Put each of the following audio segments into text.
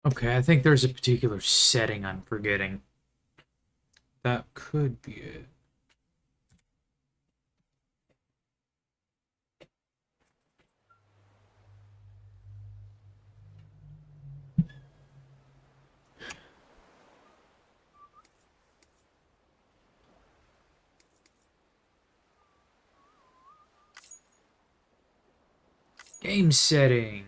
Okay, I think there's a particular setting I'm forgetting. That could be it. Game settings.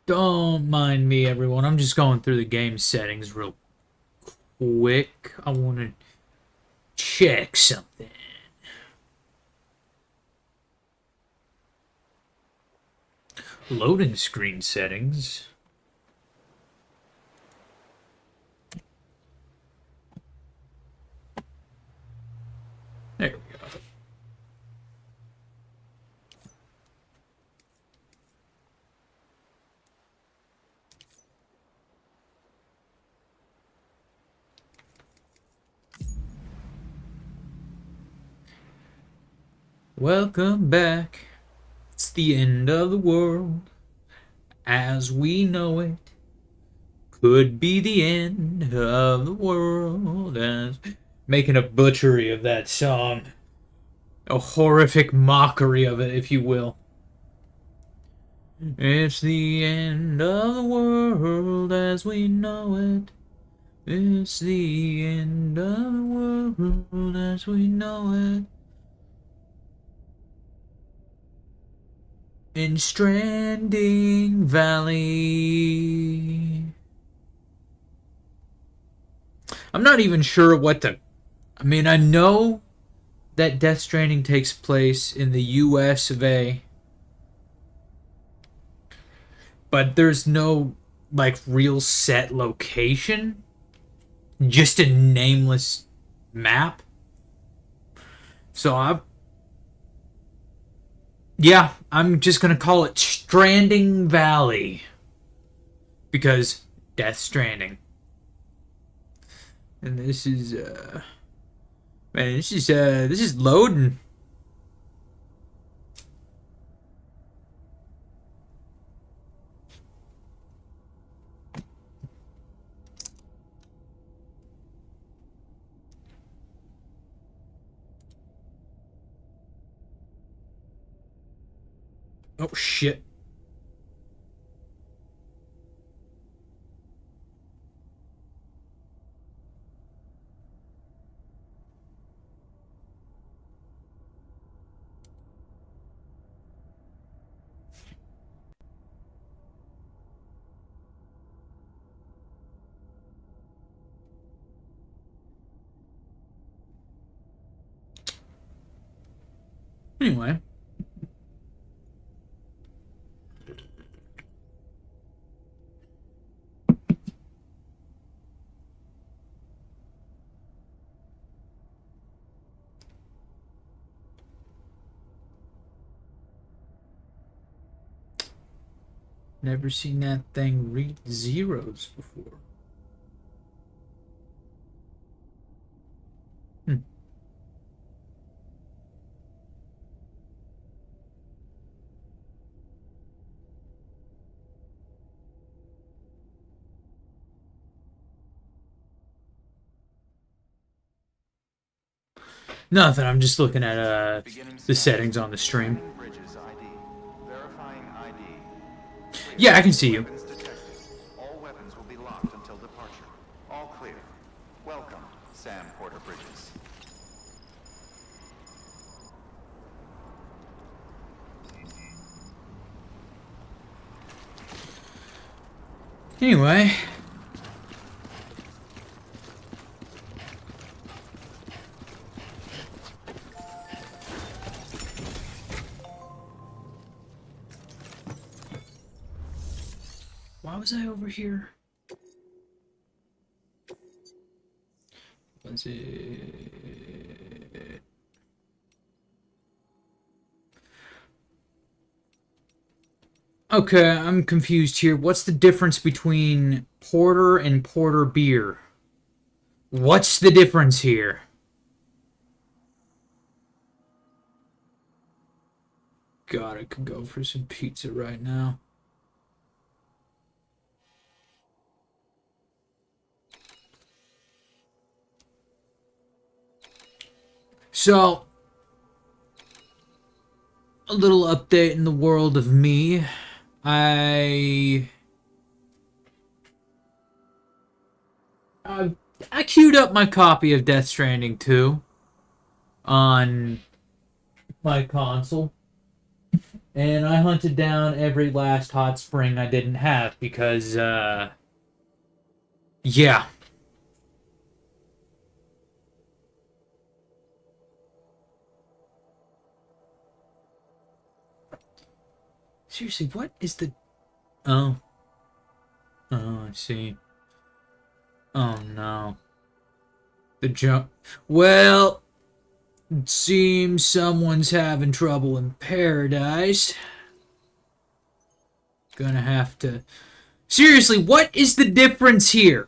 Don't mind me, everyone. I'm just going through the game settings real quick. I want to check something. Loading screen settings. There we go. Welcome back. It's the end of the world as we know it. Could be the end of the world as making a butchery of that song. A horrific mockery of it, if you will. It's the end of the world as we know it. It's the end of the world as we know it. In Stranding Valley. I'm not even sure what the. I mean, I know that Death Stranding takes place in the US of A, but there's no, like, real set location. Just a nameless map. So I'm just gonna call it Stranding Valley because Death Stranding. And this is man, this is loading. Oh shit. Anyway, never seen that thing read zeros before. Hmm. Nothing. I'm just looking at the settings on the stream. Yeah, I can see you. All weapons will be locked until departure. All clear. Welcome, Sam Porter Bridges. Anyway, why was I over here? Was it? Okay, I'm confused here. What's the difference between porter and porter beer? What's the difference here? God, I could go for some pizza right now. So, a little update in the world of me. I I queued up my copy of Death Stranding 2 on my console, and I hunted down every last hot spring I didn't have because, yeah. Seriously, what is the... Oh. Oh, I see. Oh, no. The jump... Well, it seems someone's having trouble in paradise. Gonna have to... Seriously, what is the difference here?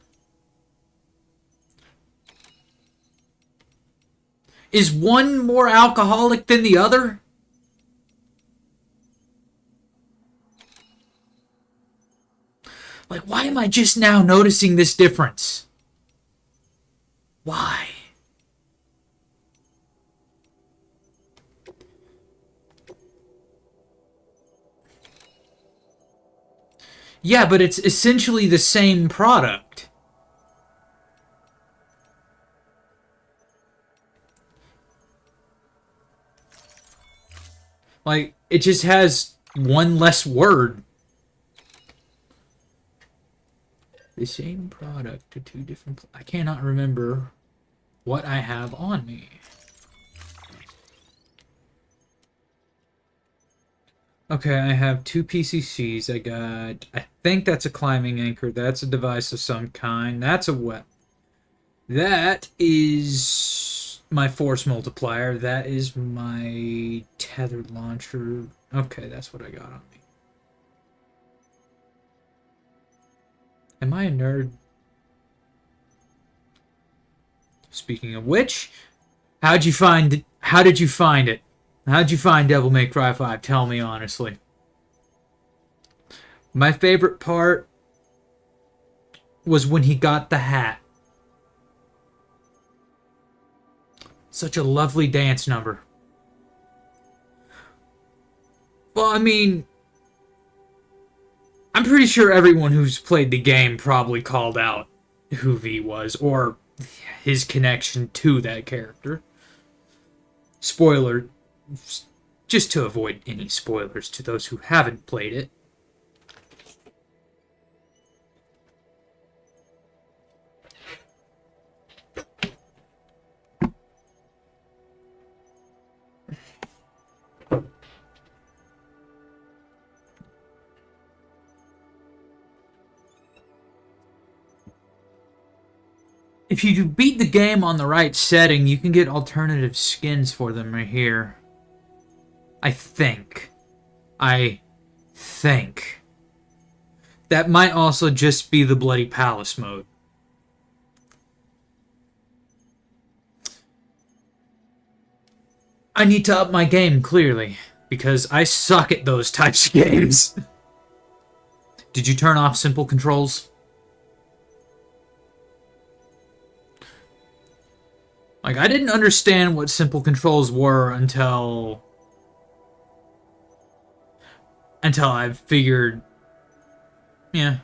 Is one more alcoholic than the other? Like, why am I just now noticing this difference? Why? Yeah, but it's essentially the same product. Like, it just has one less word. The same product to two different... I cannot remember what I have on me. Okay, I have two PCCs. I think that's a climbing anchor. That's a device of some kind. That's a weapon. That is my force multiplier. That is my tethered launcher. Okay, that's what I got on me. Am I a nerd? Speaking of which, how did you find it? How'd you find Devil May Cry 5? Tell me honestly. My favorite part was when he got the hat. Such a lovely dance number. Well, I mean, I'm pretty sure everyone who's played the game probably called out who V was, or his connection to that character. Spoiler, just to avoid any spoilers to those who haven't played it. If you beat the game on the right setting, you can get alternative skins for them right here. I think. That might also just be the Bloody Palace mode. I need to up my game, clearly, because I suck at those types of games. Did you turn off simple controls? Like, I didn't understand what simple controls were until I figured... Yeah.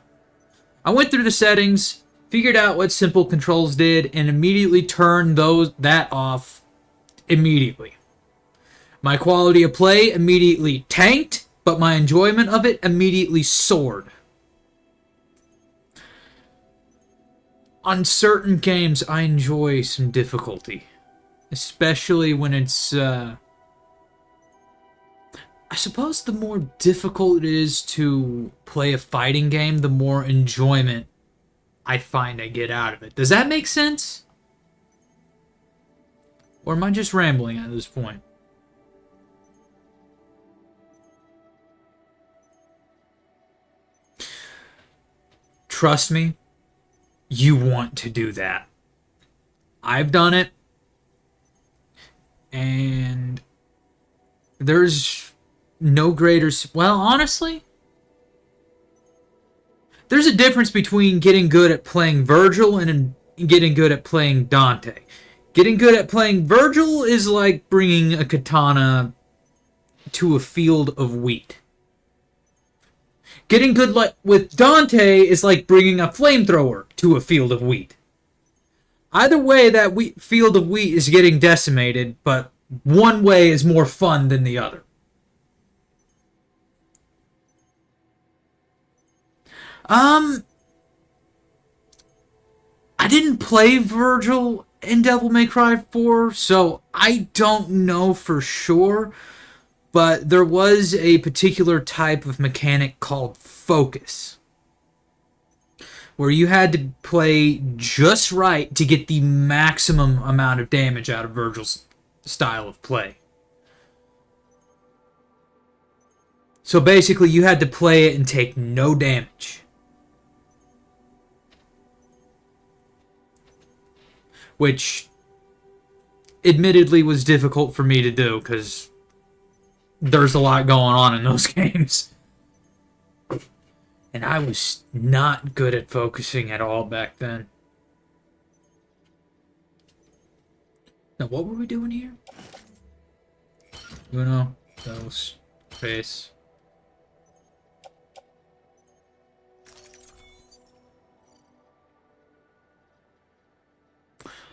I went through the settings, figured out what simple controls did, and immediately turned that off immediately. My quality of play immediately tanked, but my enjoyment of it immediately soared. On certain games, I enjoy some difficulty. Especially when it's, I suppose the more difficult it is to play a fighting game, the more enjoyment I find I get out of it. Does that make sense? Or am I just rambling at this point? trust me, you want to do that. I've done it, and there's no greater... Well, honestly, there's a difference between getting good at playing Virgil and getting good at playing Dante. Getting good at playing Virgil is like bringing a katana to a field of wheat. Getting good with Dante is like bringing a flamethrower to a field of wheat. Either way, that field of wheat is getting decimated, but one way is more fun than the other. I didn't play Virgil in Devil May Cry 4, so I don't know for sure, but there was a particular type of mechanic called focus, where you had to play just right to get the maximum amount of damage out of Virgil's style of play. So basically, you had to play it and take no damage. Which, admittedly, was difficult for me to do, because there's a lot going on in those games. And I was not good at focusing at all back then. Now, what were we doing here? Uno, dos, tres.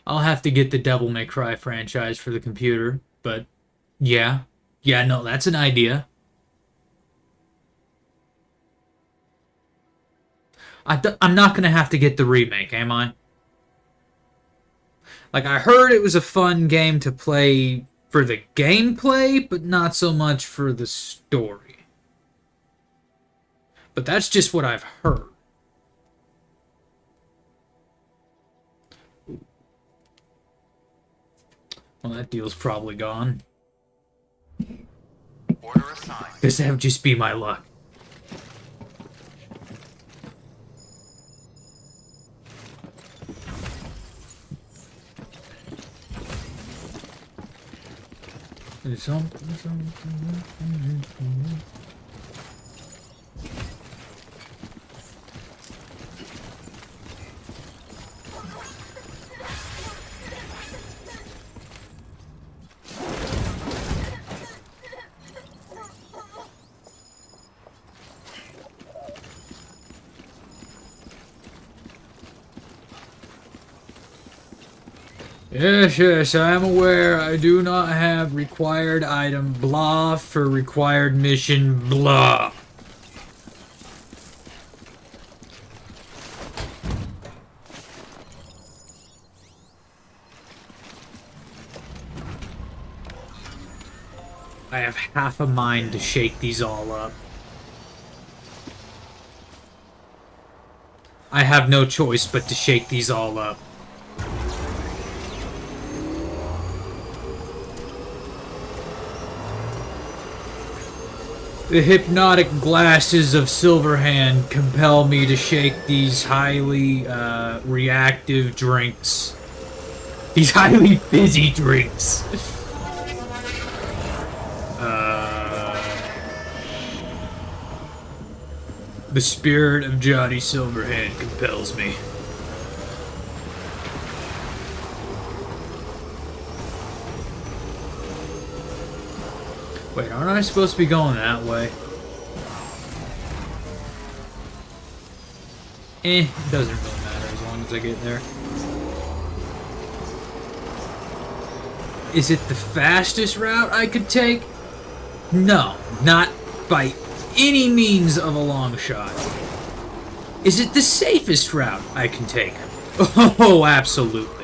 I'll have to get the Devil May Cry franchise for the computer, but yeah. Yeah, no, that's an idea. I'm not going to have to get the remake, am I? Like, I heard it was a fun game to play for the gameplay, but not so much for the story. But that's just what I've heard. Well, that deal's probably gone. Order assigned. This would just be my luck. Yes, I am aware I do not have required item blah for required mission blah. I have half a mind to shake these all up. I have no choice but to shake these all up. The hypnotic glasses of Silverhand compel me to shake these highly reactive drinks. These highly fizzy drinks. The spirit of Johnny Silverhand compels me. Wait, aren't I supposed to be going that way? It doesn't really matter as long as I get there. Is it the fastest route I could take? No, not by any means of a long shot. Is it the safest route I can take? Oh, absolutely.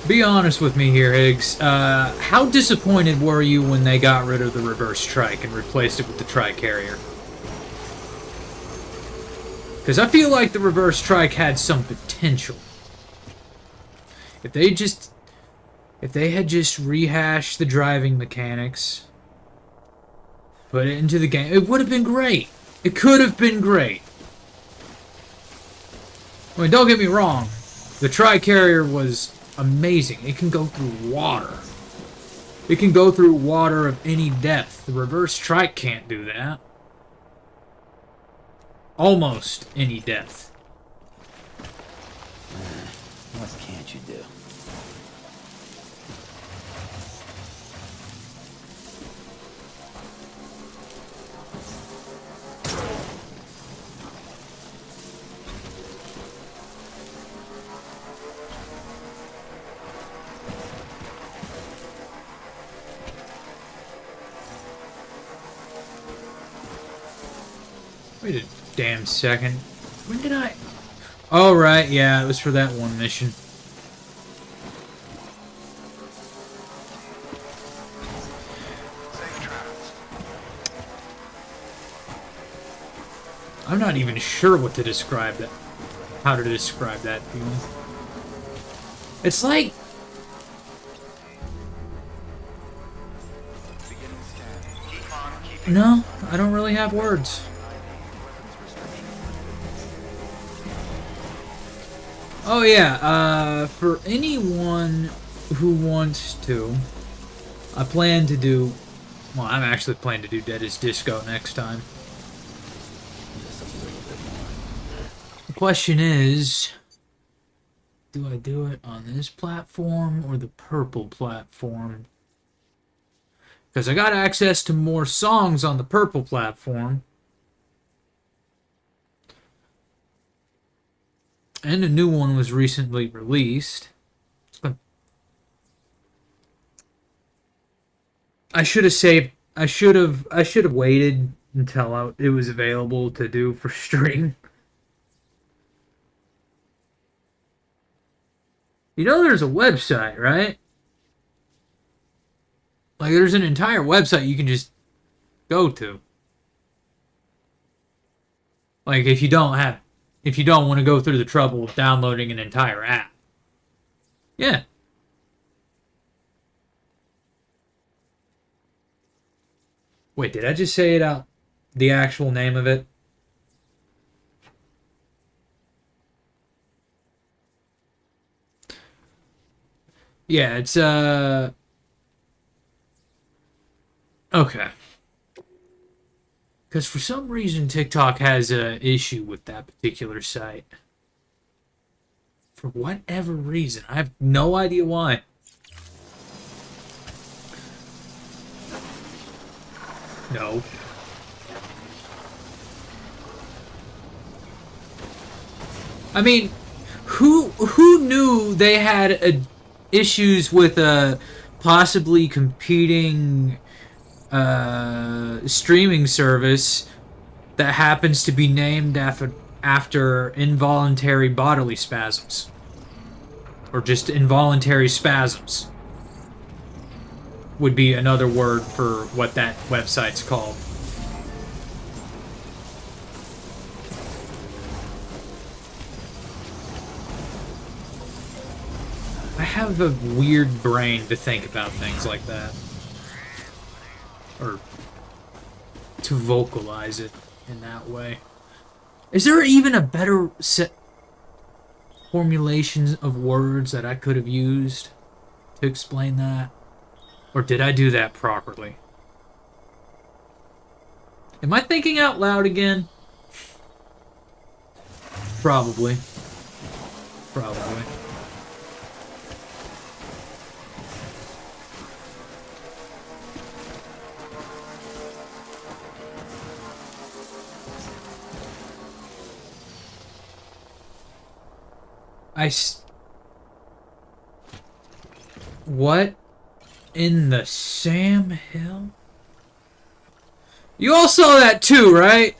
Be honest with me here, Higgs. How disappointed were you when they got rid of the reverse trike and replaced it with the Tri-Carrier? Because I feel like the reverse trike had some potential. If they had just rehashed the driving mechanics, put it into the game, it would have been great. It could have been great. I mean, don't get me wrong. The Tri-Carrier was amazing. It can go through water. It can go through water of any depth. The reverse trike can't do that. Almost any depth. What can't you do? Wait a damn second. When did I... Oh, right, yeah, it was for that one mission. Safe travels. I'm not even sure what to describe that. How to describe that feeling. It's like... Beginning scan. Keep on keeping. No, I don't really have words. Oh yeah, for anyone who wants to, I plan to do, well, I'm actually planning to do Dead as Disco next time. The question is, do I do it on this platform or the purple platform? Because I got access to more songs on the purple platform. And a new one was recently released. I should have saved. I should have waited until it was available to do for stream. You know, there's a website, right? Like, there's an entire website you can just go to. Like, if you don't want to go through the trouble of downloading an entire app. Yeah. Wait, did I just say it out? The actual name of it? Yeah, it's, okay. Because for some reason TikTok has an issue with that particular site. For whatever reason. I have no idea why. No. I mean, who knew they had issues with a possibly competing streaming service that happens to be named after involuntary bodily spasms, or just involuntary spasms would be another word for what that website's called. I have a weird brain to think about things like that. Or to vocalize it in that way. Is there even a better set formulations of words that I could have used to explain that? Or did I do that properly? Am I thinking out loud again? Probably. Probably. What in the Sam Hill? You all saw that too, right?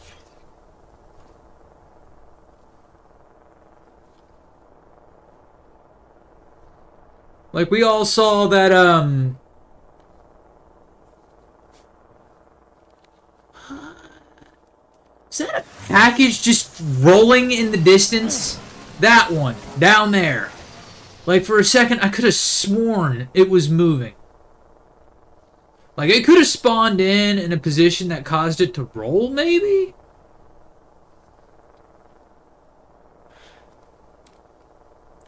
Like, we all saw that, is that a package just rolling in the distance? That one, down there. Like, for a second, I could have sworn it was moving. Like, it could have spawned in a position that caused it to roll, maybe?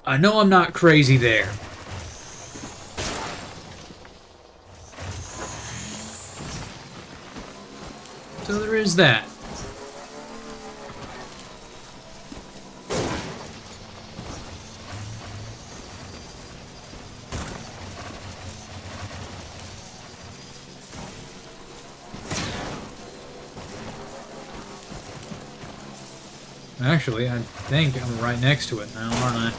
I know I'm not crazy there. So there is that. Actually, I think I'm right next to it now, aren't I?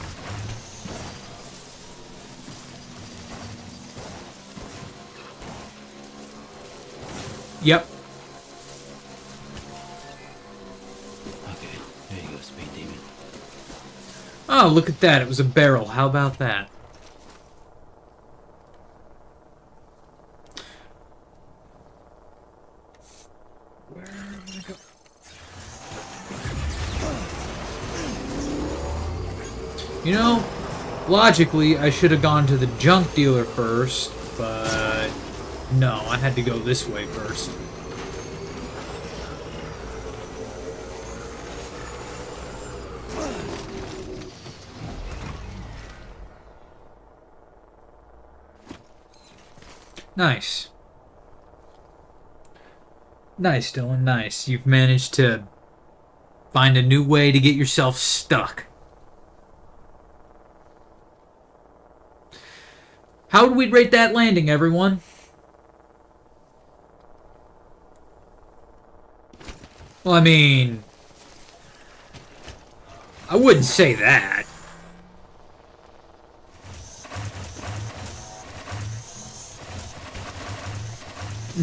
Yep. Okay, there you go, Speed Demon. Oh, look at that. It was a barrel. How about that? Where did I go? You know, logically, I should have gone to the junk dealer first, but no, I had to go this way first. Nice. Nice, Dylan, nice. You've managed to find a new way to get yourself stuck. How would we rate that landing, everyone? Well, I mean, I wouldn't say that.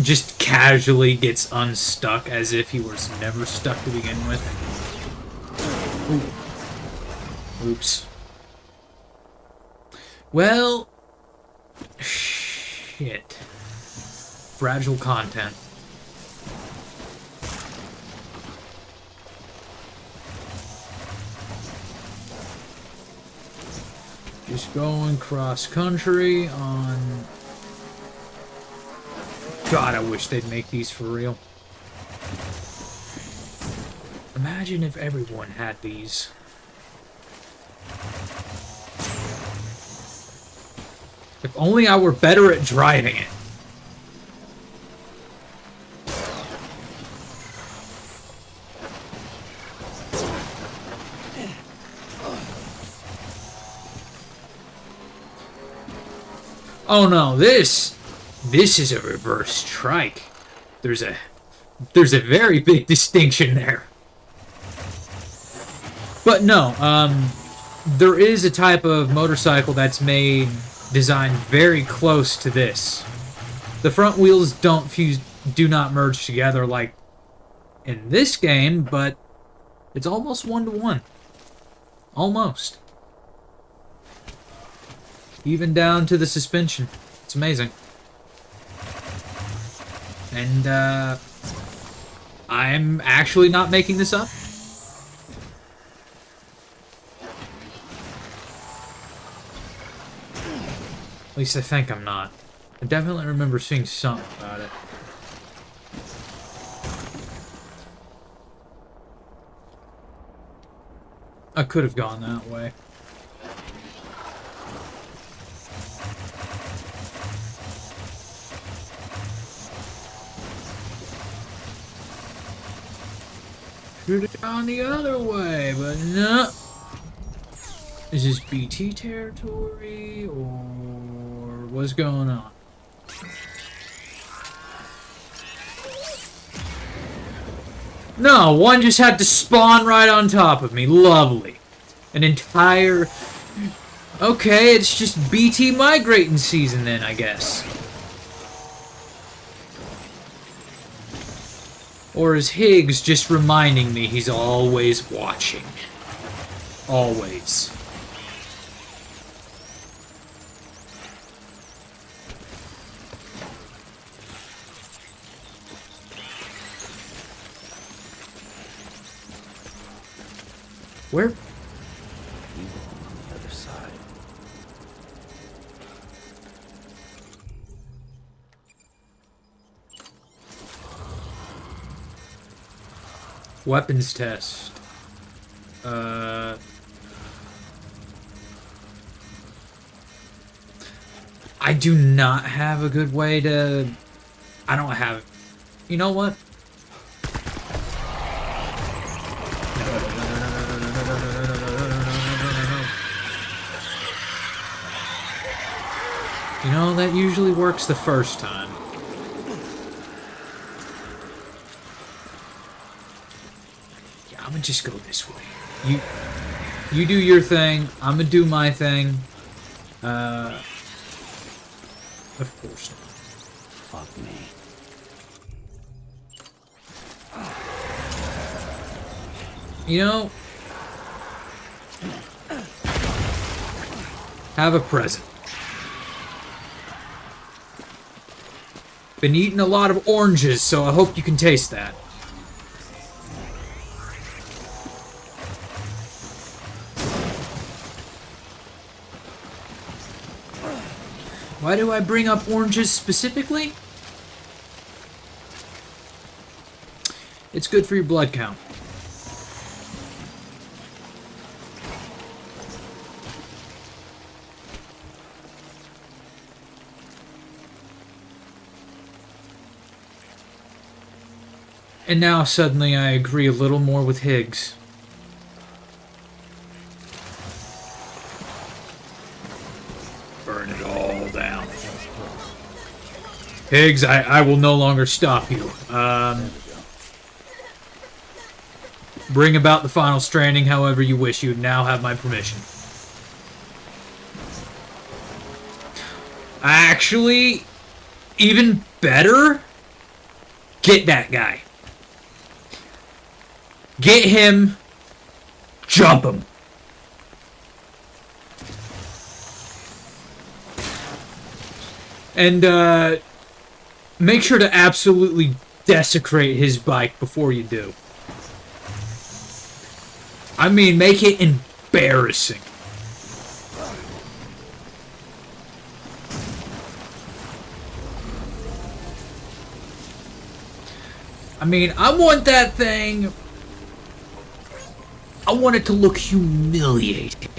Just casually gets unstuck as if he was never stuck to begin with. Ooh. Oops. Well, shit. Fragile content. Just going cross country on... God, I wish they'd make these for real. Imagine if everyone had these. If only I were better at driving it. Oh no, this is a reverse trike. There's a very big distinction there. But no, there is a type of motorcycle that's designed very close to this. The front wheels do not merge together like in this game, but it's almost 1-to-1. Almost. Even down to the suspension. It's amazing. And, I'm actually not making this up. At least I think I'm not. I definitely remember seeing something about it. I could have gone that way. Should have gone the other way, but no. Is this BT territory, or what's going on? No, one just had to spawn right on top of me. Lovely. An entire... Okay, it's just BT migrating season then, I guess. Or is Higgs just reminding me he's always watching? Always. Where? We belong on the other side. Weapons test. I do not have a good way to... I don't have... You know what? You know, that usually works the first time. Yeah, I'm gonna just go this way. You do your thing, I'm gonna do my thing. Of course not. Fuck me. You know, have a present. Been eating a lot of oranges, so I hope you can taste that. Why do I bring up oranges specifically? It's good for your blood count. And now suddenly I agree a little more with Higgs. Burn it all down. Higgs, I will no longer stop you. Bring about the final stranding however you wish. You now have my permission. Actually, even better, get that guy. Get him. Jump him. And, make sure to absolutely desecrate his bike before you do. I mean, make it embarrassing. I mean, I want that thing... I want it to look humiliating.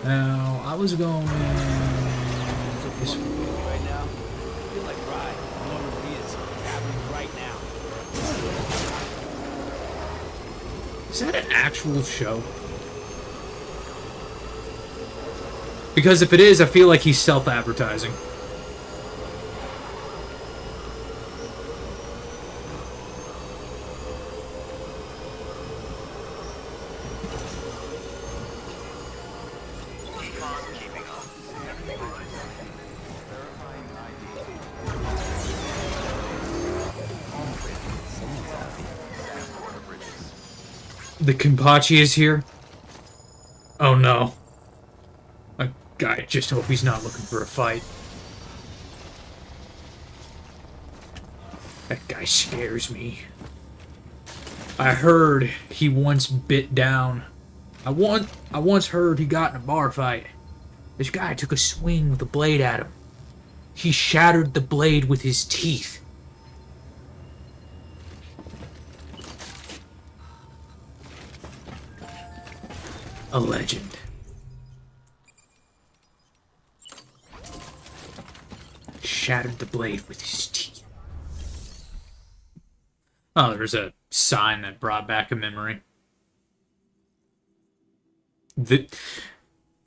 Now, I was going... this way. Right now, I feel like Rye. No one is happening right now. Is that an actual show? Because if it is, I feel like he's self-advertising. The Kenpachi is here? Oh no. I just hope he's not looking for a fight. That guy scares me. I heard he once bit down. I once heard he got in a bar fight. This guy took a swing with a blade at him. He shattered the blade with his teeth. A legend. Shattered the blade with his teeth. Oh, there's a sign that brought back a memory.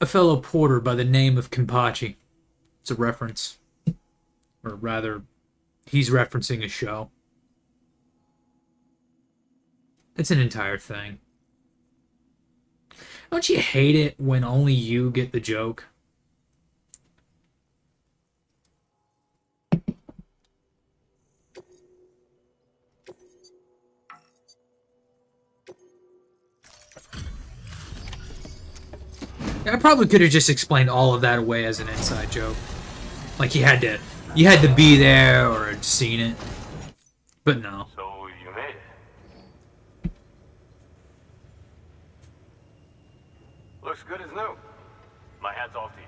A fellow porter by the name of Kenpachi. It's a reference. Or rather, he's referencing a show. It's an entire thing. Don't you hate it when only you get the joke? I probably could have just explained all of that away as an inside joke. Like, he had to You had to be there or had seen it. But no. So you made it. Looks good as new. My hat's off to you.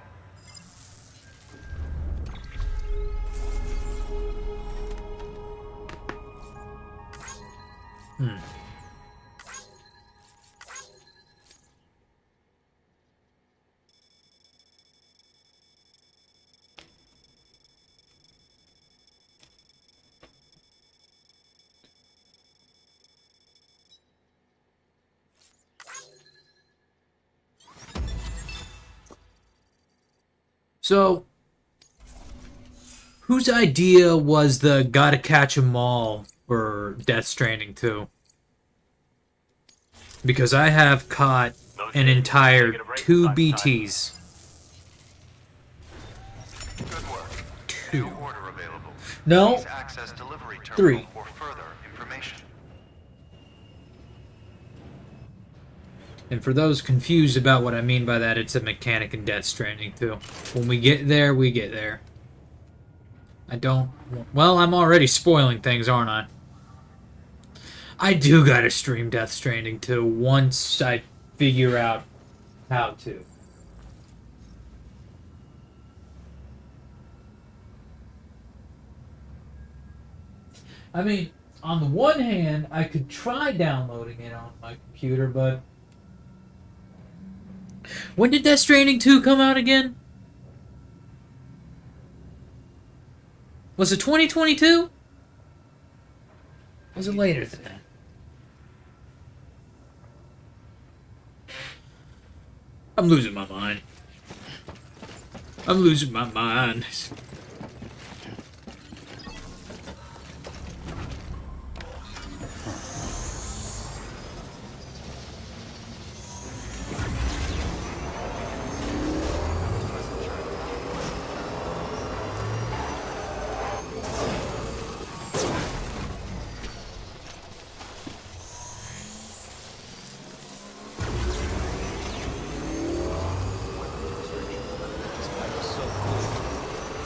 So, whose idea was the gotta catch 'em all for Death Stranding 2? Because I have caught an entire 2 BTs. Good work. 2. New order available. No, Please access delivery terminal 3. for further information. And for those confused about what I mean by that, it's a mechanic in Death Stranding 2. When we get there, we get there. I don't... Well, I'm already spoiling things, aren't I? I do gotta stream Death Stranding 2 once I figure out how to. I mean, on the one hand, I could try downloading it on my computer, but... When did Death Stranding 2 come out again? Was it 2022? Was it later than that? I'm losing my mind. I'm losing my mind. This pipe is so cool.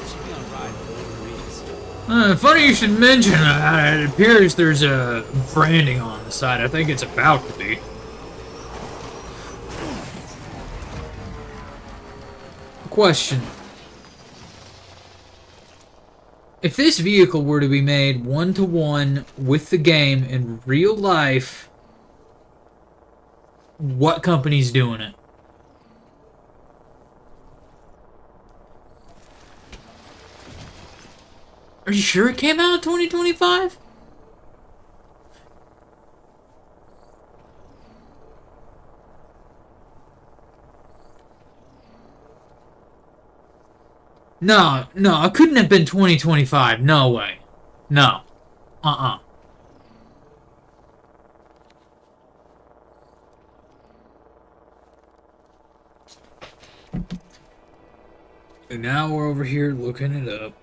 It should be on ride for Wolverines. Funny you should mention that. It appears there's a branding on the side. I think it's about to be. Question. If this vehicle were to be made one-to-one with the game in real life, what company's doing it? Are you sure it came out in 2025? No, it couldn't have been 2025. No way. No. And now we're over here looking it up.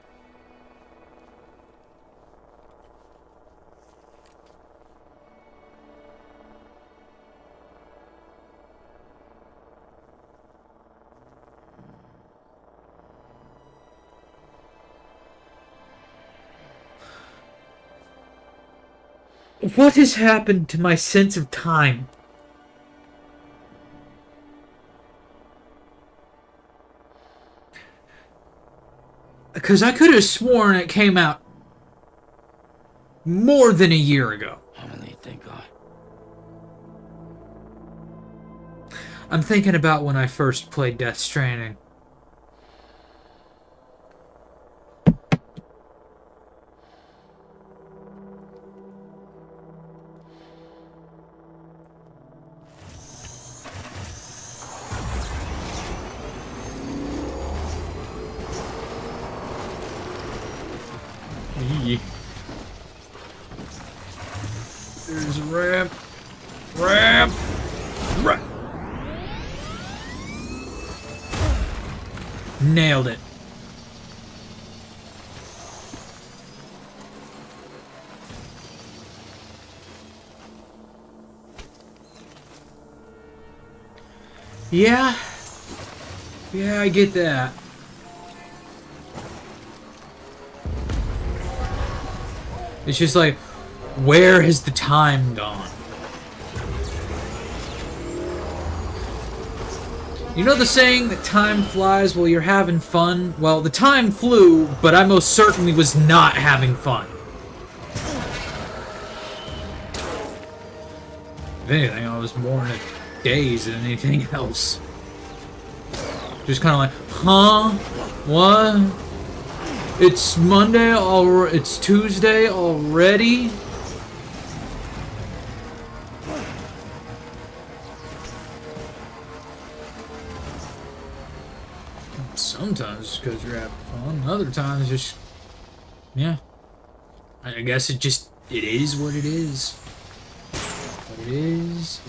What has happened to my sense of time? Because I could have sworn it came out more than a year ago. Emily, thank God. I'm thinking about when I first played Death Stranding. There's a ramp. Ramp. Nailed it. Yeah. Yeah, I get that. It's just like, where has the time gone? You know the saying that time flies while you're having fun? Well, the time flew, but I most certainly was not having fun. If anything, I was more in a daze than anything else. Just kind of like, huh? What? It's Monday or it's Tuesday already? Sometimes because you're having fun. Other times just, yeah. I guess it is what it is. What it is.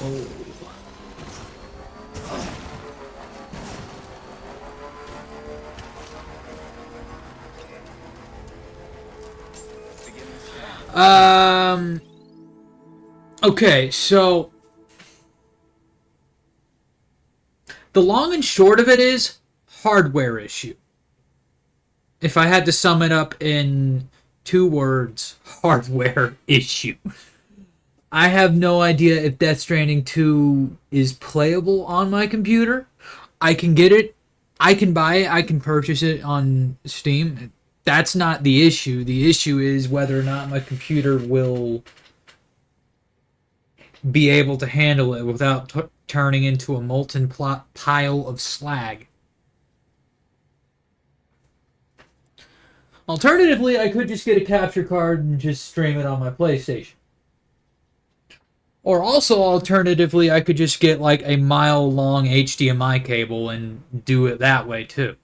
Oh. Okay, so the long and short of it is hardware issue. If I had to sum it up in 2 words, hardware issue. I have no idea if Death Stranding 2 is playable on my computer. I can get it, I can buy it, I can purchase it on Steam. That's not the issue. The issue is whether or not my computer will be able to handle it without turning into a molten pile of slag. Alternatively, I could just get a capture card and just stream it on my PlayStation. Or also, alternatively, I could just get like a mile-long HDMI cable and do it that way too.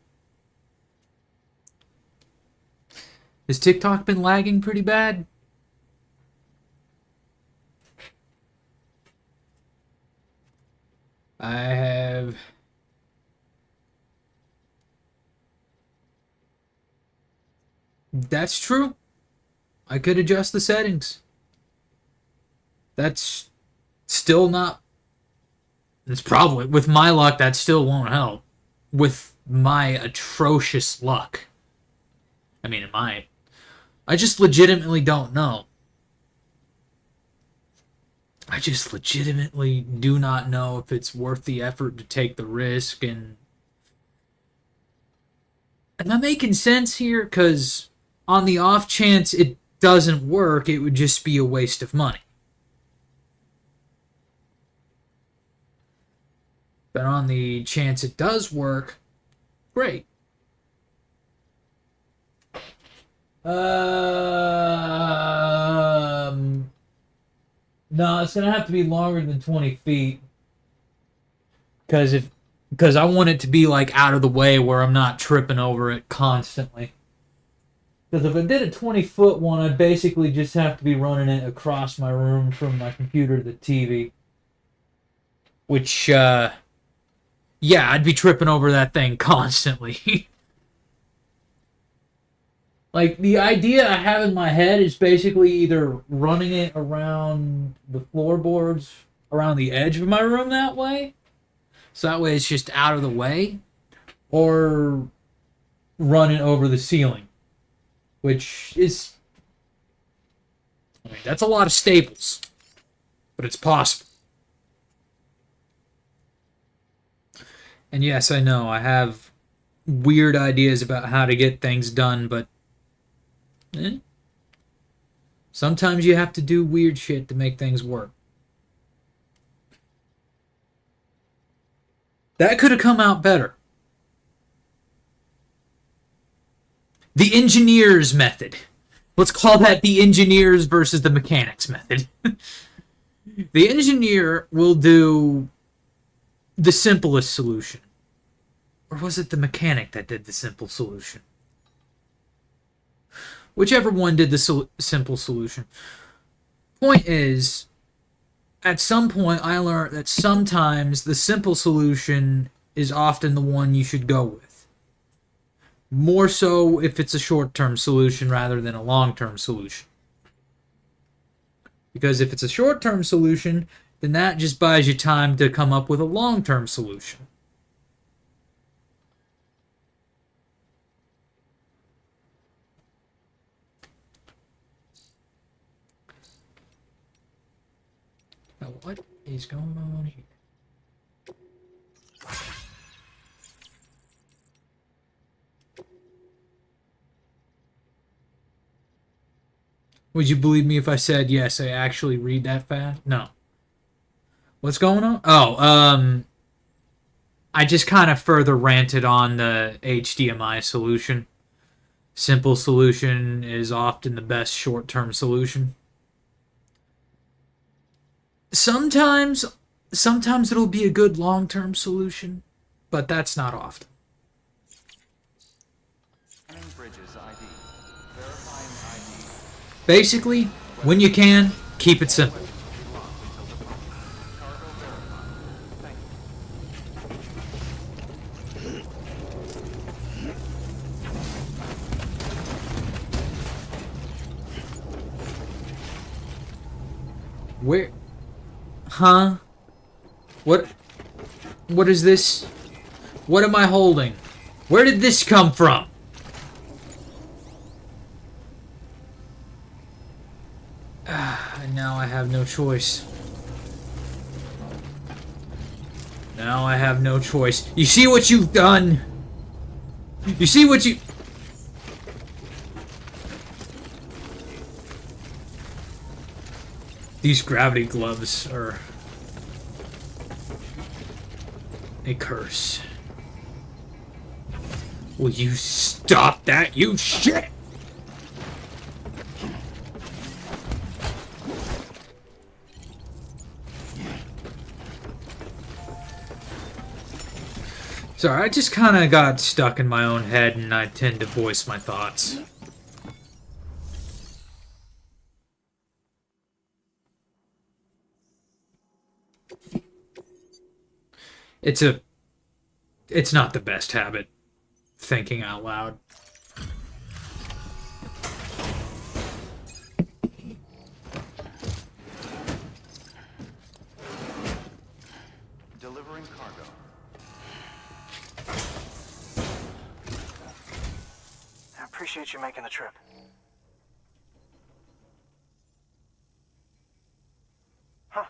Has TikTok been lagging pretty bad? I have... That's true. I could adjust the settings. That's still not... It's probably... With my luck, that still won't help. With my atrocious luck. I mean, it might. I just legitimately don't know. I just legitimately do not know if it's worth the effort to take the risk. And am I making sense here? Because on the off chance it doesn't work, it would just be a waste of money. But on the chance it does work, great. No, it's gonna have to be longer than 20 feet. Because I want it to be like out of the way where I'm not tripping over it constantly. Because if I did a 20-foot one, I'd basically just have to be running it across my room from my computer to the TV. Which, yeah, I'd be tripping over that thing constantly. Like, the idea I have in my head is basically either running it around the floorboards, around the edge of my room that way, so that way it's just out of the way, or run it over the ceiling, which is... I mean, that's a lot of staples, but it's possible. And yes, I know, I have weird ideas about how to get things done, but sometimes you have to do weird shit to make things work. That could have come out better. The engineer's method. Let's call that the engineers versus the mechanics method. The engineer will do the simplest solution. Or was it the mechanic that did the simple solution? Whichever one did the simple solution. Point is, at some point I learned that sometimes the simple solution is often the one you should go with. More so if it's a short-term solution rather than a long-term solution. Because if it's a short-term solution, then that just buys you time to come up with a long-term solution. Now, what is going on here? Would you believe me if I said yes, I actually read that fast? No. What's going on? Oh, I just kind of further ranted on the HDMI solution. Simple solution is often the best short-term solution. Sometimes it'll be a good long-term solution, but that's not often. Scanning Bridges ID. Verifying ID. Basically, when you can, keep it simple. Cargo verified. Thank you. Where? Huh? What is this? What am I holding? Where did this come from? And now I have no choice. Now I have no choice. You see what you've done? You see what you... These gravity gloves are a curse. Will you stop that, you shit? Sorry, I just kind of got stuck in my own head and I tend to voice my thoughts. It's not the best habit, thinking out loud. Delivering cargo. I appreciate you making the trip. Huh.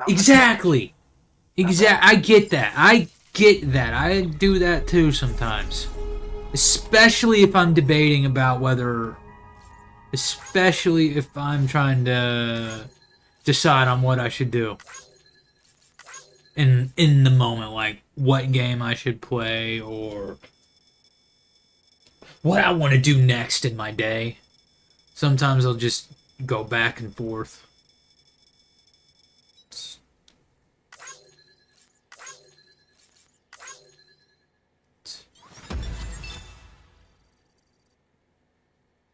Exactly. I get that. I do that too sometimes. Especially if I'm debating about whether... Especially if I'm trying to decide on what I should do. In the moment, like what game I should play or what I want to do next in my day. Sometimes I'll just go back and forth.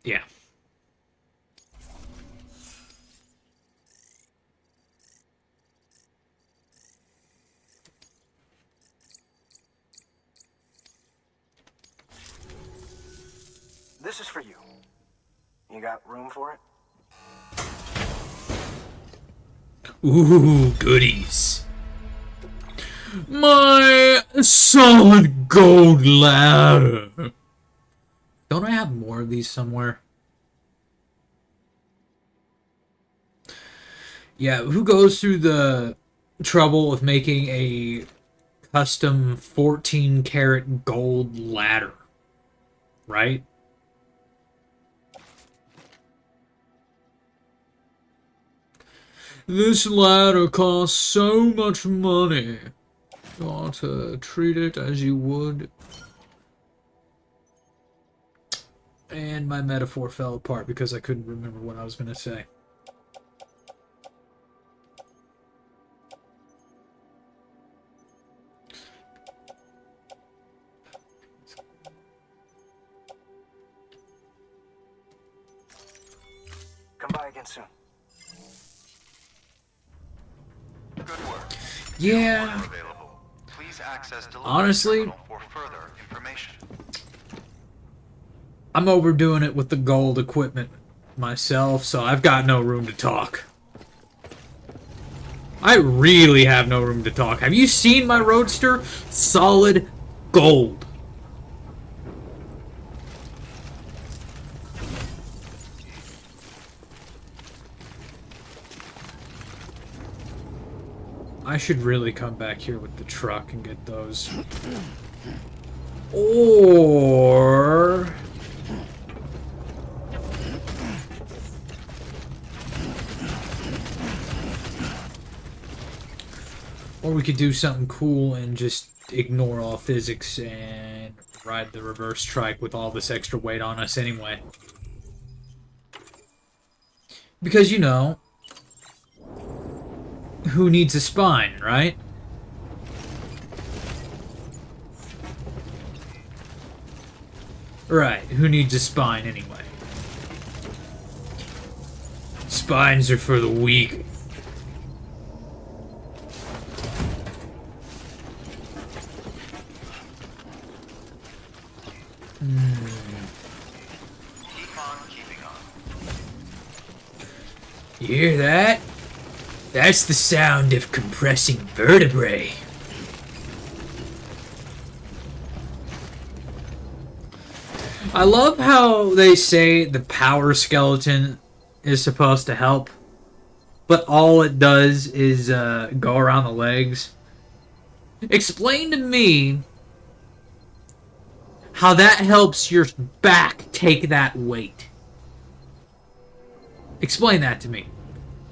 Yeah. This is for you. You got room for it? Ooh, goodies. My solid gold ladder. Don't I have more of these somewhere? Yeah, who goes through the trouble of making a custom 14 karat gold ladder? Right? This ladder costs so much money. You ought to treat it as you would. And my metaphor fell apart because I couldn't remember what I was going to say. Come by again soon. Good work. Yeah. Available. Please access delivery Honestly, terminal for further information. I'm overdoing it with the gold equipment myself, so I've got no room to talk. I really have no room to talk. Have you seen my Roadster? Solid gold. I should really come back here with the truck and get those. Or... Or we could do something cool and just ignore all physics and ride the reverse trike with all this extra weight on us anyway. Because, you know, who needs a spine, right? Right, who needs a spine anyway? Spines are for the weak. Keep on keeping on. You hear that? That's the sound of compressing vertebrae. I love how they say the power skeleton is supposed to help, but all it does is go around the legs. Explain to me how that helps your back take that weight. Explain that to me.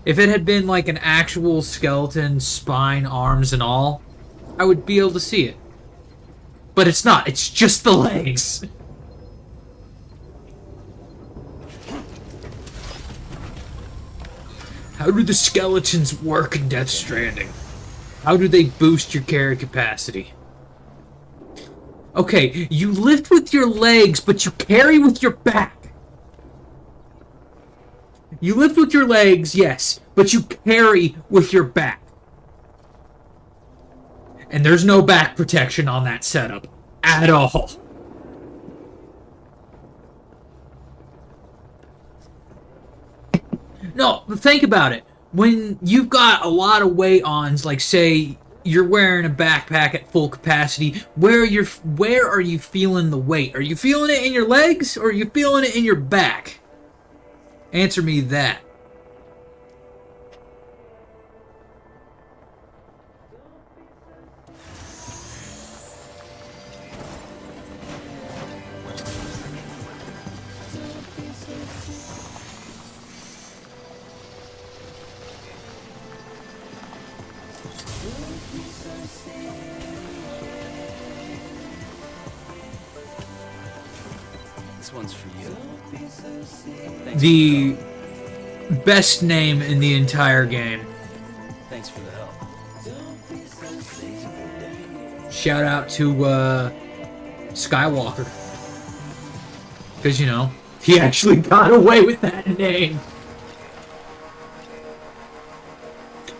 If it had been like an actual skeleton, spine, arms, and all, I would be able to see it. But it's not. It's just the legs. How do the skeletons work in Death Stranding? How do they boost your carry capacity? Okay, you lift with your legs, but you carry with your back. You lift with your legs, yes, but you carry with your back. And there's no back protection on that setup at all. No, think about it. When you've got a lot of weight on, like say you're wearing a backpack at full capacity, where are you feeling the weight? Are you feeling it in your legs or are you feeling it in your back? Answer me that. This one's for you. The best name in the entire game. Thanks for the help. Shout out to Skywalker. Because, you know, he actually got away with that name.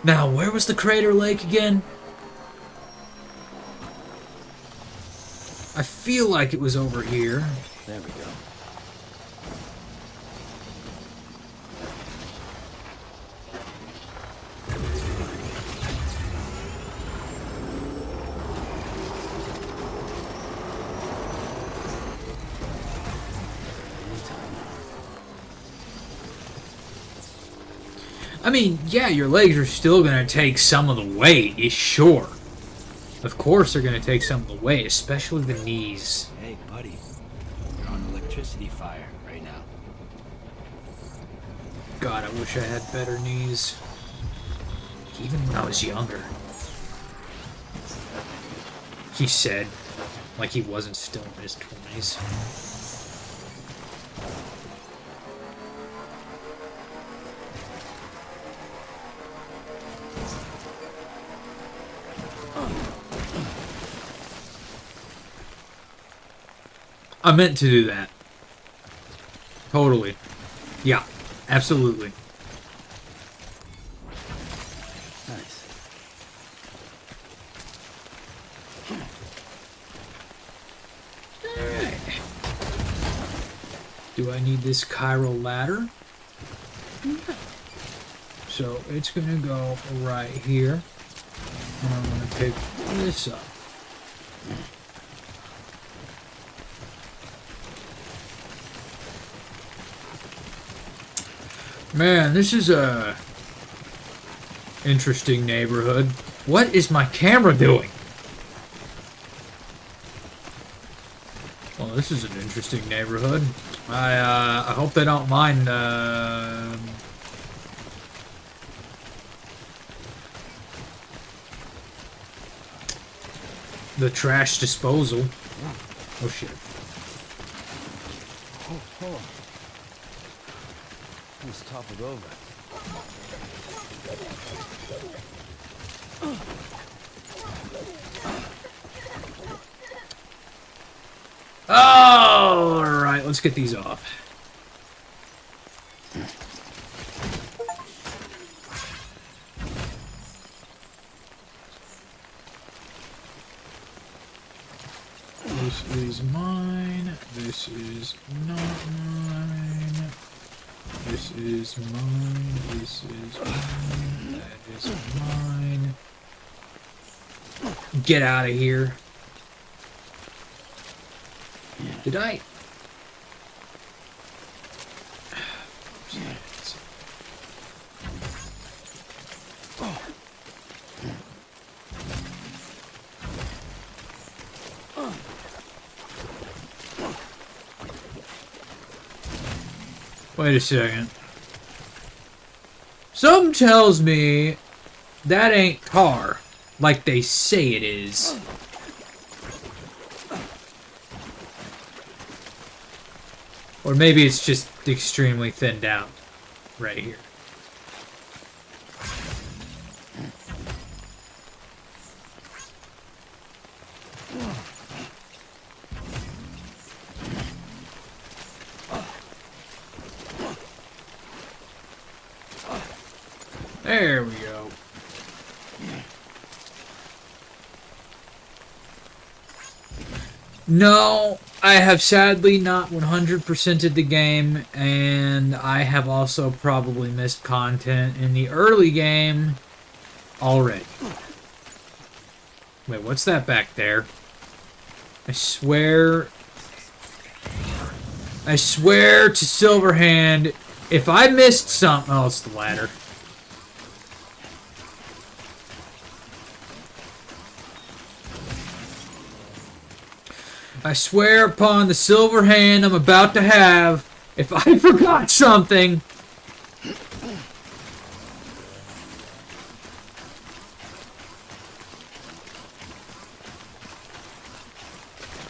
Now, where was the Crater Lake again? I feel like it was over here. There we go. I mean, yeah, your legs are still going to take some of the weight, sure. Of course they're going to take some of the weight, especially the knees. Hey, buddy. You're on electricity fire right now. God, I wish I had better knees. Even when I was younger. He said, like he wasn't still in his 20s. I meant to do that. Totally. Yeah, absolutely. Nice. Do I need this chiral ladder? No. So it's gonna go right here. And I'm gonna pick this up. Man, this is a interesting neighborhood. What is my camera doing? Well, this is an interesting neighborhood. I hope they don't mind, the trash disposal. Oh shit. Let's toppled over. Oh, alright, let's get these off. This is mine. This is not mine. This is mine. This is mine. That is mine. Get out of here. Did I? Wait a second. Something tells me that ain't tar like they say it is. Or maybe it's just extremely thinned out right here. There we go. No, I have sadly not 100%ed the game, and I have also probably missed content in the early game already. Wait, what's that back there? I swear to Silverhand, if I missed something... Oh, it's the ladder. I swear upon the silver hand I'm about to have, if I forgot something...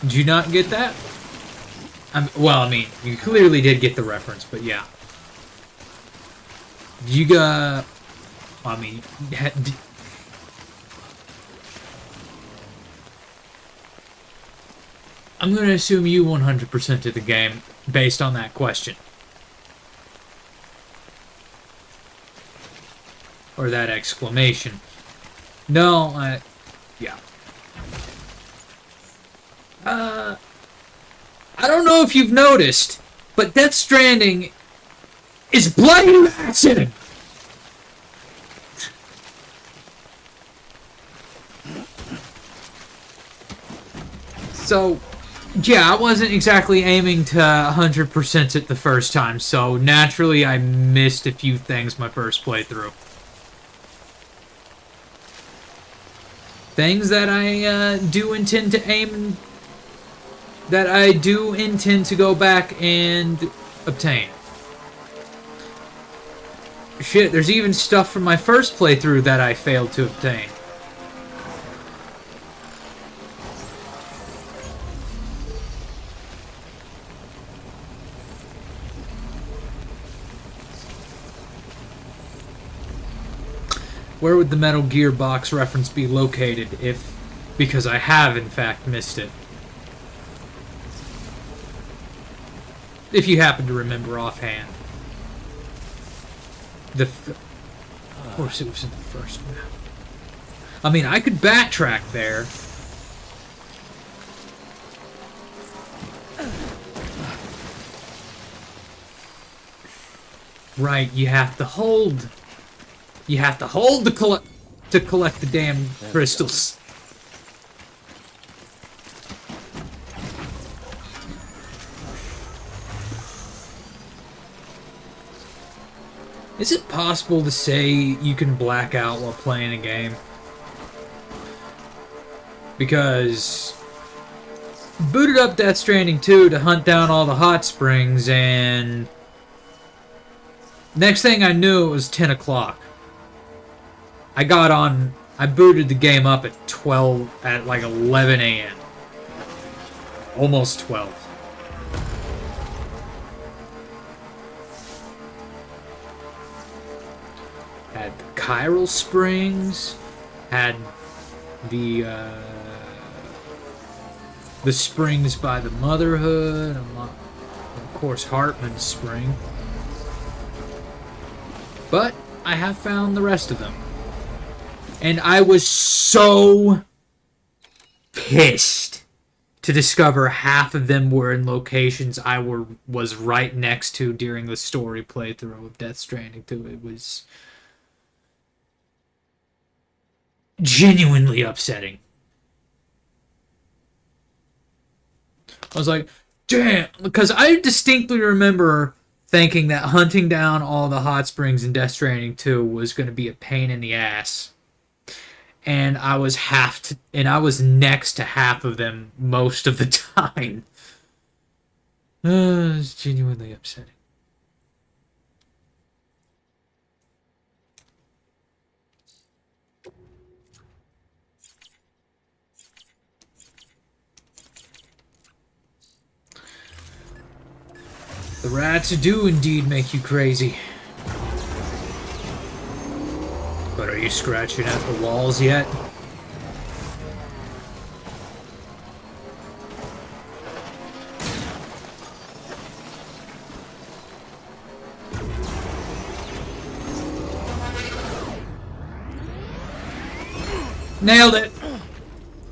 Did you not get that? Well, I mean, you clearly did get the reference, but yeah. You got... I mean... I'm going to assume you 100% of the game based on that question. Or that exclamation. No, yeah. I don't know if you've noticed, but Death Stranding is bloody massive! So... yeah, I wasn't exactly aiming to 100% it the first time, so naturally I missed a few things my first playthrough. Things that I do intend to aim... that I do intend to go back and obtain. Shit, there's even stuff from my first playthrough that I failed to obtain. Where would the Metal Gear box reference be located if... because I have, in fact, missed it. If you happen to remember offhand. Of course it was in the first map. I mean, I could backtrack there. Right, you have to hold... you have to hold to collect the damn crystals. Is it possible to say you can black out while playing a game? because booted up Death Stranding 2 to hunt down all the hot springs, and next thing I knew, it was 10 o'clock. I booted the game up at like 11 a.m. Almost 12. Had the Chiral Springs, had the springs by the Motherhood, and of course Hartman's Spring. But I have found the rest of them. And I was so pissed to discover half of them were in locations I was right next to during the story playthrough of Death Stranding 2. It was genuinely upsetting. I was like, damn, because I distinctly remember thinking that hunting down all the hot springs in Death Stranding 2 was going to be a pain in the ass. And I was next to half of them most of the time. It was genuinely upsetting. The rats do indeed make you crazy. But are you scratching at the walls yet? Nailed it!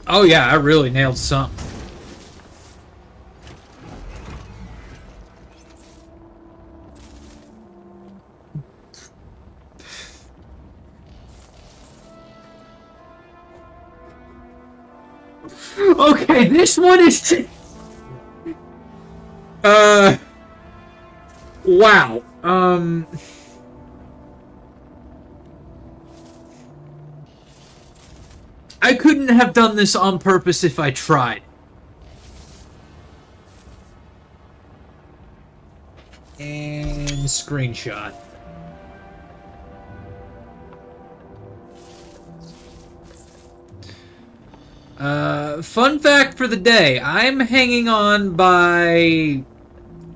Oh yeah, I really nailed something. Okay, this one is wow. I couldn't have done this on purpose if I tried. And screenshot. Fun fact for the day. I'm hanging on by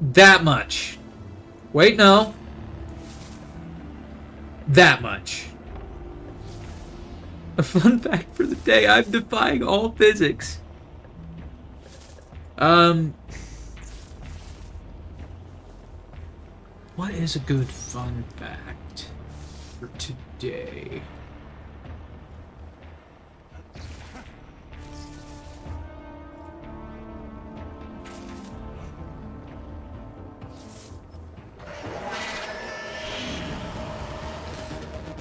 that much. Wait, no. That much. A fun fact for the day. I'm defying all physics. What is a good fun fact for today?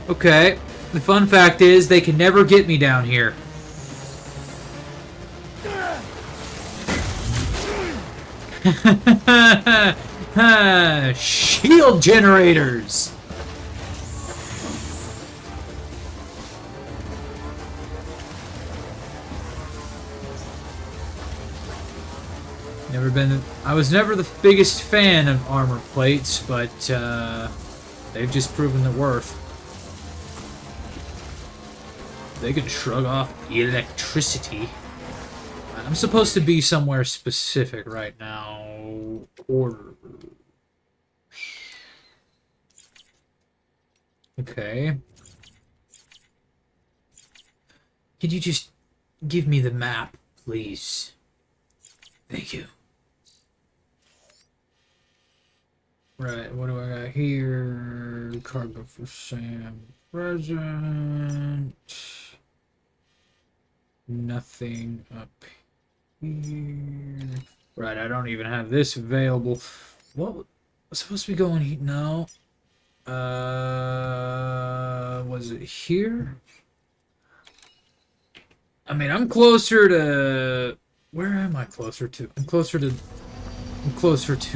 Okay, the fun fact is they can never get me down here. Shield generators! I was never the biggest fan of armor plates, but they've just proven their worth. They can shrug off electricity. I'm supposed to be somewhere specific right now. Order. Okay. Could you just give me the map, please? Thank you. Right, what do I got here? Cargo for Sam. Present. Nothing up here. Right, I don't even have this available. What was supposed to be going here? No. Was it here? I mean, I'm closer to... Where am I closer to? I'm closer to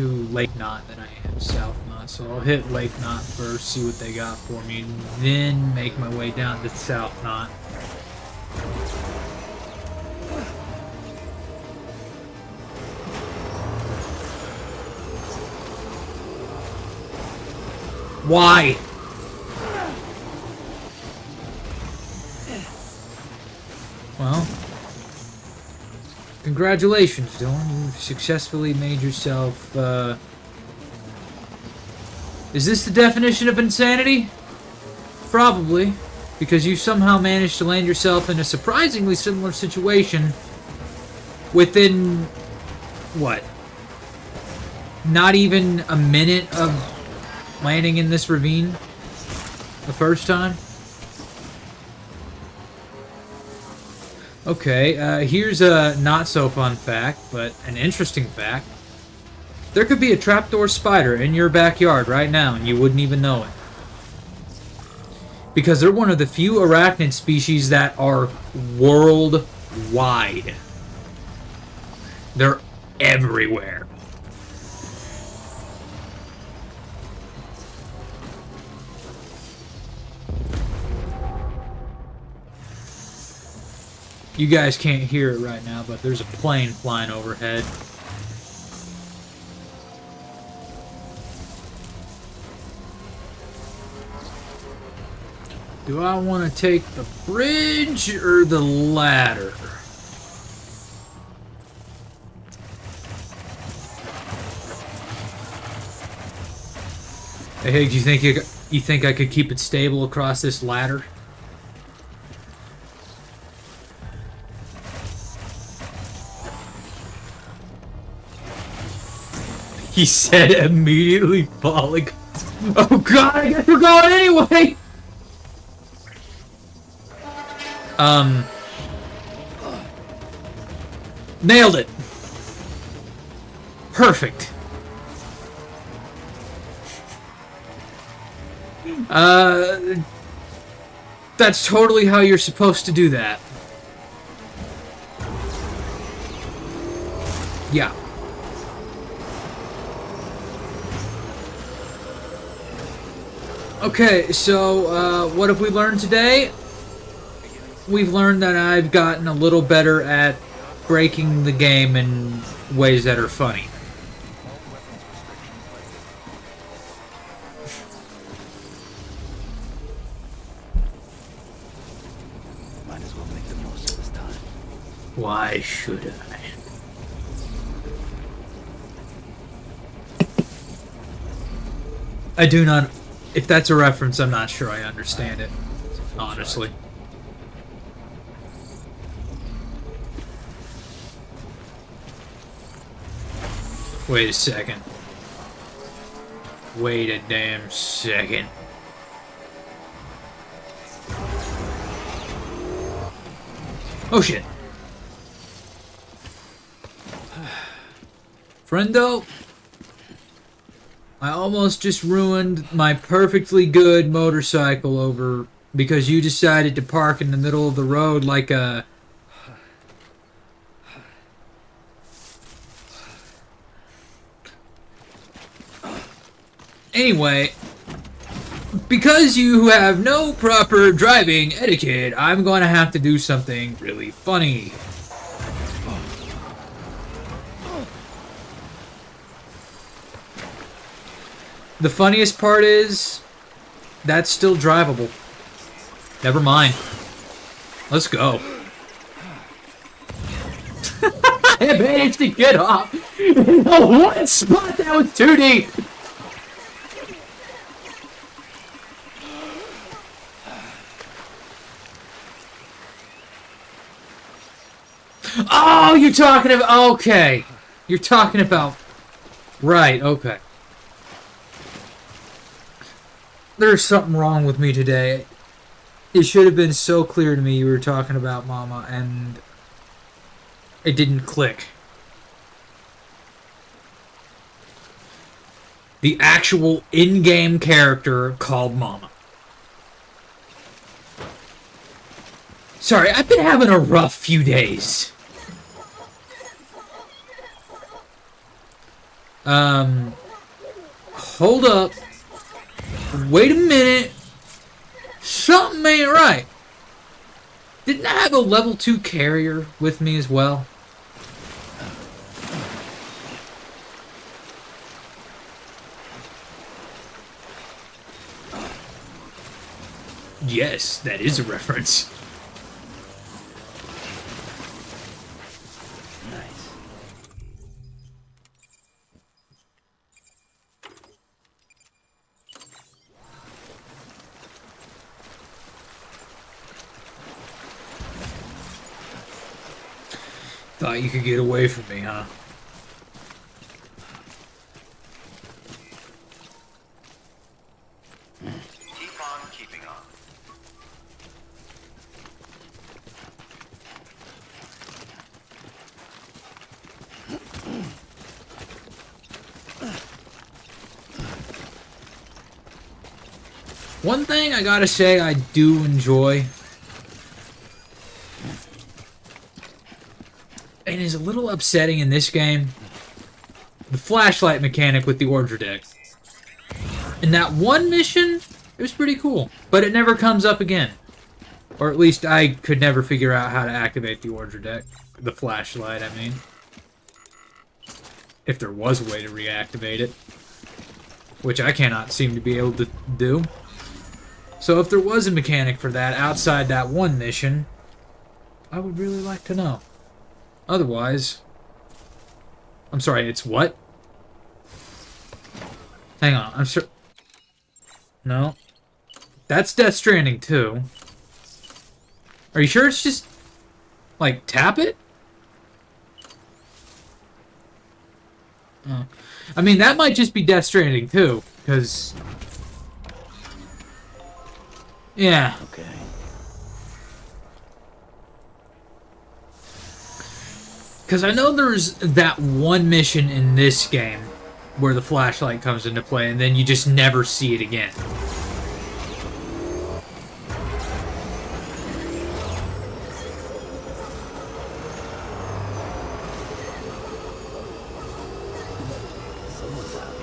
Lake Knot than I am South Knot, so I'll hit Lake Knot first, see what they got for me, and then make my way down to South Knot. Why? Well, congratulations, Dylan. You've successfully made yourself, Is this the definition of insanity? Probably, because you somehow managed to land yourself in a surprisingly similar situation within, what? Not even a minute of landing in this ravine the first time? Okay, here's a not-so-fun fact, but an interesting fact. There could be a trapdoor spider in your backyard right now, and you wouldn't even know it. Because they're one of the few arachnid species that are worldwide. They're everywhere. You guys can't hear it right now, but there's a plane flying overhead. Do I want to take the bridge or the ladder? Hey, do you think I could keep it stable across this ladder? He said immediately falling. Oh god, I guess we're going anyway! Nailed it. Perfect. That's totally how you're supposed to do that. Yeah. Okay, so, what have we learned today? We've learned that I've gotten a little better at breaking the game in ways that are funny. Might as well make the most of this time. Why should I do not... If that's a reference, I'm not sure I understand it, honestly. Wait a second. Wait a damn second. Oh shit. Friendo, I almost just ruined my perfectly good motorcycle over because you decided to park in the middle of the road like a... Anyway, because you have no proper driving etiquette, I'm going to have to do something really funny. The funniest part is, that's still drivable. Never mind. Let's go. I managed to get off in the one spot that was 2D. Oh, you're talking about... Okay. You're talking about... Right, okay. There's something wrong with me today. It should have been so clear to me you were talking about Mama, and... it didn't click. The actual in-game character called Mama. Sorry, I've been having a rough few days. Hold up. Wait a minute. Something ain't right. Didn't I have a level 2 carrier with me as well? Yes, that is a reference. Nice. Thought you could get away from me, huh? Keep on keeping on. One thing I gotta say I do enjoy, and is a little upsetting in this game, the flashlight mechanic with the Ordre deck. In that one mission, it was pretty cool, but it never comes up again. Or at least I could never figure out how to activate the Ordre deck. The flashlight, I mean. If there was a way to reactivate it. Which I cannot seem to be able to do. So if there was a mechanic for that outside that one mission, I would really like to know. Otherwise... I'm sorry, it's what? Hang on, I'm sure... No. That's Death Stranding too. Are you sure it's just... like, tap it? Oh. I mean, that might just be Death Stranding too, because... Yeah. Okay. Because I know there's that one mission in this game where the flashlight comes into play and then you just never see it again. Someone's happy.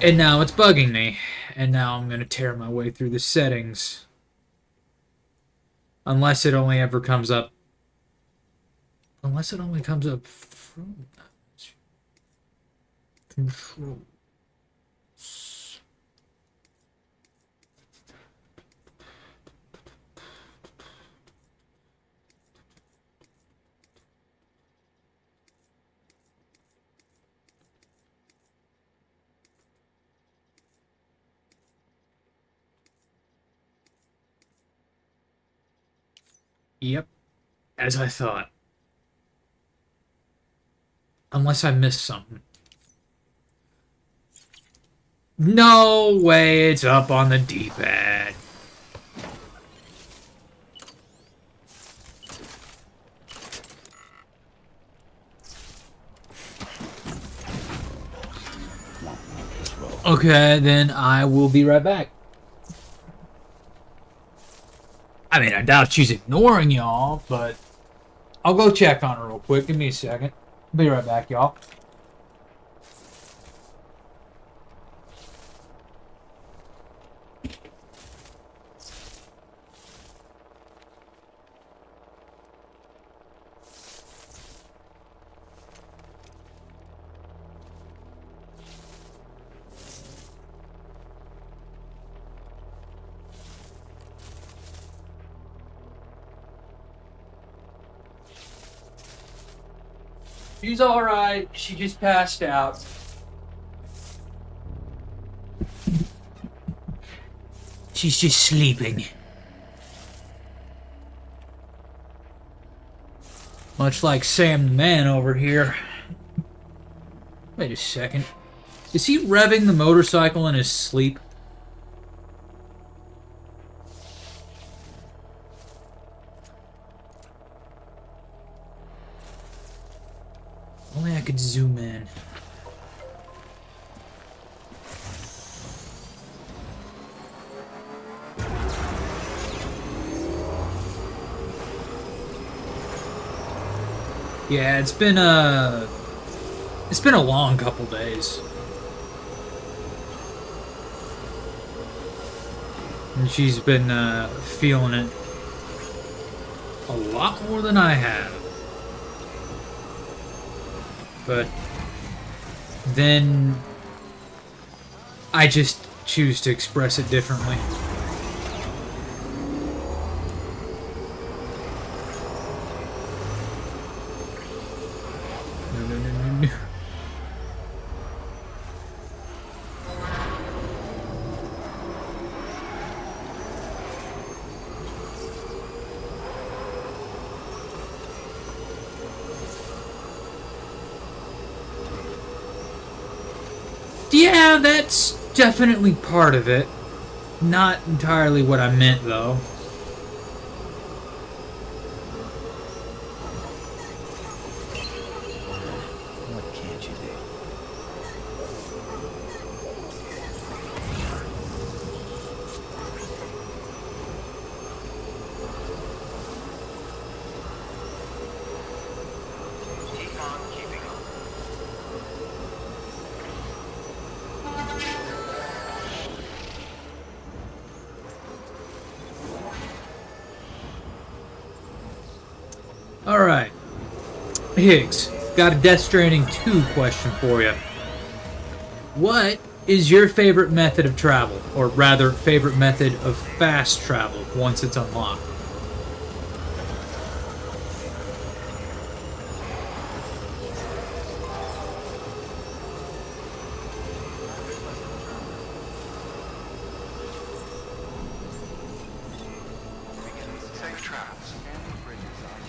And now it's bugging me. And now I'm going to tear my way through the settings. Unless it only ever comes up. Unless it only comes up from that. Controls. Yep, as I thought. Unless I missed something. No way, it's up on the D-pad. Okay, then I will be right back. I mean, I doubt she's ignoring y'all, but I'll go check on her real quick. Give me a second. Be right back, y'all. She's alright. She just passed out. She's just sleeping. Much like Sam the Man over here. Wait a second. Is he revving the motorcycle in his sleep? Only I could zoom in. Yeah, it's been a long couple days. And she's been feeling it a lot more than I have. But then I just choose to express it differently. No, no, no, no, no. Yeah, that's definitely part of it. Not entirely what I meant, though. What can't you do? Keep on keeping on. Alright. Higgs, got a Death Stranding 2 question for you. What is your favorite method of travel? Or rather, favorite method of fast travel once it's unlocked? Safe travels. Scanning bridges ID.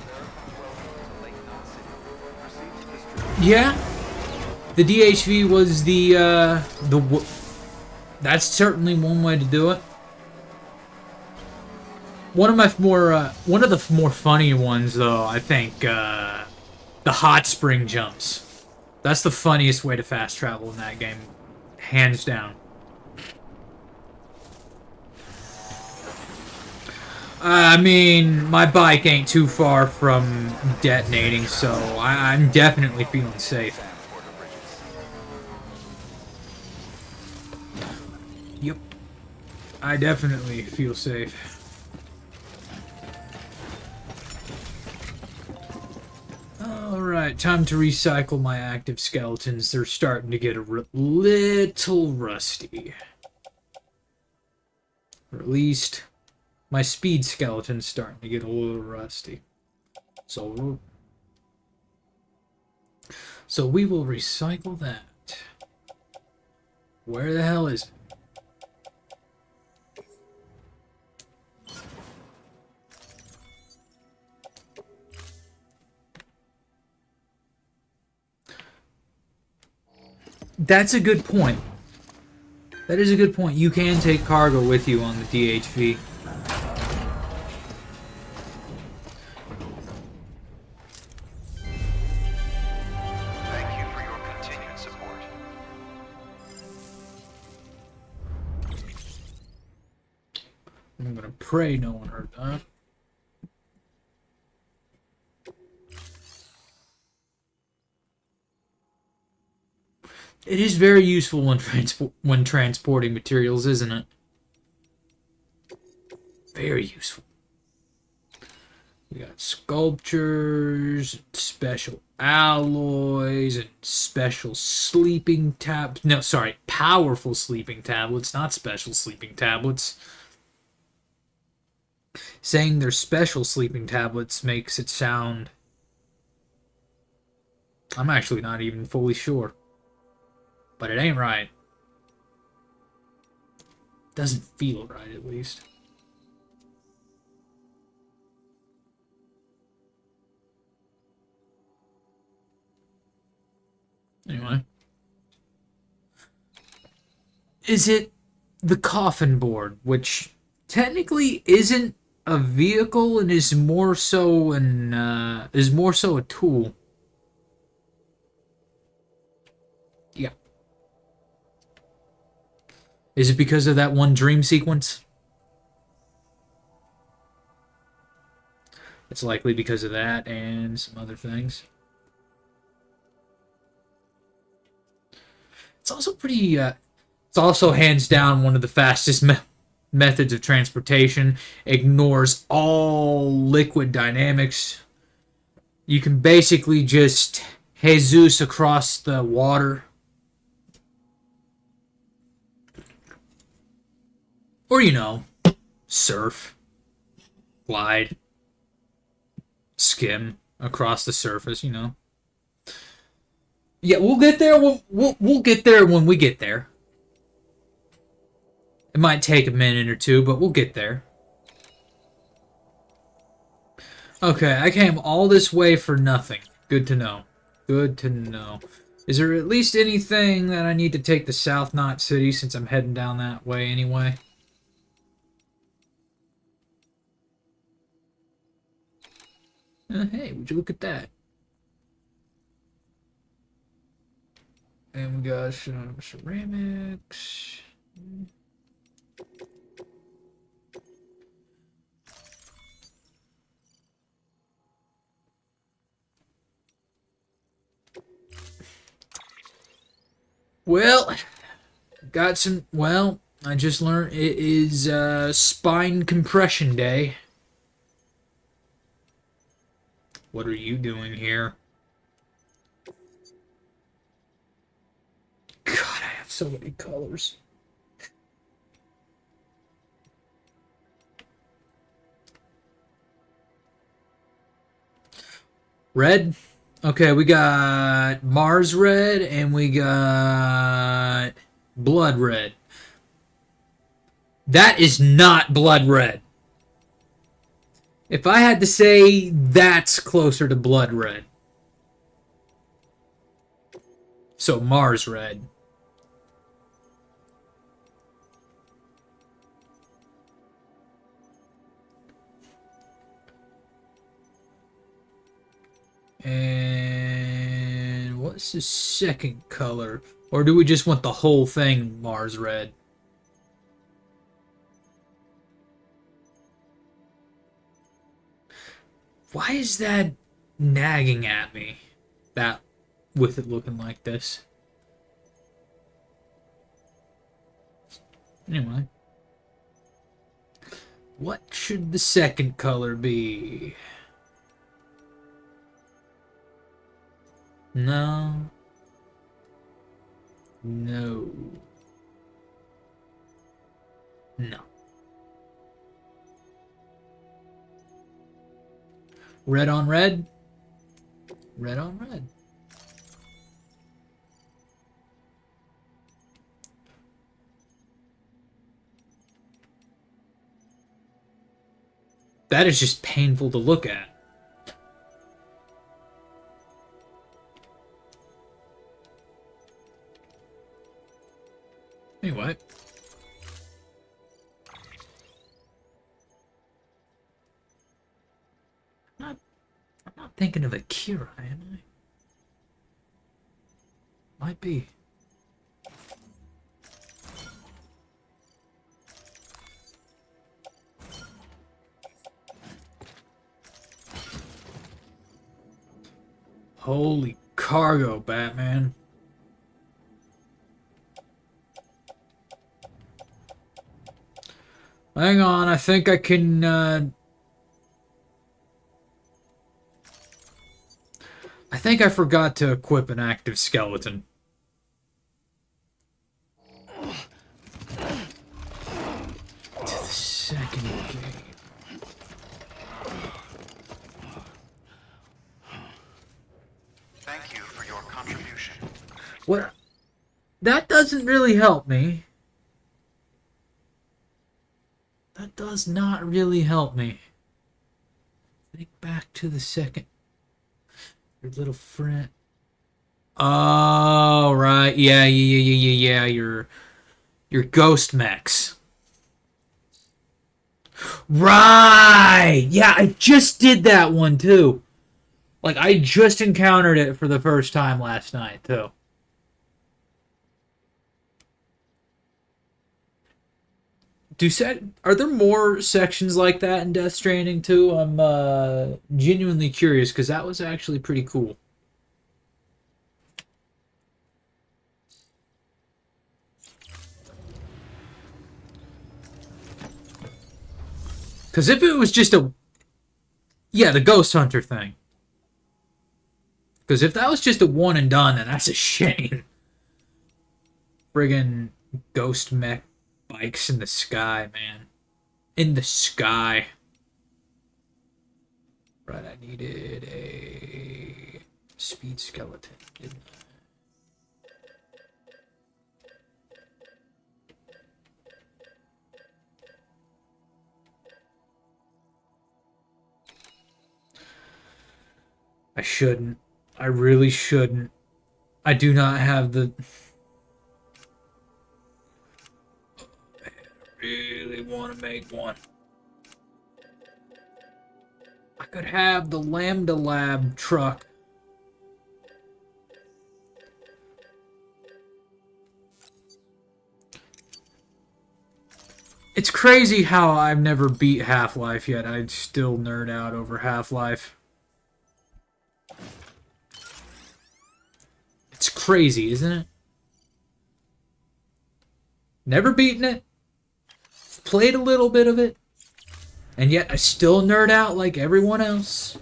Verify welcome to Lake Knot City. Proceed to distribute. Yeah, the DHV was that's certainly one way to do it. One of the more funny ones, though, I think, the hot spring jumps. That's the funniest way to fast travel in that game, hands down. I mean, my bike ain't too far from detonating, so I'm definitely feeling safe. Sam Porter Bridges. Yep. I definitely feel safe. Alright, time to recycle my active skeletons. They're starting to get a little rusty. Or at least, my speed skeleton's starting to get a little rusty. So we will recycle that. Where the hell is it? That's a good point. That is a good point. You can take cargo with you on the DHV. Thank you for your continued support. I'm gonna pray no one heard that. It is very useful when transporting materials, isn't it? Very useful. We got sculptures, special alloys, and special sleeping tabs. No, sorry, powerful sleeping tablets, not special sleeping tablets. Saying they're special sleeping tablets makes it sound... I'm actually not even fully sure. But it ain't right. Doesn't feel right, at least. Anyway. Is it the coffin board, which technically isn't a vehicle and is more so a tool? Yeah. Is it because of that one dream sequence? It's likely because of that and some other things. It's also pretty, it's also hands down one of the fastest methods of transportation. Ignores all liquid dynamics. You can basically just Jesus across the water. Or, you know, surf, glide, skim across the surface, you know. Yeah, we'll get there. We'll get there when we get there. It might take a minute or two, but we'll get there. Okay, I came all this way for nothing. Good to know. Good to know. Is there at least anything that I need to take to South Knot City since I'm heading down that way anyway? Hey, would you look at that? And we got some ceramics. Well, got some. Well, I just learned it is spine compression day. What are you doing here? God, I have so many colors. Red? Okay, we got Mars red and we got blood red. That is not blood red. If I had to say, that's closer to blood red. So Mars red. And what's the second color? Or do we just want the whole thing Mars red? Why is that nagging at me? That with it looking like this. Anyway. What should the second color be? No. No. No. Red on red? Red on red. That is just painful to look at. Anyway. I'm not thinking of Akira, am I? Might be. Holy cargo, Batman. Hang on, I think I can, I think I forgot to equip an active skeleton. To the second game. Thank you for your contribution. What? That doesn't really help me. That does not really help me. Think back to the second. Your little friend. Oh, right. Yeah. Your ghost mechs. Right. Yeah, I just did that one too. Like, I just encountered it for the first time last night too. Are there more sections like that in Death Stranding too? I'm genuinely curious because that was actually pretty cool. Because if it was just a... Yeah, the Ghost Hunter thing. Because if that was just a one and done, then that's a shame. Friggin' Ghost Mech spikes in the sky, man. In the sky. Right, I needed a speed skeleton, didn't I? I shouldn't. I really shouldn't. I do not have the... I really want to make one. I could have the Lambda Lab truck. It's crazy how I've never beat Half-Life yet. I'd still nerd out over Half-Life. It's crazy, isn't it? Never beaten it. Played a little bit of it. And yet I still nerd out like everyone else.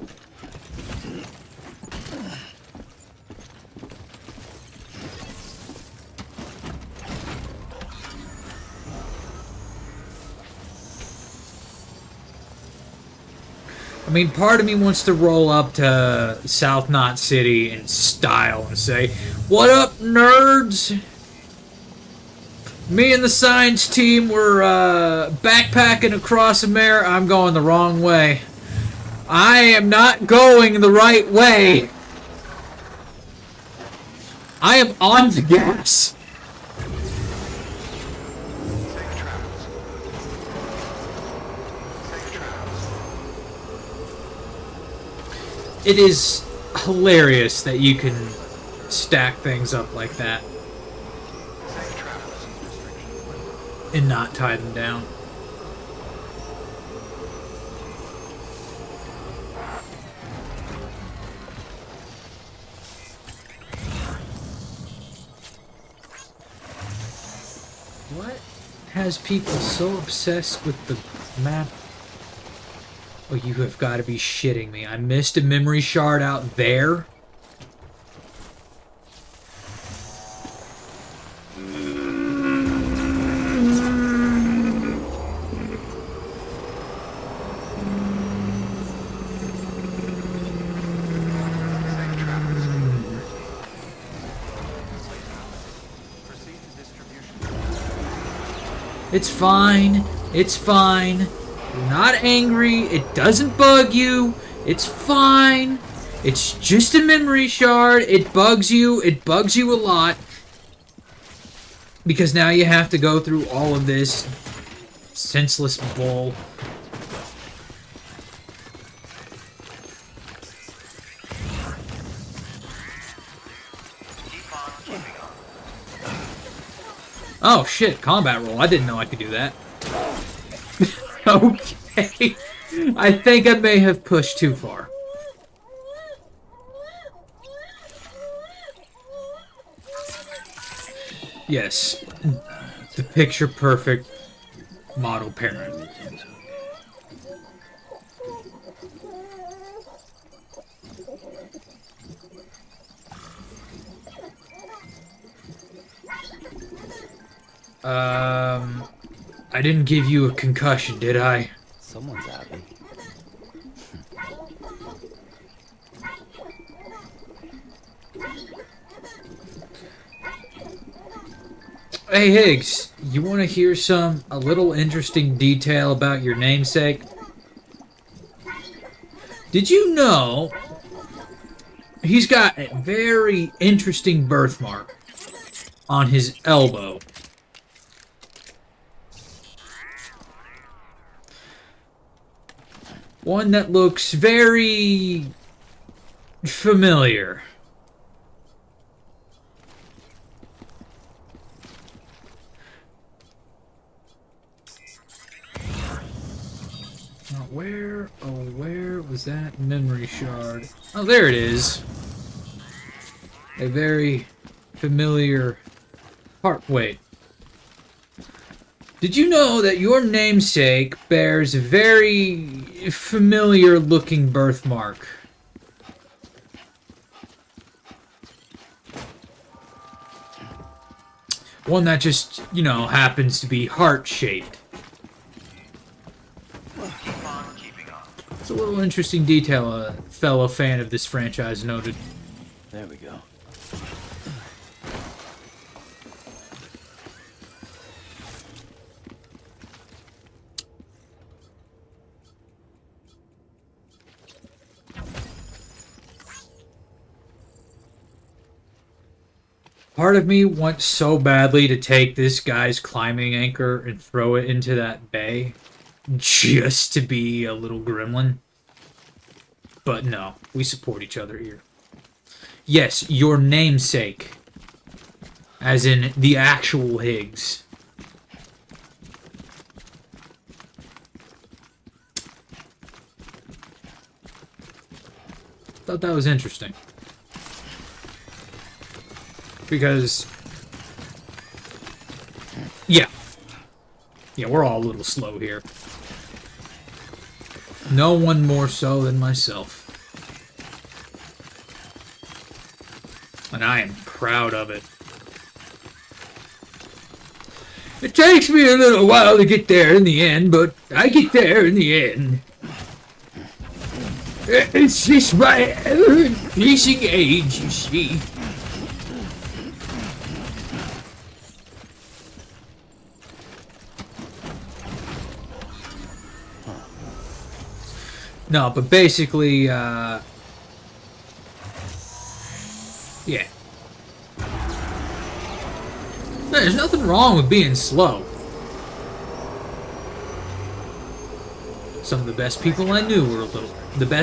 I mean, part of me wants to roll up to South Knot City in style and say, "What up, nerds? Me and the science team were backpacking across America." I'm going the wrong way. I am not going the right way. I am on the gas. Safe travels. Safe travels. It is hilarious that you can stack things up like that Safe travels. Restriction. and not tie them down. What has people so obsessed with the map? Oh, you have got to be shitting me. I missed a memory shard out there? Safe travels. Proceed to distribution. It's fine. It's fine. You're not angry. It doesn't bug you. It's fine. It's just a memory shard. It bugs you. It bugs you a lot. Because now you have to go through all of this senseless bull. Oh shit, combat roll. I didn't know I could do that. Okay. I think I may have pushed too far. Yes. The picture perfect model parent. I didn't give you a concussion, did I? Someone's happy. Hey Higgs, you want to hear a little interesting detail about your namesake? Did you know he's got a very interesting birthmark on his elbow? One that looks very familiar. Now where was that memory shard? Oh, there it is. A very familiar part. Wait. Did you know that your namesake bears a very familiar looking birthmark? One that just, you know, happens to be heart-shaped. Keep on keeping on. It's a little interesting detail a fellow fan of this franchise noted. There we go. Part of me wants so badly to take this guy's climbing anchor and throw it into that bay just to be a little gremlin. But no, we support each other here. Yes, your namesake. As in the actual Higgs. Thought that was interesting. Because, yeah, we're all a little slow here. No one more so than myself. And I am proud of it. It takes me a little while to get there in the end, but I get there in the end. It's just my ever-increasing age, you see. No, but basically, yeah. There's nothing wrong with being slow. Some of the best people I knew were a little...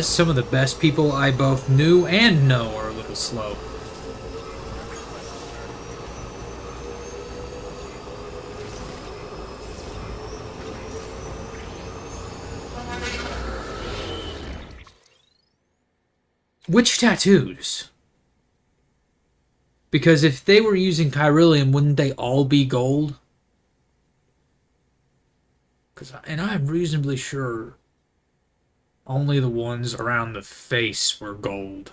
Some of the best people I both knew and know are a little slow. Which tattoos? Because if they were using Chiralium, wouldn't they all be gold? And I'm reasonably sure only the ones around the face were gold.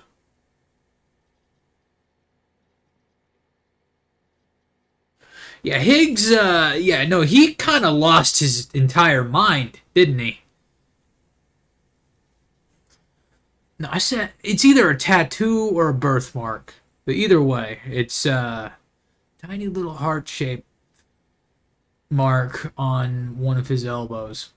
Yeah, Higgs, he kind of lost his entire mind, didn't he? No, I said it's either a tattoo or a birthmark. But either way, it's a tiny little heart-shaped mark on one of his elbows.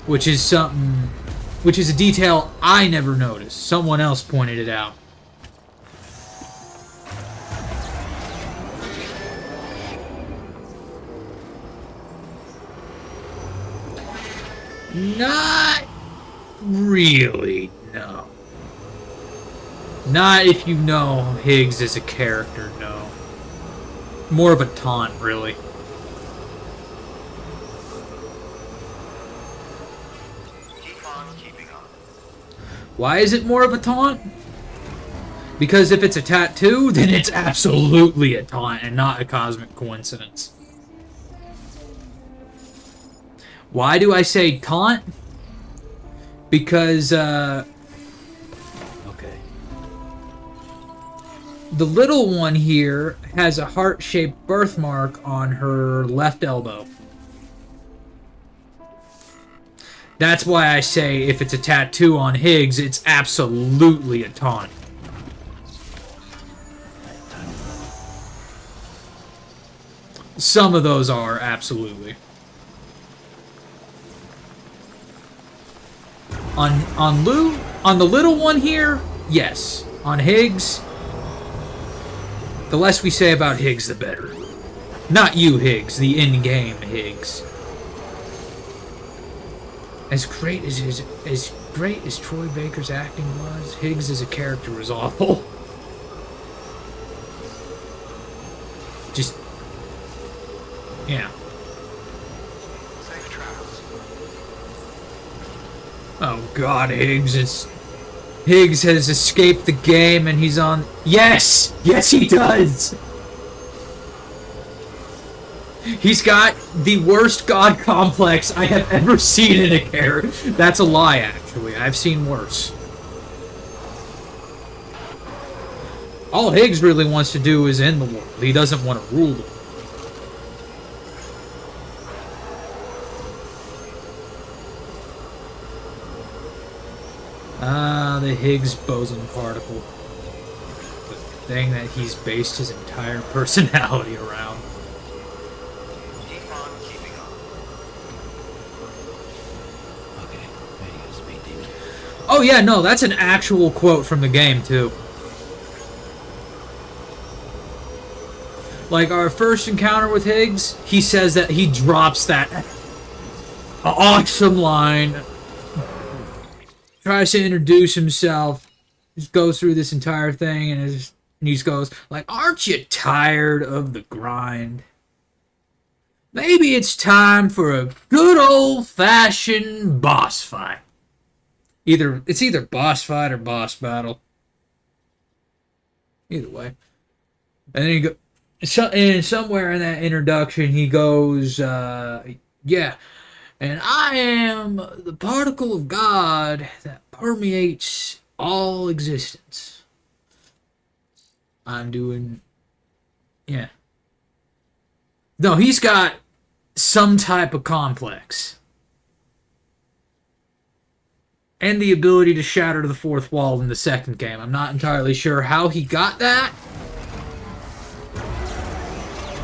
Which is a detail I never noticed. Someone else pointed it out. Not really, no. Not if you know Higgs as a character, no. More of a taunt, really. Keep on keeping on. Why is it more of a taunt? Because if it's a tattoo, then it's absolutely a taunt and not a cosmic coincidence. Why do I say taunt? Because, Okay. the little one here has a heart-shaped birthmark on her left elbow. That's why I say if it's a tattoo on Higgs, it's absolutely a taunt. Some of those are, absolutely. On the little one here, yes. On Higgs, the less we say about Higgs, the better. Not you, Higgs, the in-game Higgs. As great as Troy Baker's acting was, Higgs as a character was awful. Just, yeah. Safe travels. Oh God, Higgs has escaped the game and he's on... Yes! Yes, he does! He's got the worst god complex I have ever seen in a character. That's a lie, actually. I've seen worse. All Higgs really wants to do is end the world. He doesn't want to rule the world. The Higgs boson particle. The thing that he's based his entire personality around. Keep on keeping on. Okay, there you go, Speed Demon. Oh yeah, no, that's an actual quote from the game too. Like our first encounter with Higgs, he says that he drops that awesome line. Tries to introduce himself, just goes through this entire thing, and he just goes like, "Aren't you tired of the grind? Maybe it's time for a good old-fashioned boss fight." It's either boss fight or boss battle. Either way, and then he go, and somewhere in that introduction, he goes, "Yeah. And I am the particle of God that permeates all existence." I'm doing... Yeah. No, he's got some type of complex. And the ability to shatter the fourth wall in the second game. I'm not entirely sure how he got that.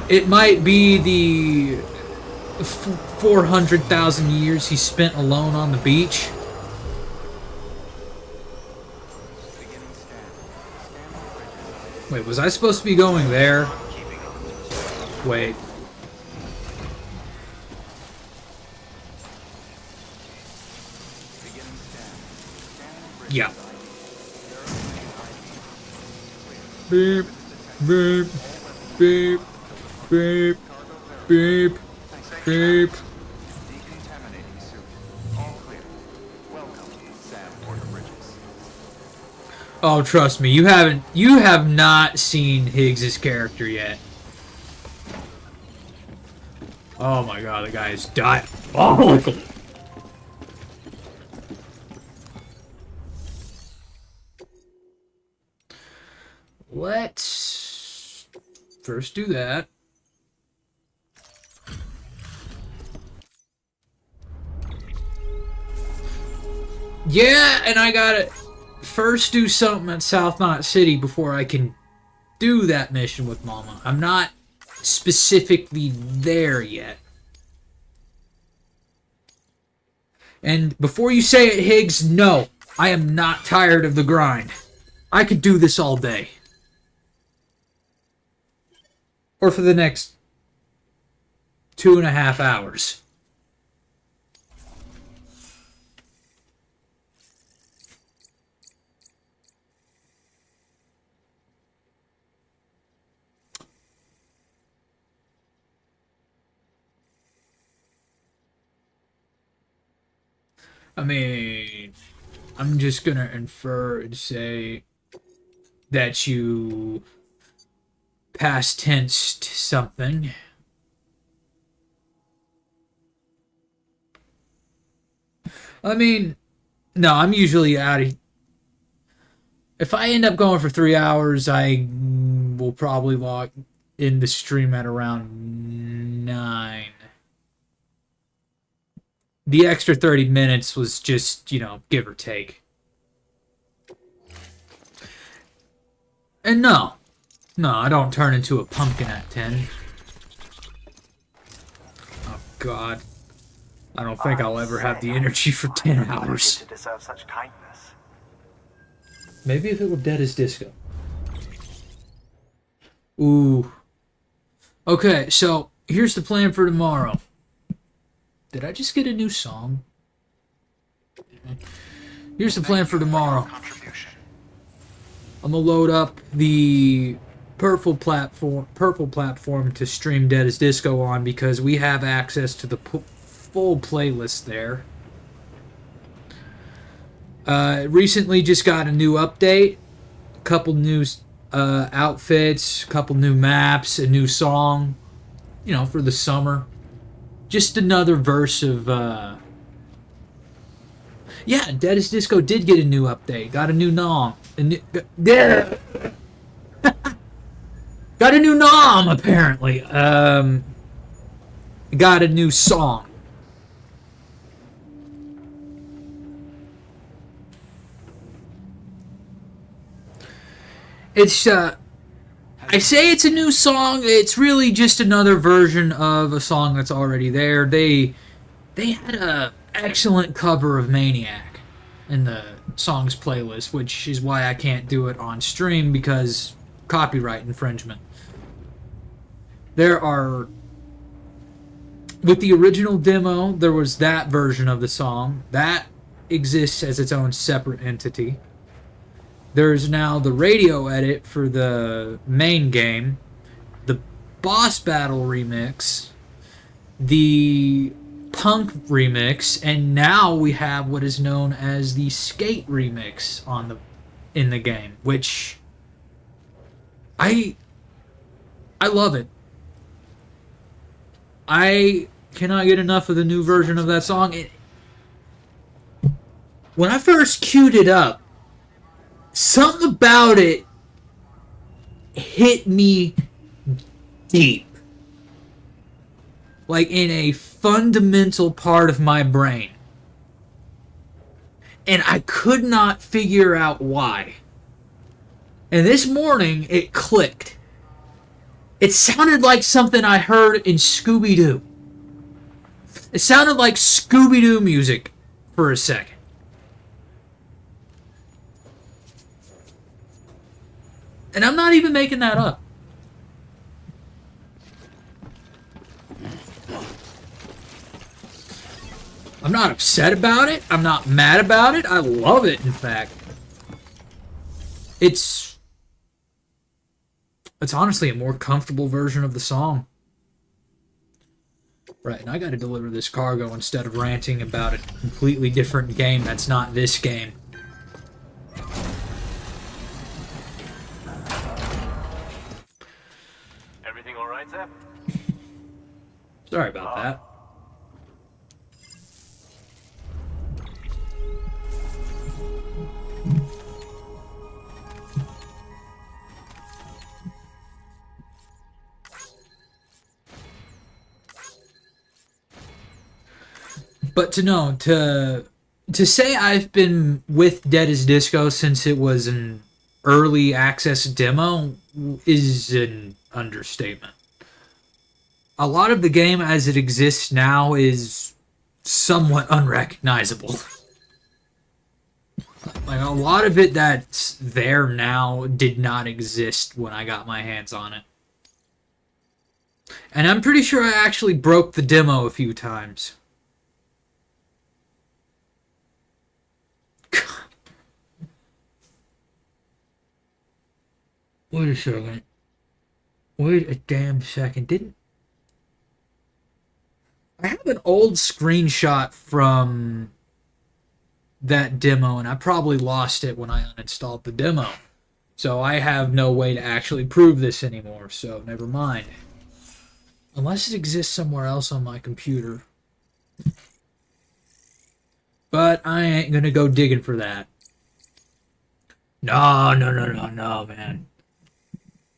It might be the 400,000 years he spent alone on the beach. Wait, was I supposed to be going there? Wait. Yeah. Beep, beep, beep, beep, beep. Beep. Decontaminating suit. All clear. Welcome, Sam Porter-Bridges. Oh, trust me, you have not seen Higgs's character yet. Oh my god, the guy is diabolical. Let's first do that. Yeah, and I gotta first do something at South Knot City before I can do that mission with Mama. I'm not specifically there yet. And before you say it, Higgs, no, I am not tired of the grind. I could do this all day. Or for the next 2.5 hours. I mean, I'm just gonna infer and say that you past tensed something. I mean, no, I'm usually out of... If I end up going for 3 hours, I will probably log in the stream at around 9. The extra 30 minutes was just, you know, give or take. And no, I don't turn into a pumpkin at 10. Oh, God. I don't think I'll ever have the energy for 10 hours. To deserve such kindness. Maybe if it were Dead as Disco. Ooh. Okay, so here's the plan for tomorrow. Did I just get a new song? Here's the plan for tomorrow. I'm gonna load up the purple platform to stream Dead as Disco on because we have access to the full playlist there. Recently just got a new update, a couple new outfits, a couple new maps, a new song, you know, for the summer. Just another verse of, yeah, Dead as Disco did get a new update. Got a new nong. Yeah. Got a new nom, apparently. Got a new song. It's, I say it's a new song. It's really just another version of a song that's already there. They had a excellent cover of Maniac in the songs playlist, which is why I can't do it on stream because copyright infringement. There are, with the original demo, there was that version of the song that exists as its own separate entity. There's now the radio edit for the main game, the boss battle remix, the punk remix, and now we have what is known as the skate remix in the game, which I love it. I cannot get enough of the new version of that song. When I first queued it up, something about it hit me deep. Like in a fundamental part of my brain. And I could not figure out why. And this morning, it clicked. It sounded like something I heard in Scooby-Doo. It sounded like Scooby-Doo music for a second. And I'm not even making that up. I'm not upset about it. I'm not mad about it. I love it, in fact. It's honestly a more comfortable version of the song. Right, and I gotta deliver this cargo instead of ranting about a completely different game that's not this game. Everything all right, Zep? Sorry about that. But to say I've been with Dead as Disco since it was an early access demo is an understatement. A lot of the game as it exists now is somewhat unrecognizable. Like a lot of it that's there now did not exist when I got my hands on it. And I'm pretty sure I actually broke the demo a few times. Wait a second. Wait a damn second. I have an old screenshot from that demo, and I probably lost it when I uninstalled the demo. So I have no way to actually prove this anymore, so never mind. Unless it exists somewhere else on my computer. But I ain't gonna go digging for that. No, man.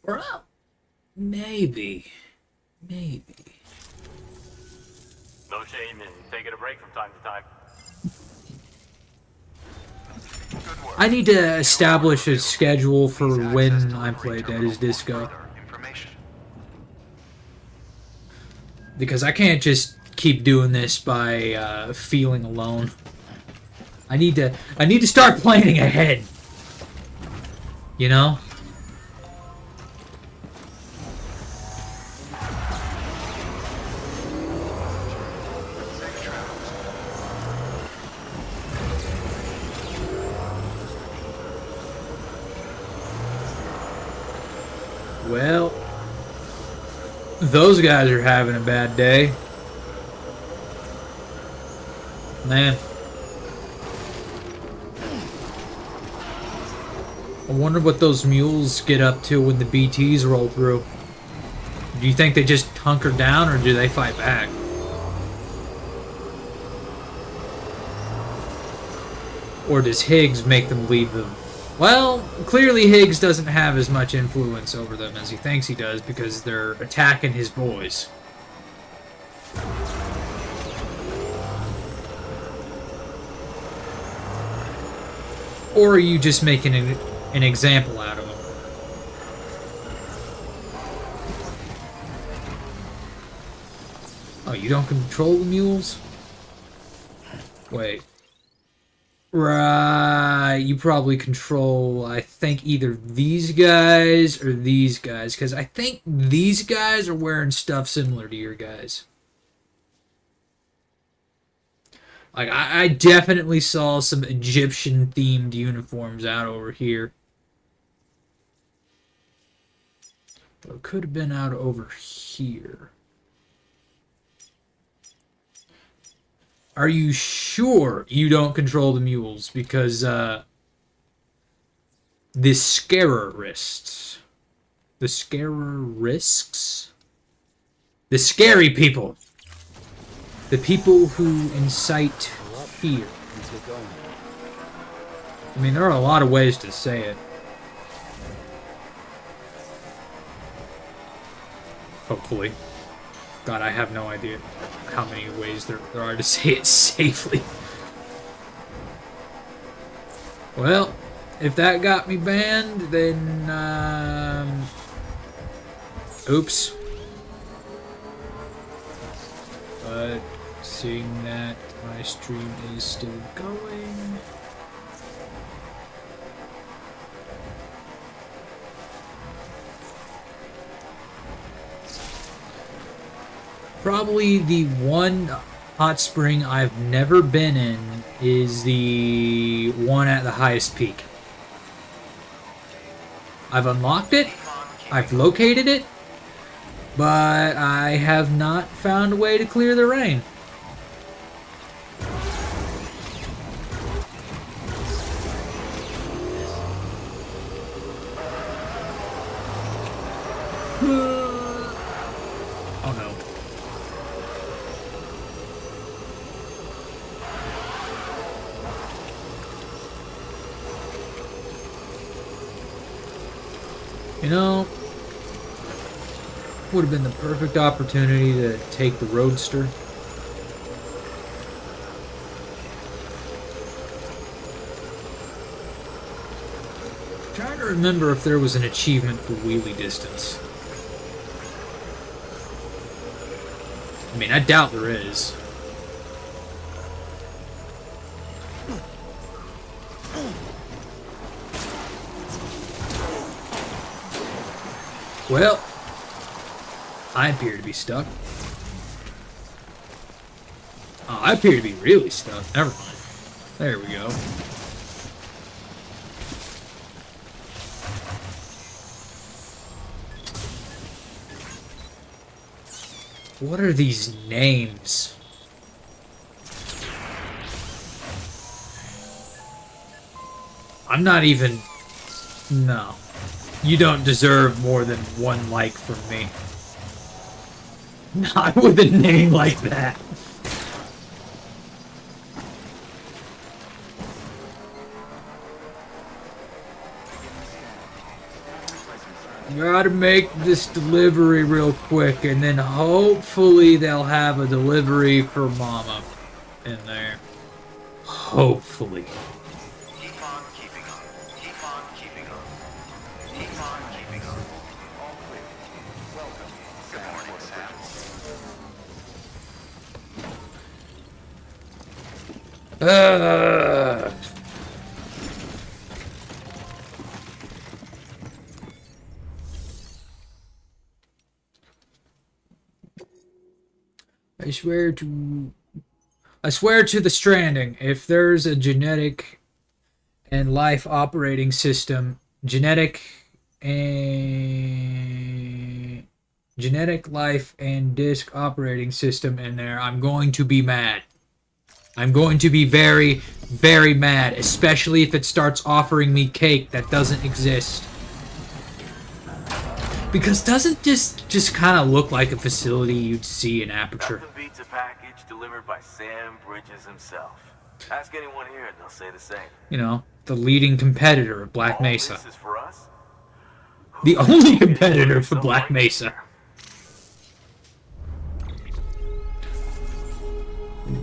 Well, maybe. No shame in taking a break from time to time. Good work. I need to establish a schedule for when I play Dead as Disco. Information. Because I can't just keep doing this by feeling alone. I need to start planning ahead. You know? Safe travels. Well, those guys are having a bad day. Man. I wonder what those mules get up to when the BTs roll through. Do you think they just hunker down or do they fight back? Or does Higgs make them leave the Well, clearly Higgs doesn't have as much influence over them as he thinks he does because they're attacking his boys. Or are you just making an example out of him? Oh, you don't control the mules? Wait. Right, you probably control, I think, either these guys or these guys, because I think these guys are wearing stuff similar to your guys. Like, I definitely saw some Egyptian-themed uniforms out over here. But it could have been out over here. Are you sure you don't control the mules? Because, the Scarerists. The Scarerists? The scary people. The people who incite fear. Let's get going. I mean, there are a lot of ways to say it. Hopefully. God, I have no idea how many ways there are to say it safely. Well, if that got me banned, then, oops. But, seeing that my stream is still going... Probably the one hot spring I've never been in is the one at the highest peak. I've unlocked it, I've located it, but I have not found a way to clear the rain. Oh no. You know, would have been the perfect opportunity to take the Roadster. I'm trying to remember if there was an achievement for wheelie distance. I mean, I doubt there is. Well, I appear to be stuck. Oh, I appear to be really stuck. Never mind. There we go. What are these names? I'm not even... No. You don't deserve more than one like from me. Not with a name like that. Gotta make this delivery real quick, and then hopefully they'll have a delivery for Mama in there. Hopefully. Keep on keeping on. Keep on keeping on. Keep on keeping on. All clear. Welcome. Good morning, Sam. I swear to the Stranding, if there's a genetic and life operating system, genetic life and disk operating system in there, I'm going to be mad. I'm going to be very, very mad, especially if it starts offering me cake that doesn't exist. Because doesn't just kind of look like a facility you'd see in Aperture? Nothing beats a package delivered by Sam Bridges himself. Ask anyone here and they'll say the same. You know, the leading competitor of Black All Mesa. this is for us? The only competitor for Black Mesa.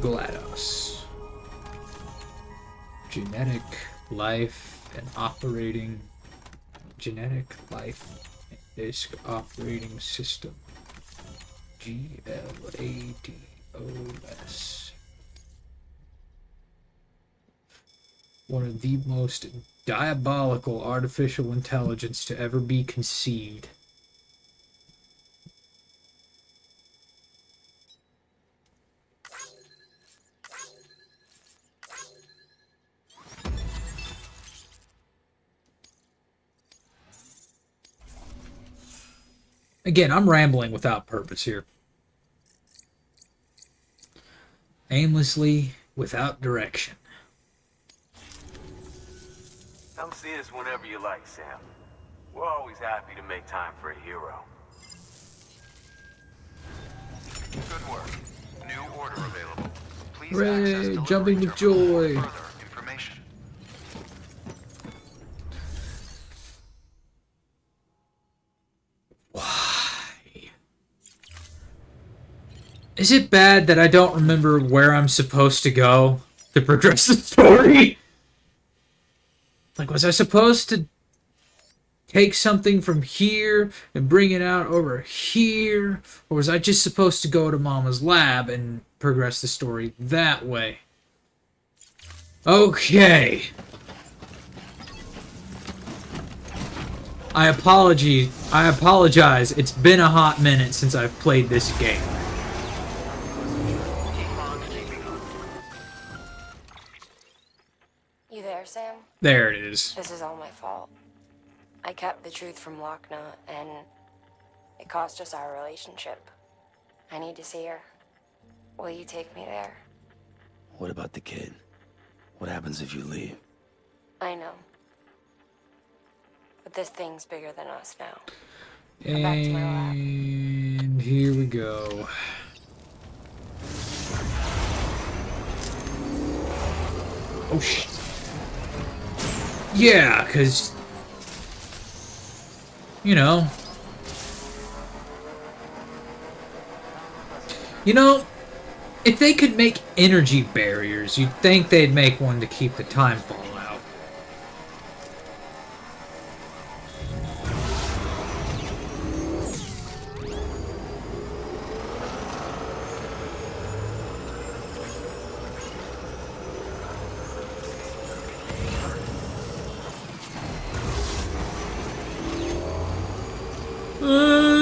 GLaDOS. Genetic life and operating. Genetic life and disk operating system. GLaDOS. One of the most diabolical artificial intelligence to ever be conceived. Again, I'm rambling without purpose here. Aimlessly, without direction. Come see us whenever you like, Sam. We're always happy to make time for a hero. Good work. New order available. Please Hooray, access delivery jumping with terminal joy. for further information. Why? Is it bad that I don't remember where I'm supposed to go to progress the story? Like, was I supposed to take something from here and bring it out over here? Or was I just supposed to go to Mama's lab and progress the story that way? Okay. I apologize. It's been a hot minute since I've played this game. You there, Sam? There it is. This is all my fault. I kept the truth from Lochna, and it cost us our relationship. I need to see her. Will you take me there? What about the kid? What happens if you leave? I know. But this thing's bigger than us now. And here we go. Oh shit. Yeah, cause you know, if they could make energy barriers, you'd think they'd make one to keep the timefall out.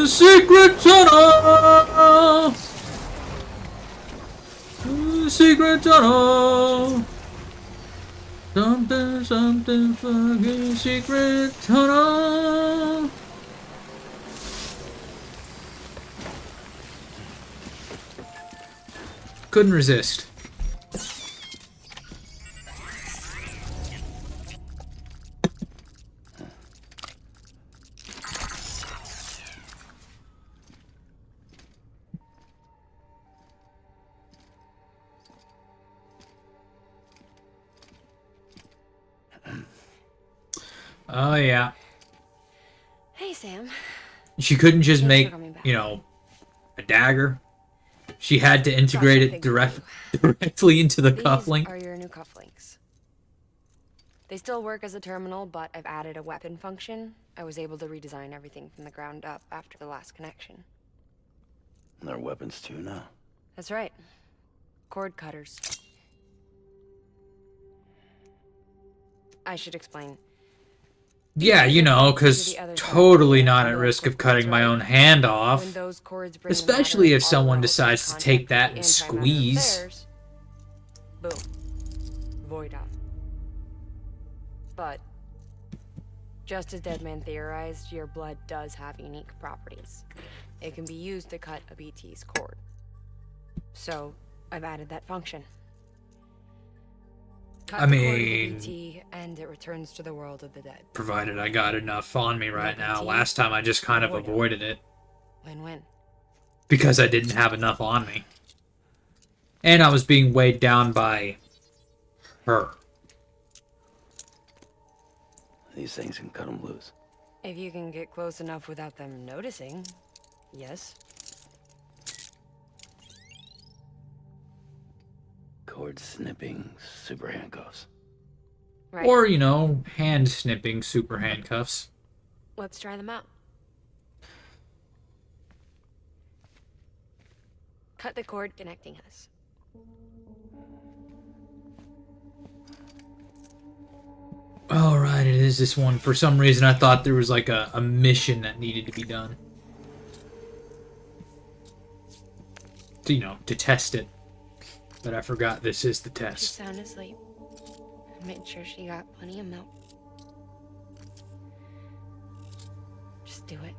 Secret tunnel! Secret tunnel! Something fucking secret tunnel! Couldn't resist. Oh, yeah. Hey, Sam. She couldn't just Thanks make, for coming back. a dagger. She had to integrate it directly into the These cufflink. are your new cufflinks. They still work as a terminal, but I've added a weapon function. I was able to redesign everything from the ground up after the last connection. And they're weapons too now. That's right. Cord cutters. I should explain. Yeah, because totally not at risk of cutting my own hand off. When those cords bring the Especially matter if all someone around decides to contact take that with and the antimatter squeeze. affairs, boom. Void out. But, just as Deadman theorized, your blood does have unique properties. It can be used to cut a BT's cord. So, I've added that function. Cut I the cord of mean- the BT, and it returns to the world of the dead. Provided I got enough on me right now. Nicotine. Last time I just kind of Avoid it. avoided it. Win-win. Because I didn't have enough on me. And I was being weighed down by her. These things can cut them loose. If you can get close enough without them noticing, yes. Cord snipping super handcuffs. Right. Or, you know, hand snipping super handcuffs. Let's try them out. Cut the cord connecting us. Alright, it is this one. For some reason, I thought there was like a mission that needed to be done. To, you know, to test it. But I forgot this is the She's test. sound asleep. I made sure she got plenty of milk. Just do it.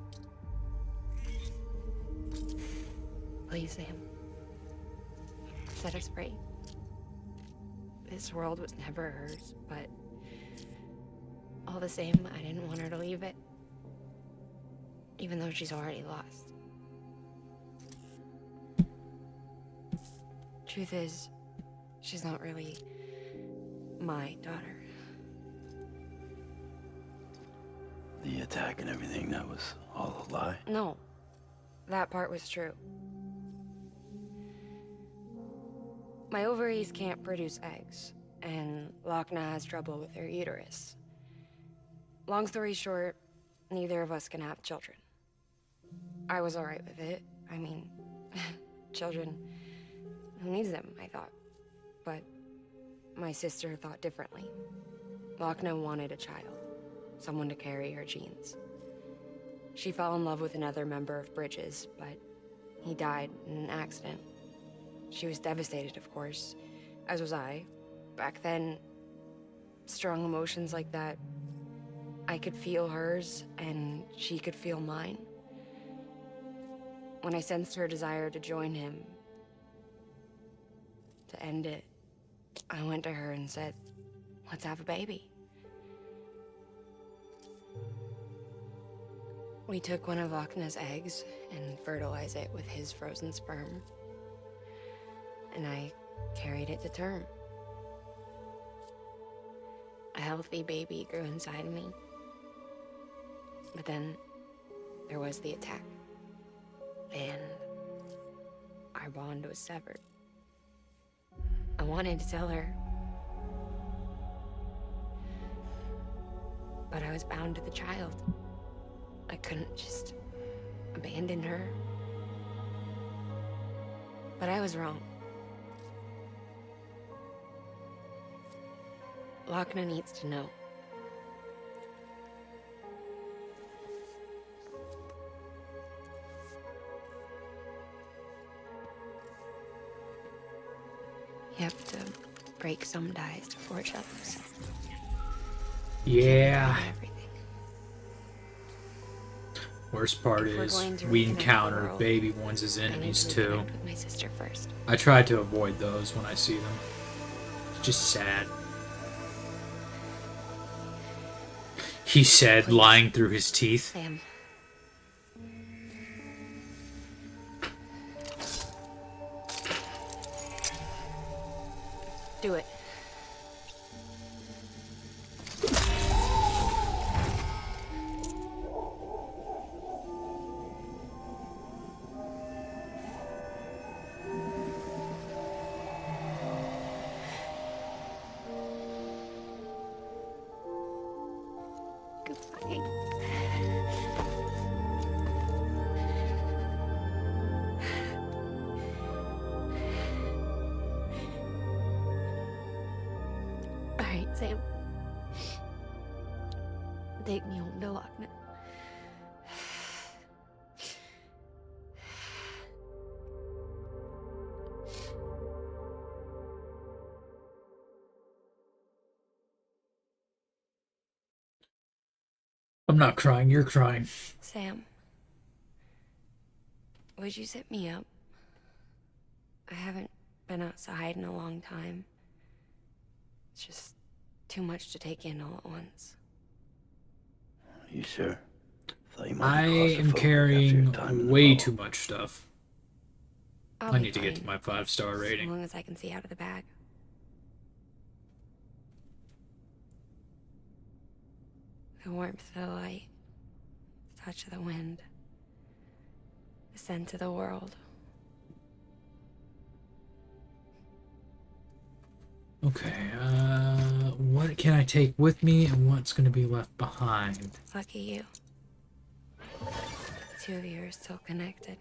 Please, Sam. Set us free. This world was never hers, but all the same, I didn't want her to leave it. Even though she's already lost. Truth is, she's not really my daughter. The attack and everything, that was all a lie. No, that part was true. My ovaries can't produce eggs, and Lochna has trouble with her uterus. Long story short, neither of us can have children. I was alright with it. I mean, children, who needs them, I thought. But my sister thought differently. Lochna wanted a child, someone to carry her genes. She fell in love with another member of Bridges, but he died in an accident. She was devastated, of course, as was I. Back then, strong emotions like that, I could feel hers, and she could feel mine. When I sensed her desire to join him, to end it, I went to her and said, let's have a baby. We took one of Lochna's eggs and fertilized it with his frozen sperm. And I carried it to term. A healthy baby grew inside me. But then there was the attack. And our bond was severed. I wanted to tell her. But I was bound to the child. I couldn't just abandon her. But I was wrong. Lochna needs to know. You have to break some ties to forge others. Yeah. Everything. Worst part If we're is going to we reconnect the encounter world, baby ones as I need enemies to too. reconnect with my sister first. I try to avoid those when I see them. It's just sad. He said, Please. lying through his teeth. Sam. Do it. Goodbye. All right, Sam. Take me home to Lochna. I'm not crying, you're crying. Sam, would you sit me up? I haven't been outside in a long time. It's just too much to take in all at once. You sure? Thought you I might be am claustrophobic after your carrying time in the way hall. too much stuff. I'll I be need to get to fine, my 5-star as rating. long as I can see out of the bag. The warmth of the light, the touch of the wind, the scent of the world. Okay, what can I take with me and what's going to be left behind? Lucky you. The two of you are still connected.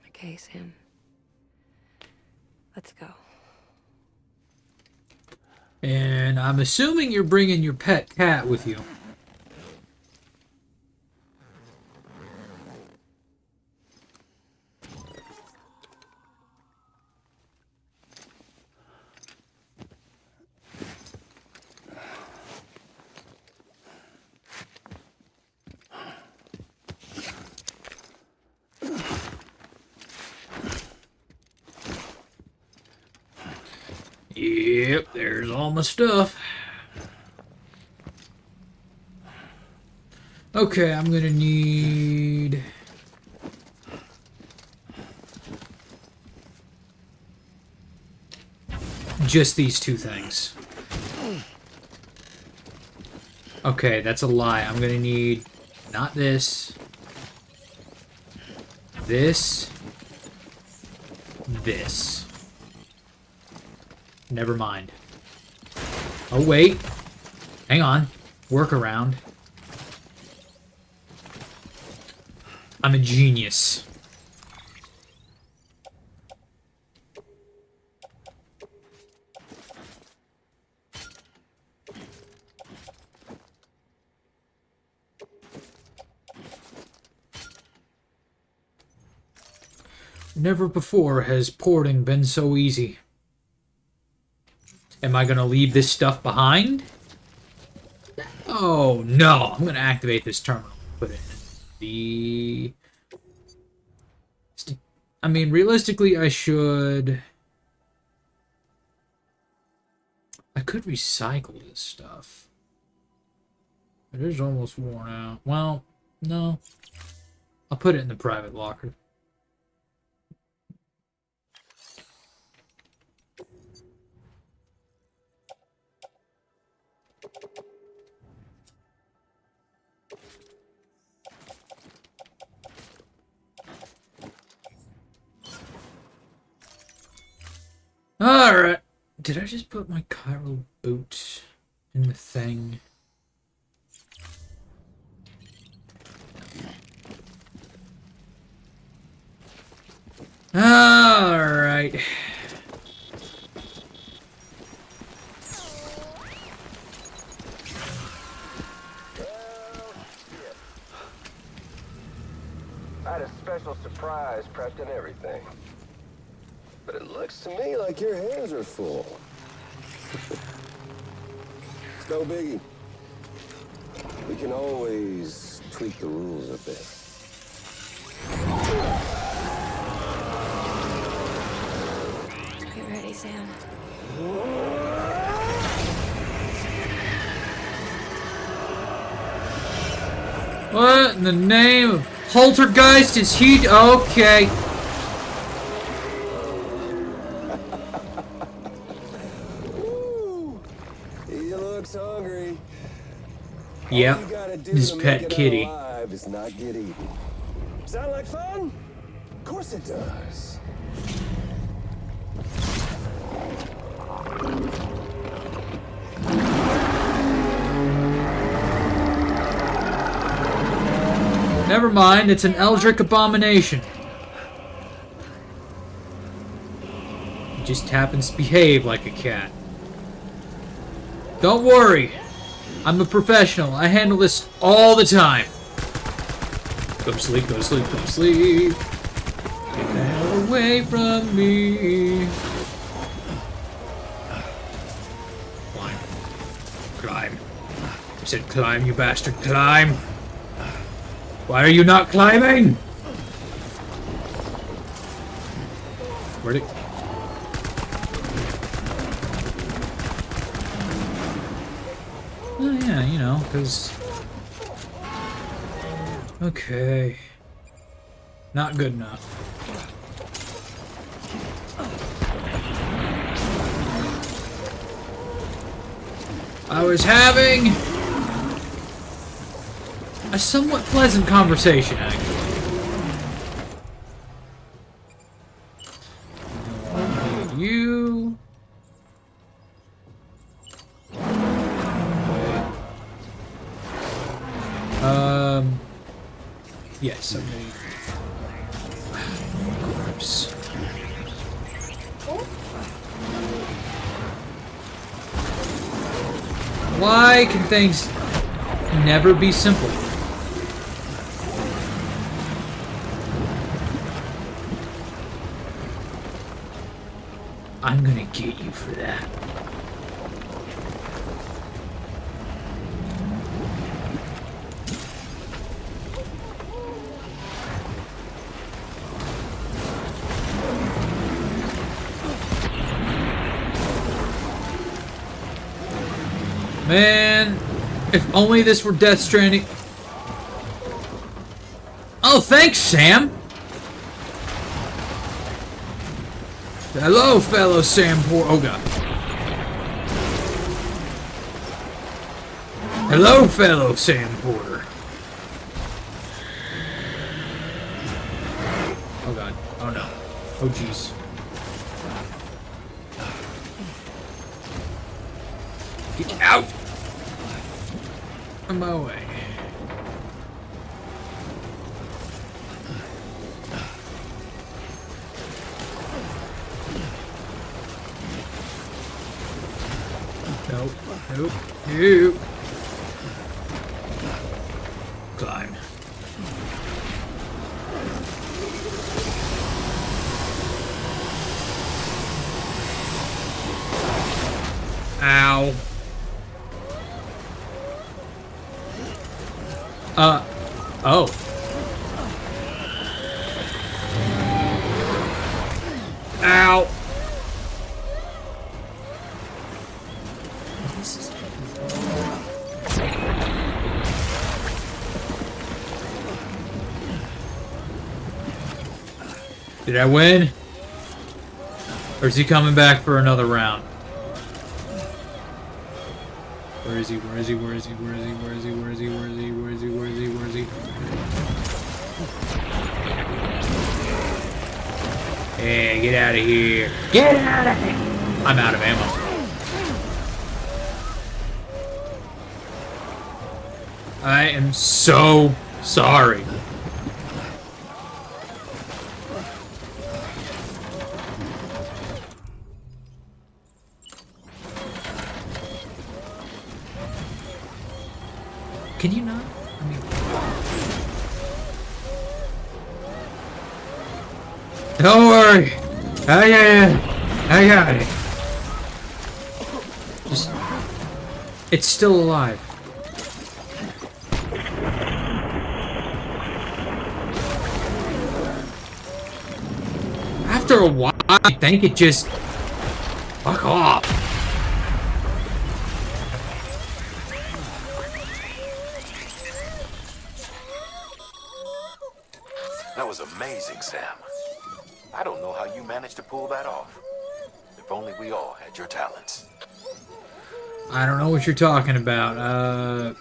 Okay, Sam. Let's go. And I'm assuming you're bringing your pet cat with you. Yep, there's all my stuff. Okay, I'm gonna need... just these two things. Okay, that's a lie. I'm gonna need not this, this, this. Never mind. Oh, wait. Hang on. Workaround. I'm a genius. Never before has porting been so easy. Am I gonna leave this stuff behind? Oh no! I'm gonna activate this terminal. Put it in the... I mean, realistically, I should... I could recycle this stuff. It is almost worn out. Well, no. I'll put it in the private locker. Alright. Did I just put my chiral boot in the thing? Alright. I had a special surprise prepped and everything. But it looks to me like your hands are full. It's no biggie. We can always tweak the rules a bit. Get ready, Sam. What in the name of Poltergeist is he? Okay. He looks hungry. Yep. All you gotta do His to pet make it kitty. alive is not get eaten. Sound like fun? Of course it does. Never mind, it's an Eldritch abomination. He just happens to behave like a cat. Don't worry. I'm a professional. I handle this all the time. Go to sleep, go to sleep, go to sleep. Get the hell away from me. Climb. Climb. I said climb, you bastard, climb. Why are you not climbing? Where'd it... Oh yeah, you know, because... Okay. Not good enough. I was having a somewhat pleasant conversation, actually. You. Yes, I'm gonna. Gross. Why can things never be simple? I'm gonna get you for that. Man, if only this were Death Stranding. Oh, thanks, Sam. Hello, fellow Sam Porter. Oh, God. Hello, fellow Sam Porter. Oh, God. Oh, no. Oh, jeez. Get out of my way. Nope. Nope. Nope. Climb. Ow. Oh. Ow. Did I win? Or is he coming back for another round? Where is he? Where is he? Where is he? Where is he? Where is he? Where is he? Where is he? Where is he? Where is he? Where is he? Hey, get out of here. Get out of here. I'm out of ammo. I am so sorry. Can you not? I mean, don't worry. I got it. Just, it's still alive. After a while, I think it just fuck off. That was amazing, Sam. I don't know how you managed to pull that off. If only we all had your talents. I don't know what you're talking about.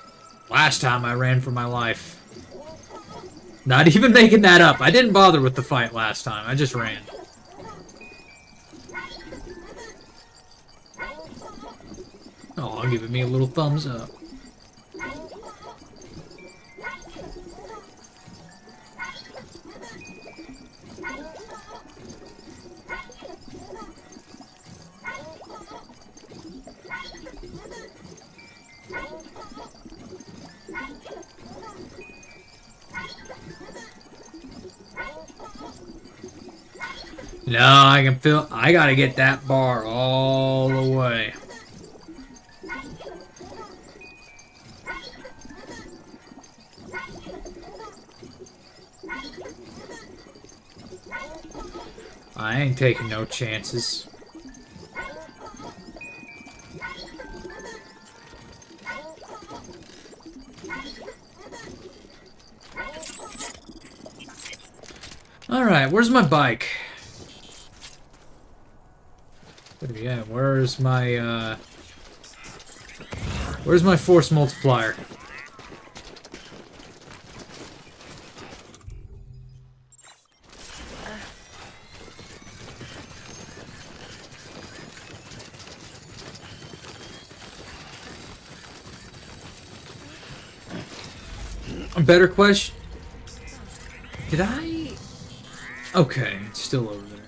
Last time I ran for my life. Not even making that up. I didn't bother with the fight last time. I just ran. Oh, giving me a little thumbs up. No, I can feel. I gotta get that bar all the way. I ain't taking no chances. Alright, where's my bike? Yeah, where's my, Where's my force multiplier? A better question. Did I? Okay, it's still over there.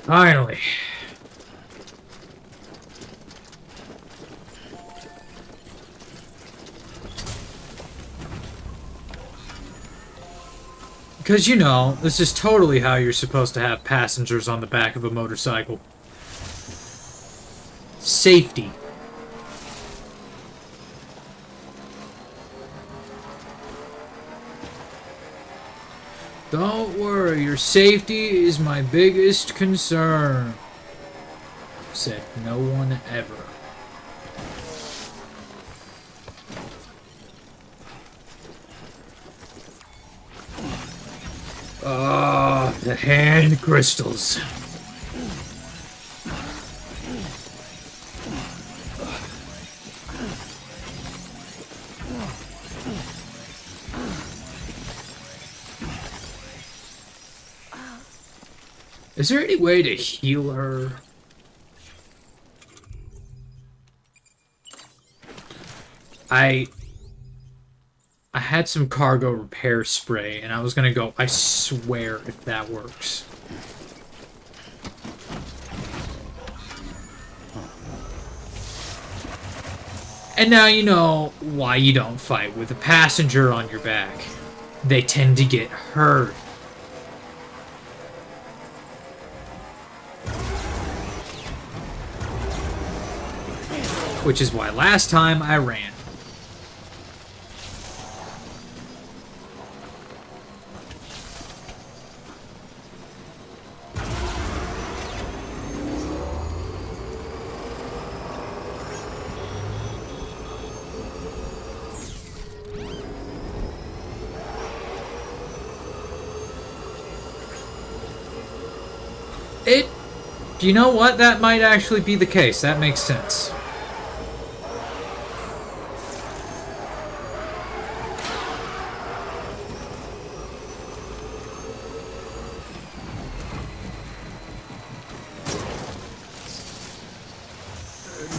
Finally. Because, you know, this is totally how you're supposed to have passengers on the back of a motorcycle. Safety. Don't worry, your safety is my biggest concern, said no one ever. Ah, the hand crystals. Is there any way to heal her? I had some cargo repair spray, and I was gonna go, I swear if that works. And now you know why you don't fight with a passenger on your back. They tend to get hurt. Which is why last time I ran. You know what? That might actually be the case. That makes sense.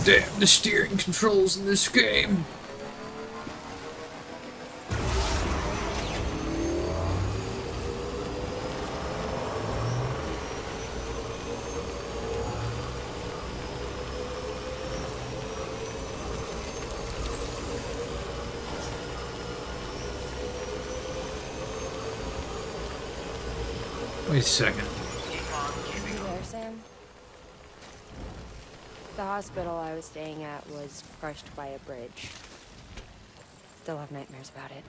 Damn the steering controls in this game. Wait a second. You there, Sam? The hospital I was staying at was crushed by a bridge. Still have nightmares about it.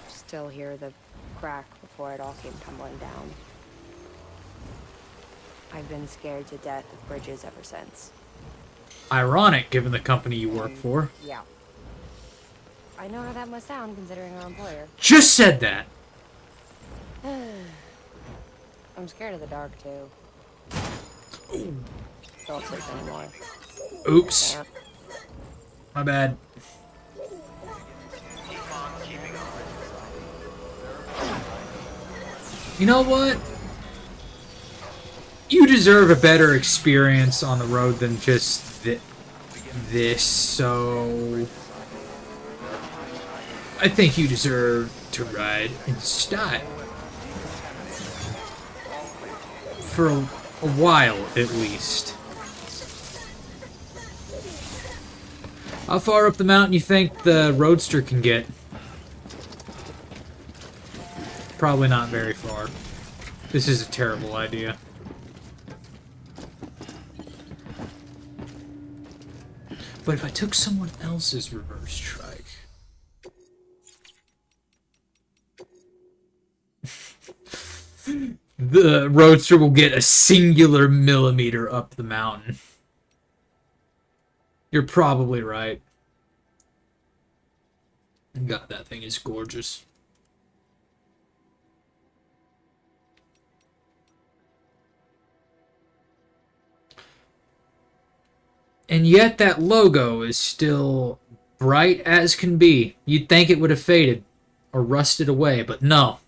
Still hear the crack before it all came tumbling down. I've been scared to death of bridges ever since. Ironic, given the company you work for. Yeah. I know how that must sound considering our employer. Just said that. I'm scared of the dark too. Don't sleep anymore. Oops. Can't. My bad. You know what? You deserve a better experience on the road than just this, so I think you deserve to ride in style. For a while, at least. How far up the mountain you think the Roadster can get? Probably not very far. This is a terrible idea. But if I took someone else's reverse strike... the Roadster will get a singular millimeter up the mountain. You're probably right. God, that thing is gorgeous. And yet that logo is still bright as can be. You'd think it would have faded or rusted away, but no.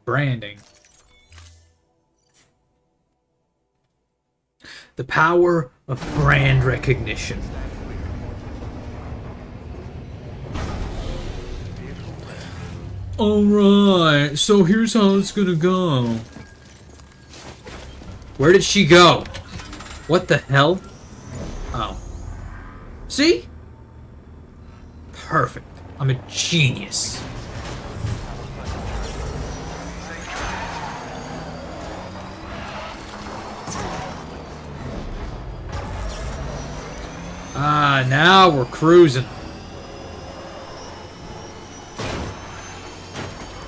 Branding. The power of brand recognition. Alright, so here's how it's gonna go. Where did she go? What the hell? Oh. See? Perfect. I'm a genius. Ah, now we're cruising.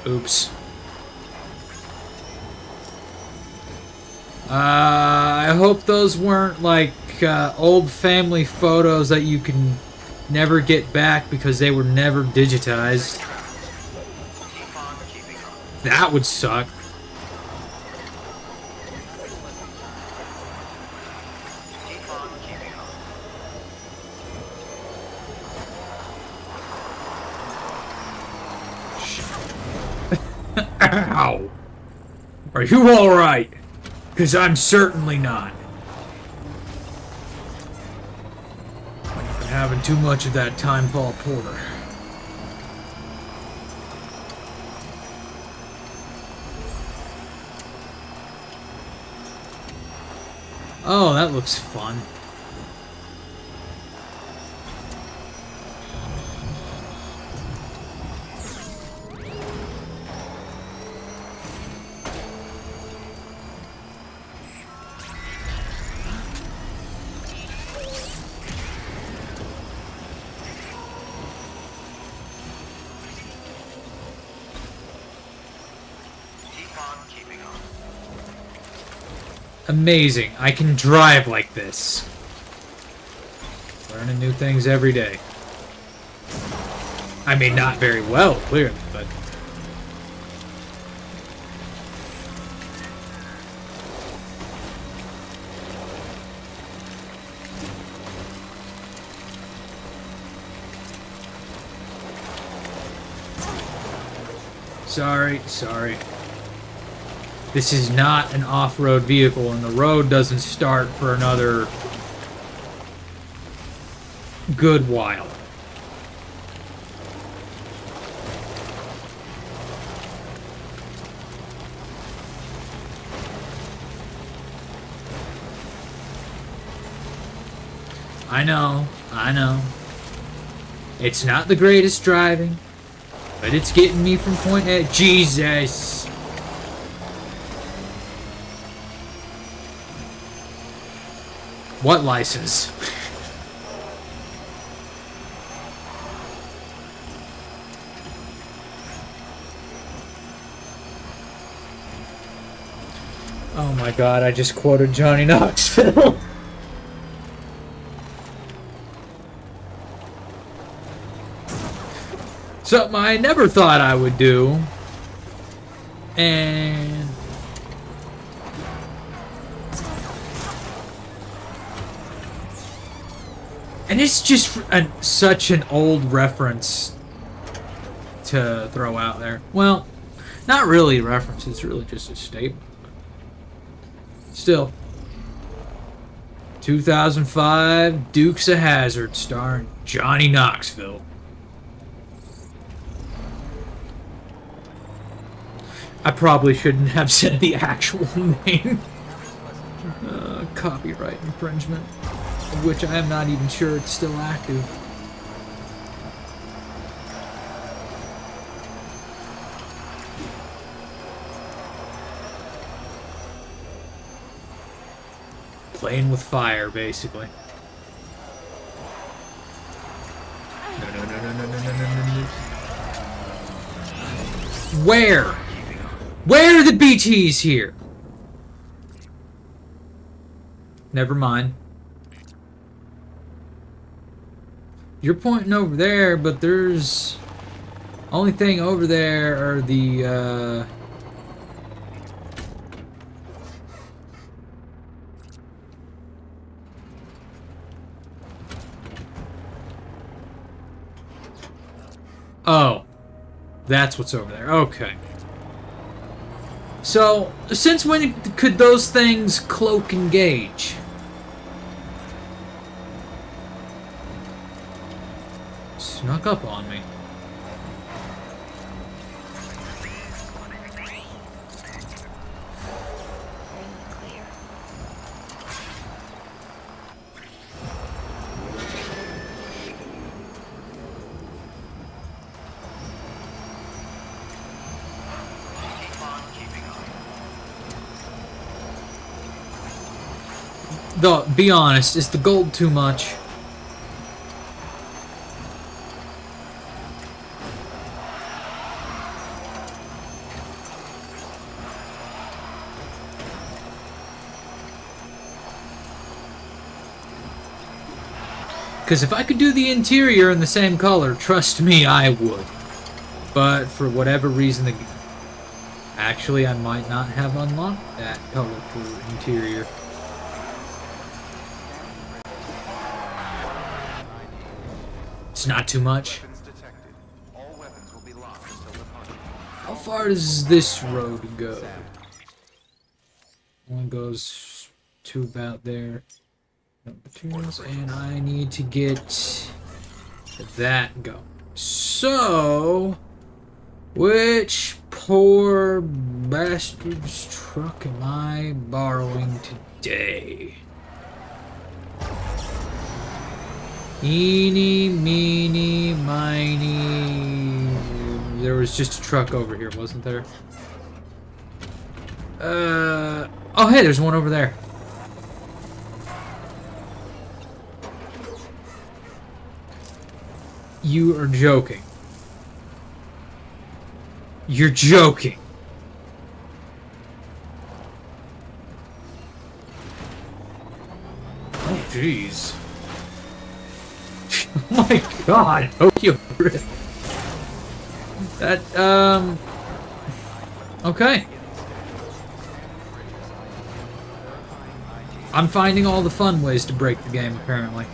Oops. I hope those weren't like old family photos that you can never get back because they were never digitized. That would suck. Ow! Are you alright? Because I'm certainly not. I've been having too much of that Timefall Porter. Oh, that looks fun. Amazing. I can drive like this. Learning new things every day. I mean, not very well, clearly, but... Sorry. This is not an off-road vehicle, and the road doesn't start for another good while. I know. It's not the greatest driving, but it's getting me from point A. Jesus! What license? Oh my god, I just quoted Johnny Knoxville. Something I never thought I would do. And... And it's just such an old reference to throw out there. Well, not really a reference, it's really just a statement. Still. 2005 Dukes of Hazzard starring Johnny Knoxville. I probably shouldn't have said the actual name. Copyright infringement. Of which I am not even sure it's still active. Playing with fire, basically. No. Where? Where are the BTs here? Never mind. You're pointing over there, but there's... Only thing over there are the, Oh. That's what's over there. Okay. So, since when could those things cloak and gauge? Snuck up on me. Though, be honest, is the gold too much? Because if I could do the interior in the same color, trust me, I would. But for whatever reason, actually, I might not have unlocked that color for interior. It's not too much. How far does this road go? One goes to about there. No materials, and I need to get that going. So, which poor bastard's truck am I borrowing today? Eeny, meeny, miny. There was just a truck over here, wasn't there? Oh, hey, there's one over there. You are joking. You're joking. Oh, jeez. Oh my god, Tokyo Drift. That, okay. I'm finding all the fun ways to break the game, apparently.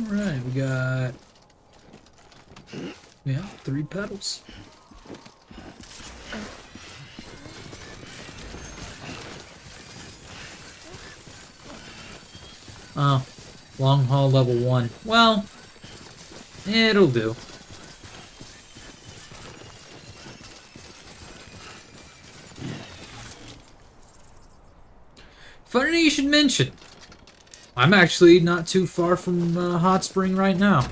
Alright, we got... yeah, 3 pedals. Oh, long haul level 1. Well, it'll do. Funny you should mention. I'm actually not too far from Hot Spring right now.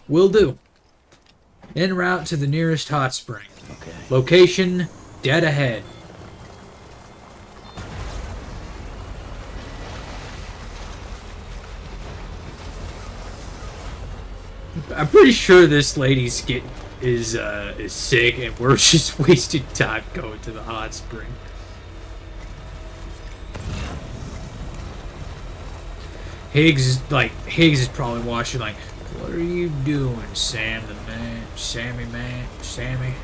Will do. En route to the nearest hot spring. Okay. Location, dead ahead. I'm pretty sure this lady's is sick, and we're just wasting time going to the hot spring. Higgs is probably watching like, what are you doing, Sam the man? Sammy man? Sammy?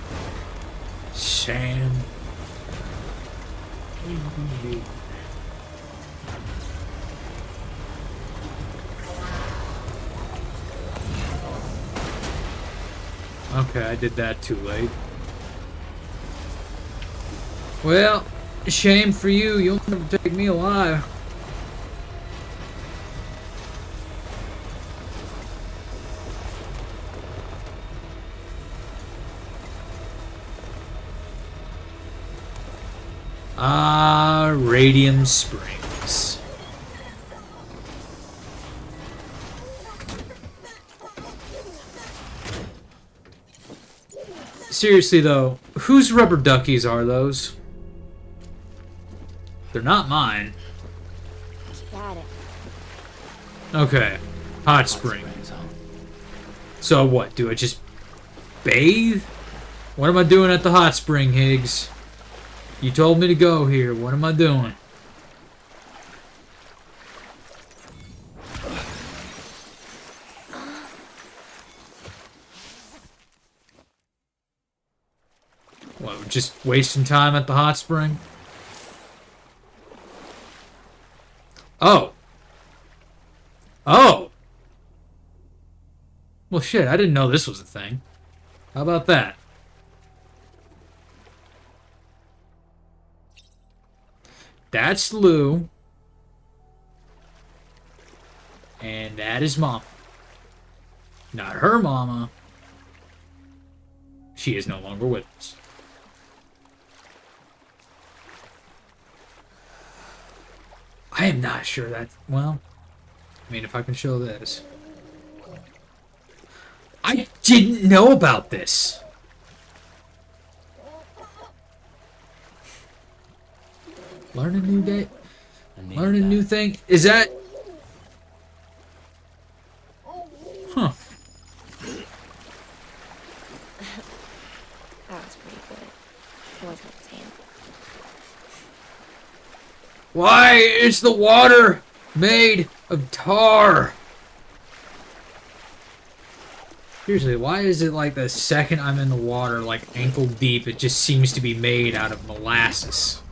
Sam? What are you doing? Okay, I did that too late. Well, shame for you. You'll never take me alive. Radium Springs. Seriously though, whose rubber duckies are those? They're not mine. Got it. Okay. Hot spring. Springs, huh? So what, do I just bathe? What am I doing at the hot spring, Higgs? You told me to go here. What am I doing? What, just wasting time at the hot spring? Oh. Oh! Well, shit, I didn't know this was a thing. How about that? That's Lou. And that is Mom. Not her mama. She is no longer with us. I am not sure that... Well, I mean, if I can show this. I didn't know about this. Learn a new day. Learn a new thing. Is that... Huh. That was pretty good. Wasn't it, Sam? Why is the water made of tar? Seriously, why is it like the second I'm in the water, like ankle deep, it just seems to be made out of molasses?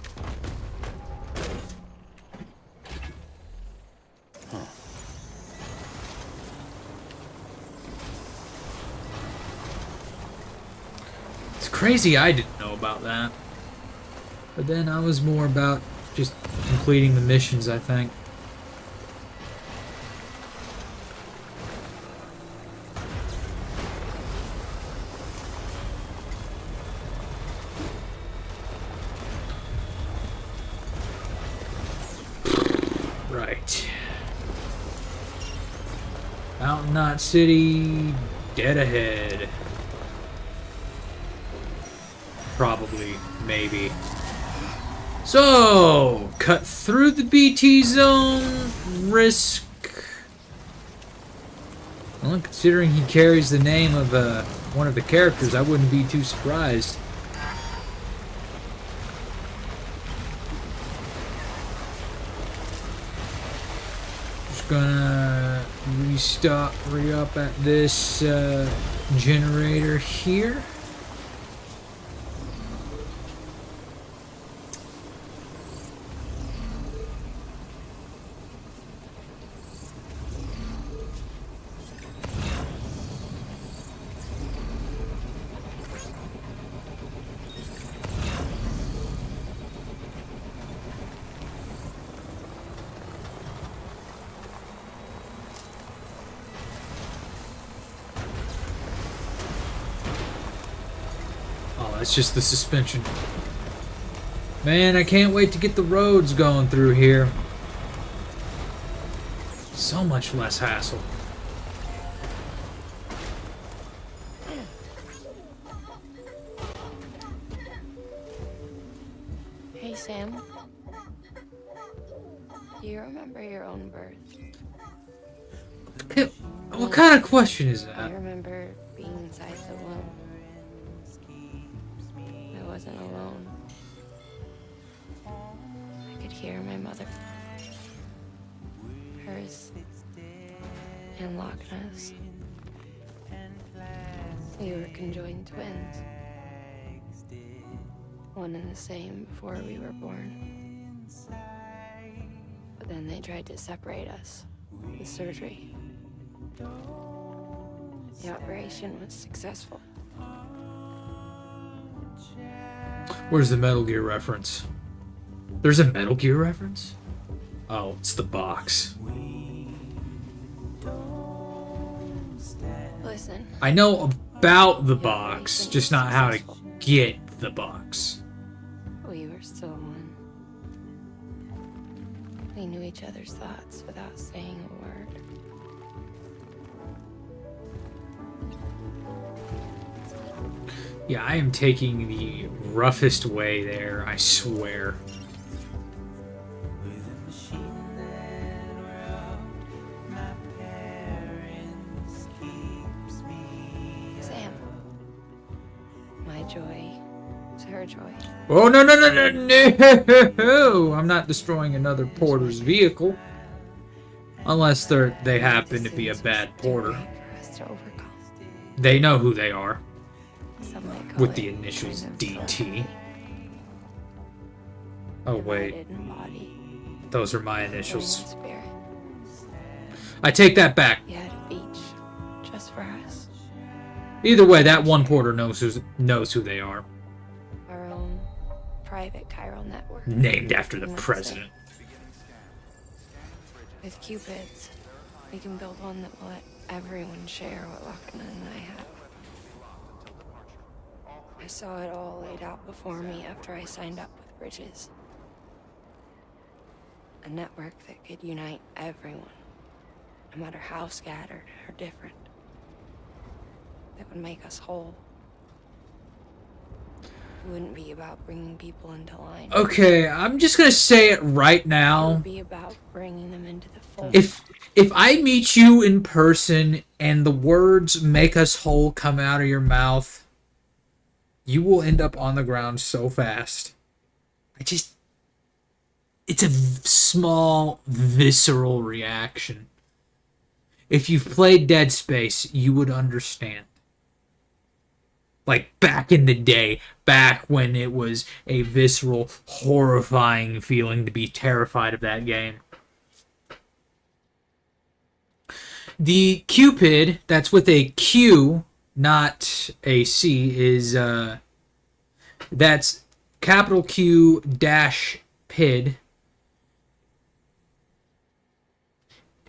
It's crazy I didn't know about that. But then I was more about just completing the missions, I think. Right. Mountain Knot City, dead ahead. Probably, maybe. So, cut through the BT zone, risk... Well, considering he carries the name of one of the characters, I wouldn't be too surprised. Just gonna re-up at this generator here. It's just the suspension. Man, I can't wait to get the roads going through here. So much less hassle. Hey, Sam. Do you remember your own birth? What kind of question is I that? remember being inside the womb. I wasn't alone. I could hear my mother. Hers. And Loch Ness. We were conjoined twins. One and the same before we were born. But then they tried to separate us with surgery. The operation was successful. Where's the Metal Gear reference? There's a Metal Gear reference? Oh, it's the box. Listen, I know about the box, just not how to get the box. we were still one. We knew each other's thoughts without saying a word. Yeah, I am taking the roughest way there, I swear. Sam. My joy is her joy. Oh, no, no, no, no, no! I'm not destroying another porter's vehicle. Unless they happen to be a bad porter. For us to overcome. They know who they are. Some might call With it the initials kind of DT. telepathy. Oh, wait. Hidden body, Those are my human initials. spirit. I take that back. We had a beach just for us. Either way, that one porter knows who they are. Our own private chiral network. Named after the you might say. president. With Cupids, we can build one that will let everyone share what Lochner and I have. I saw it all laid out before me after I signed up with Bridges. A network that could unite everyone, no matter how scattered or different. That would make us whole. It wouldn't be about bringing people into line. Okay, I'm just gonna say it right It now. would be about bringing them into the fold. If I meet you in person and the words "make us whole" come out of your mouth, you will end up on the ground so fast. It's a small, visceral reaction. If you've played Dead Space, you would understand. Like back in the day, back when it was a visceral, horrifying feeling to be terrified of that game. The Cupid, that's with a Q, not a C, is, that's capital Q dash PID.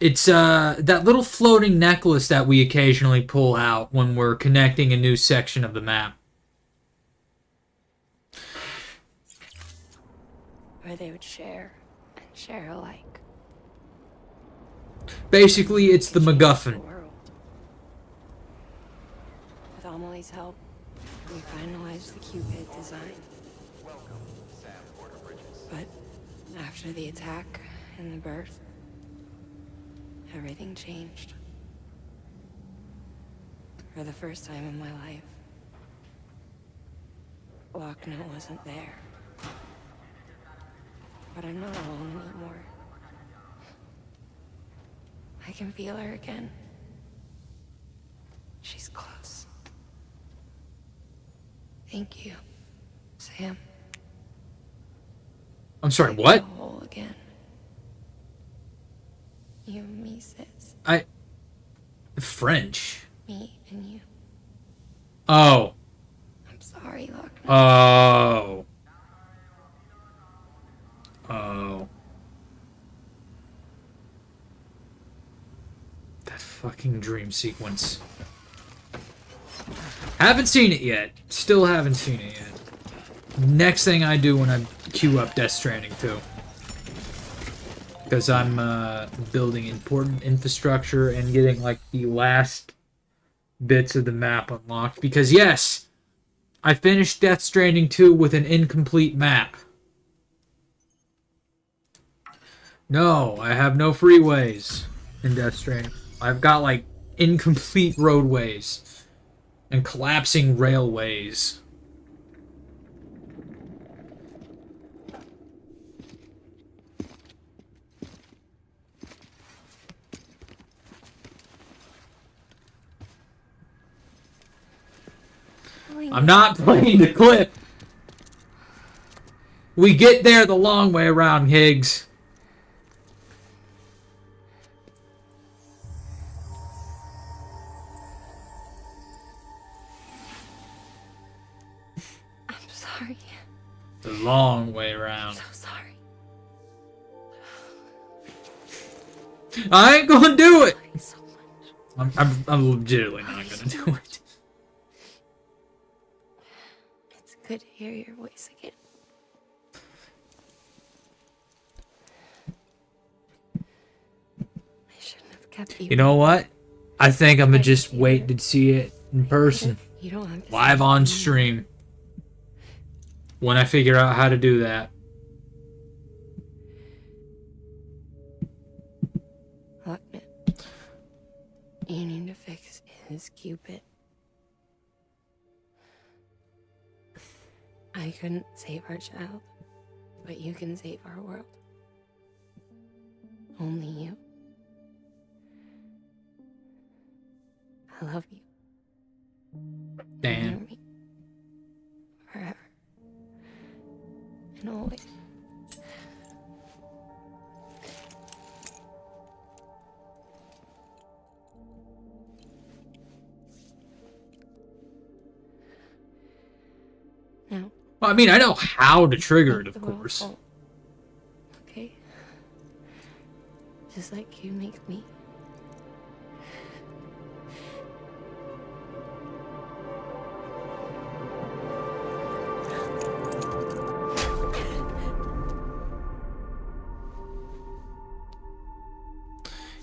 It's that little floating necklace that we occasionally pull out when we're connecting a new section of the map. Where they would share and share alike. Basically, it's the MacGuffin. World. With Amelie's help, we finalized the Cupid design. But after the attack and the birth, everything changed. For the first time in my life, Lochner wasn't there. But I'm not alone anymore. I can feel her again. She's close. Thank you, Sam. I'm sorry, what? Whole again. You and me, sis. French. Me and you. Oh. I'm sorry, Lochner. Oh. Oh. That fucking dream sequence. Haven't seen it yet. Still haven't seen it yet. Next thing I do when I queue up Death Stranding 2. Because I'm building important infrastructure and getting like the last bits of the map unlocked. Because yes, I finished Death Stranding 2 with an incomplete map. No, I have no freeways in Death Stranding. I've got like incomplete roadways and collapsing railways. I'm not playing the clip. We get there the long way around, Higgs. I'm sorry. The long way around. So sorry. I ain't gonna do it. So much. I'm legitimately not gonna do it. It's good to hear your voice again. kept you. You know what? I think I'm gonna just wait to see it in person, You don't have to live say on it. stream, when I figure out how to do that. Look, man. You need to fix his Cupid. I couldn't save our child, but you can save our world. Only you. I love you. Damn. Near me. Forever. And always. Now, Well, I mean, I know how to trigger it, make of the world course. whole, okay? Just like you make me.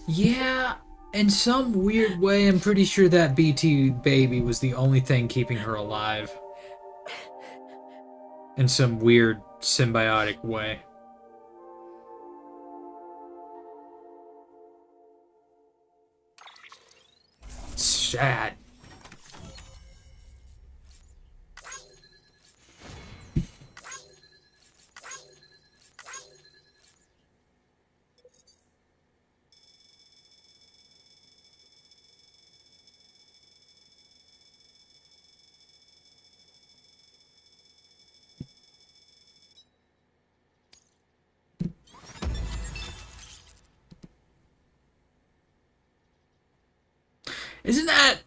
Yeah, in some weird way, I'm pretty sure that BT baby was the only thing keeping her alive. In some weird symbiotic way. Sad. Isn't that...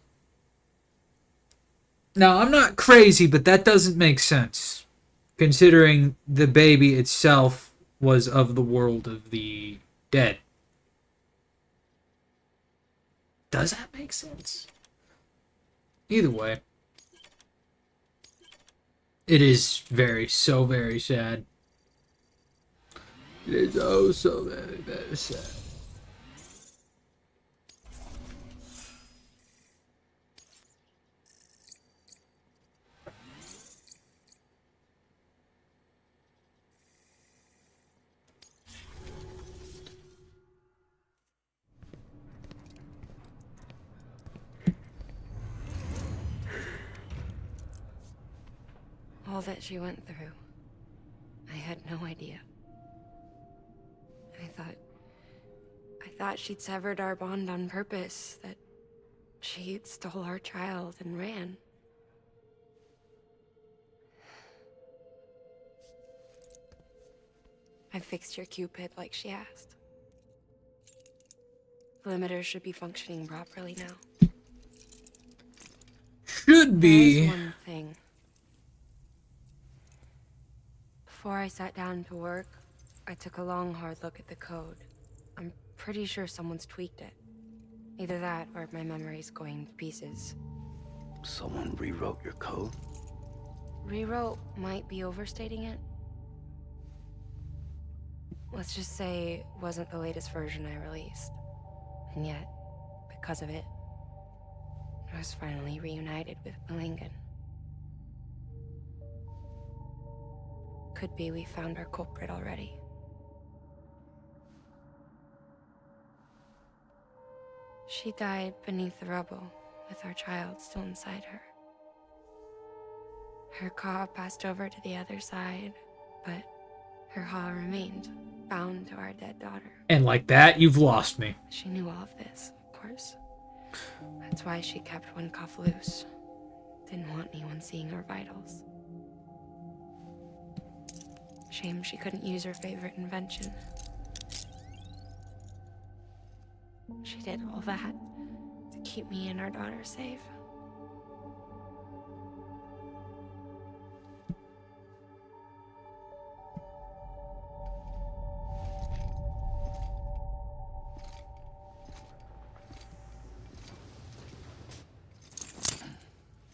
Now, I'm not crazy, but that doesn't make sense. Considering the baby itself was of the world of the dead. Does that make sense? Either way. It is so very sad. It is oh so very, very sad. All that she went through. I had no idea. I thought she'd severed our bond on purpose, that she stole our child and ran. I fixed your Cupid like she asked. The limiter should be functioning properly now. Should be. There's one thing. Before I sat down to work, I took a long, hard look at the code. I'm pretty sure someone's tweaked it. Either that, or my memory's going to pieces. Someone rewrote your code? Rewrote might be overstating it. Let's just say it wasn't the latest version I released. And yet, because of it, I was finally reunited with Malingan. Could be we found our culprit already. She died beneath the rubble, with our child still inside her. Her Ka passed over to the other side, but her Ha remained, bound to our dead daughter. And like that, you've lost me. She knew all of this, of course. That's why she kept one cuff loose. Didn't want anyone seeing her vitals. Shame she couldn't use her favorite invention. She did all that to keep me and our daughter safe.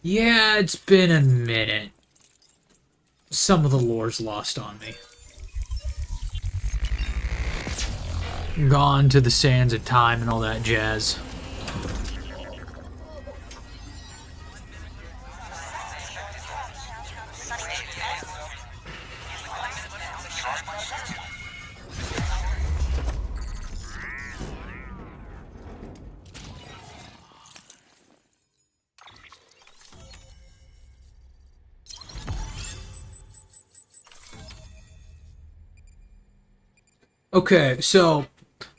Yeah, it's been a minute. Some of the lore's lost on me. Gone to the sands of time and all that jazz. Okay, so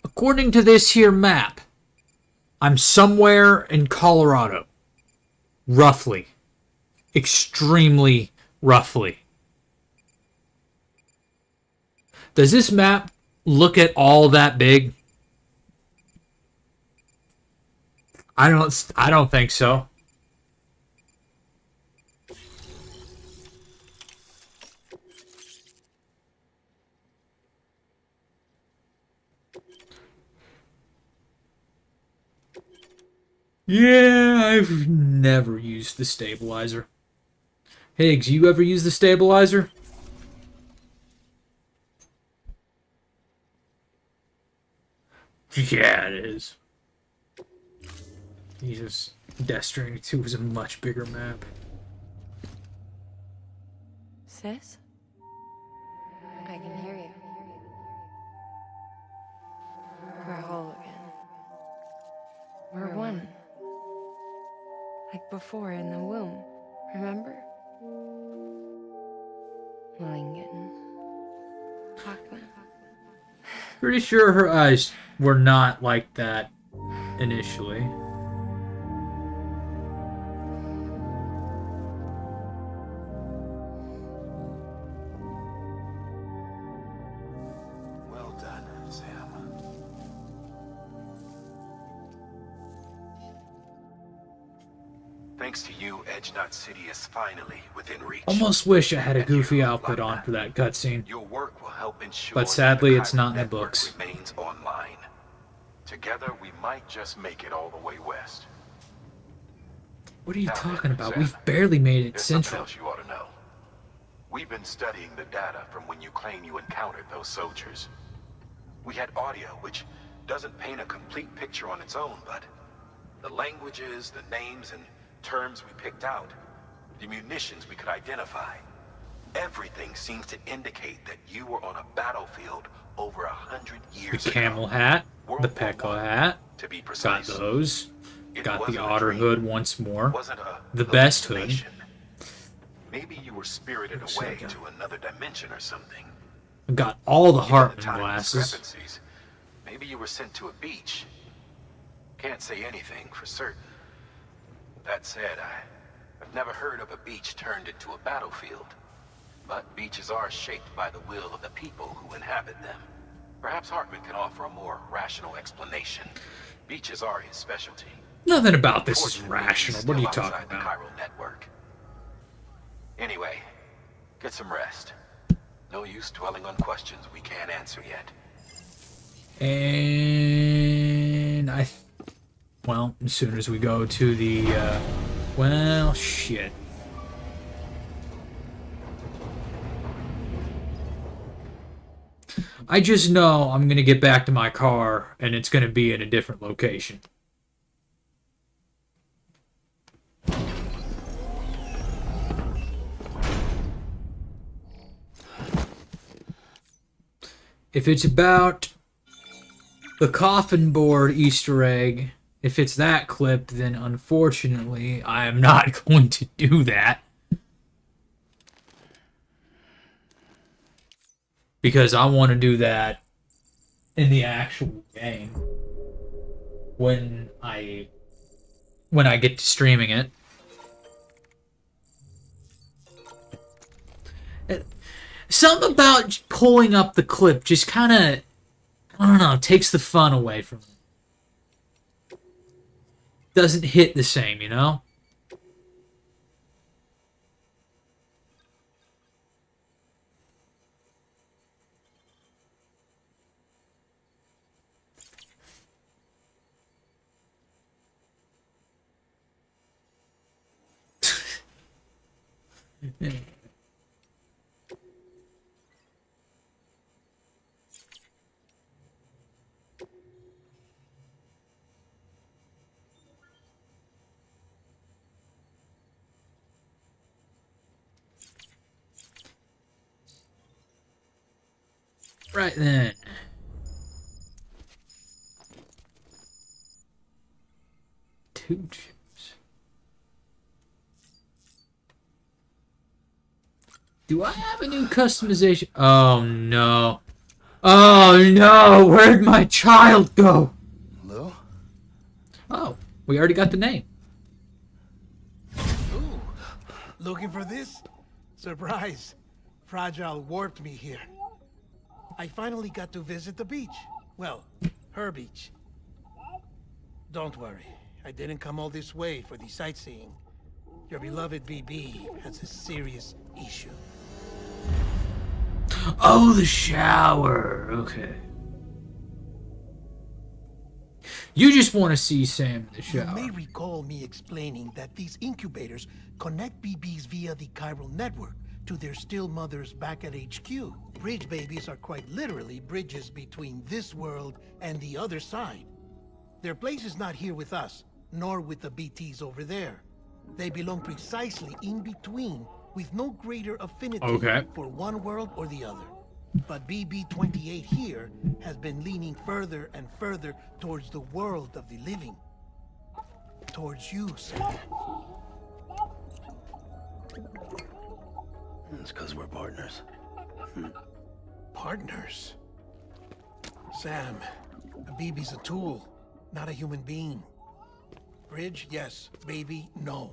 according to this here map, I'm somewhere in Colorado. Roughly. Extremely roughly. Does this map look at all that big? I don't think so. Yeah, I've never used the stabilizer. Higgs, you ever use the stabilizer? Yeah, it is. Jesus, Death Stranding 2 was a much bigger map. Sis? I can hear you. We're whole again. We're one. Like before in the womb, remember? Lingen. Lochner. Pretty sure her eyes were not like that initially. Well done, Sam. Thanks to you, Edge Knot City is finally within reach. Almost wish I had a And you, goofy outfit on Lochner, for that cutscene. Your work will help ensure But that sadly, the it's not in the network books. remains online. Together, we might just make it all the way west. What are you Now talking then, about? Sam, We've barely made it There's something central. else you ought to know. We've been studying the data from when you claim you encountered those soldiers. We had audio which doesn't paint a complete picture on its own, but the languages, the names, and terms we picked out, the munitions we could identify, everything seems to indicate that you were on a battlefield over 100 The years ago. camel hat, World the War Pekka I, hat, to be got precise. those. It Got the wasn't a otter dream. hood once more. Wasn't a The best hood. hallucination. Maybe you were spirited Looks away like a- to another dimension or something. Got all the Given Hartman time glasses. discrepancies, maybe you were sent to a beach. Can't say anything for certain. That said, I've never heard of a beach turned into a battlefield. But beaches are shaped by the will of the people who inhabit them. Perhaps Hartman can offer a more rational explanation. Beaches are his specialty. Nothing about this is Fortunately, he's rational. What are you still talking outside the about? chiral network. Anyway, get some rest. No use dwelling on questions we can't answer yet. And well, as soon as we go to the, well, shit. I just know I'm gonna get back to my car and it's gonna be in a different location. If it's about the coffin board Easter egg, if it's that clip, then unfortunately I am not going to do that. Because I want to do that in the actual game when I get to streaming it. Something about pulling up the clip just kind of, I don't know, takes the fun away from it. Doesn't hit the same, you know? Yeah. Right then. Two chips. Do I have a new customization? Oh no. Oh no, where'd my child go? Lou? Oh, we already got the name. Ooh, looking for this? Surprise. Fragile warped me here. I finally got to visit the beach. Well, her beach. Don't worry, I didn't come all this way for the sightseeing. Your beloved BB has a serious issue. Oh, the shower. Okay. You just want to see Sam in the You shower. may recall me explaining that these incubators connect BBs via the chiral network to their still mothers back at HQ. Bridge babies are quite literally bridges between this world and the other side. Their place is not here with us, nor with the BTs over there. They belong precisely in between, with no greater affinity for one world or the other. But BB-28 here has been leaning further and further towards the world of the living. Towards you, Sam. It's because we're partners. Partners? Sam, a BB's a tool, not a human being. Bridge, yes. Baby, no.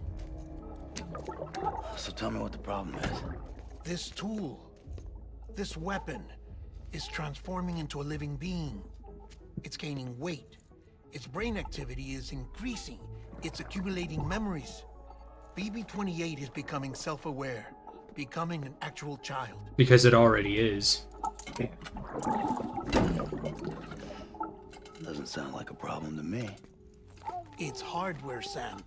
So tell me what the problem is. This tool, this weapon, is transforming into a living being. It's gaining weight. Its brain activity is increasing. It's accumulating memories. BB-28 is becoming self-aware, becoming an actual child. Because it already is. Doesn't sound like a problem to me. It's hardware, Sam.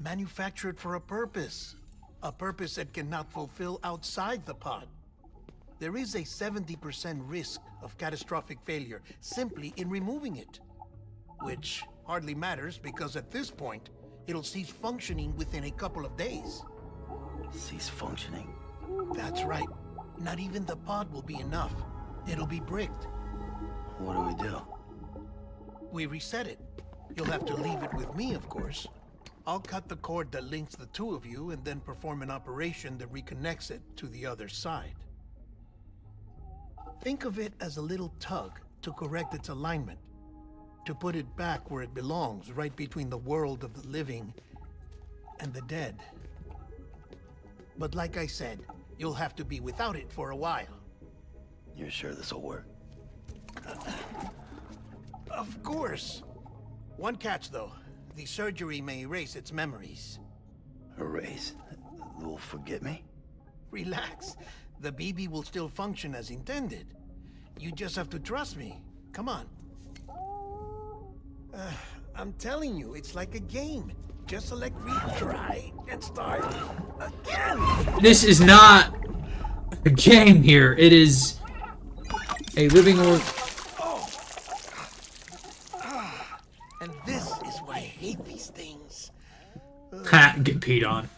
Manufactured for a purpose. A purpose it cannot fulfill outside the pod. There is a 70% risk of catastrophic failure simply in removing it. Which hardly matters because at this point, it'll cease functioning within a couple of days. Cease functioning? That's right. Not even the pod will be enough. It'll be bricked. What do we do? We reset it. You'll have to leave it with me, of course. I'll cut the cord that links the two of you and then perform an operation that reconnects it to the other side. Think of it as a little tug to correct its alignment, to put it back where it belongs, right between the world of the living and the dead. But like I said, you'll have to be without it for a while. You're sure this'll work? Of course. One catch, though. The surgery may erase its memories. Erase? Will forget me? Relax. The BB will still function as intended. You just have to trust me. Come on. I'm telling you, it's like a game. Just select retry and start again. This is not a game here. It is a living or... And this is why I hate these things. Ha, get peed on.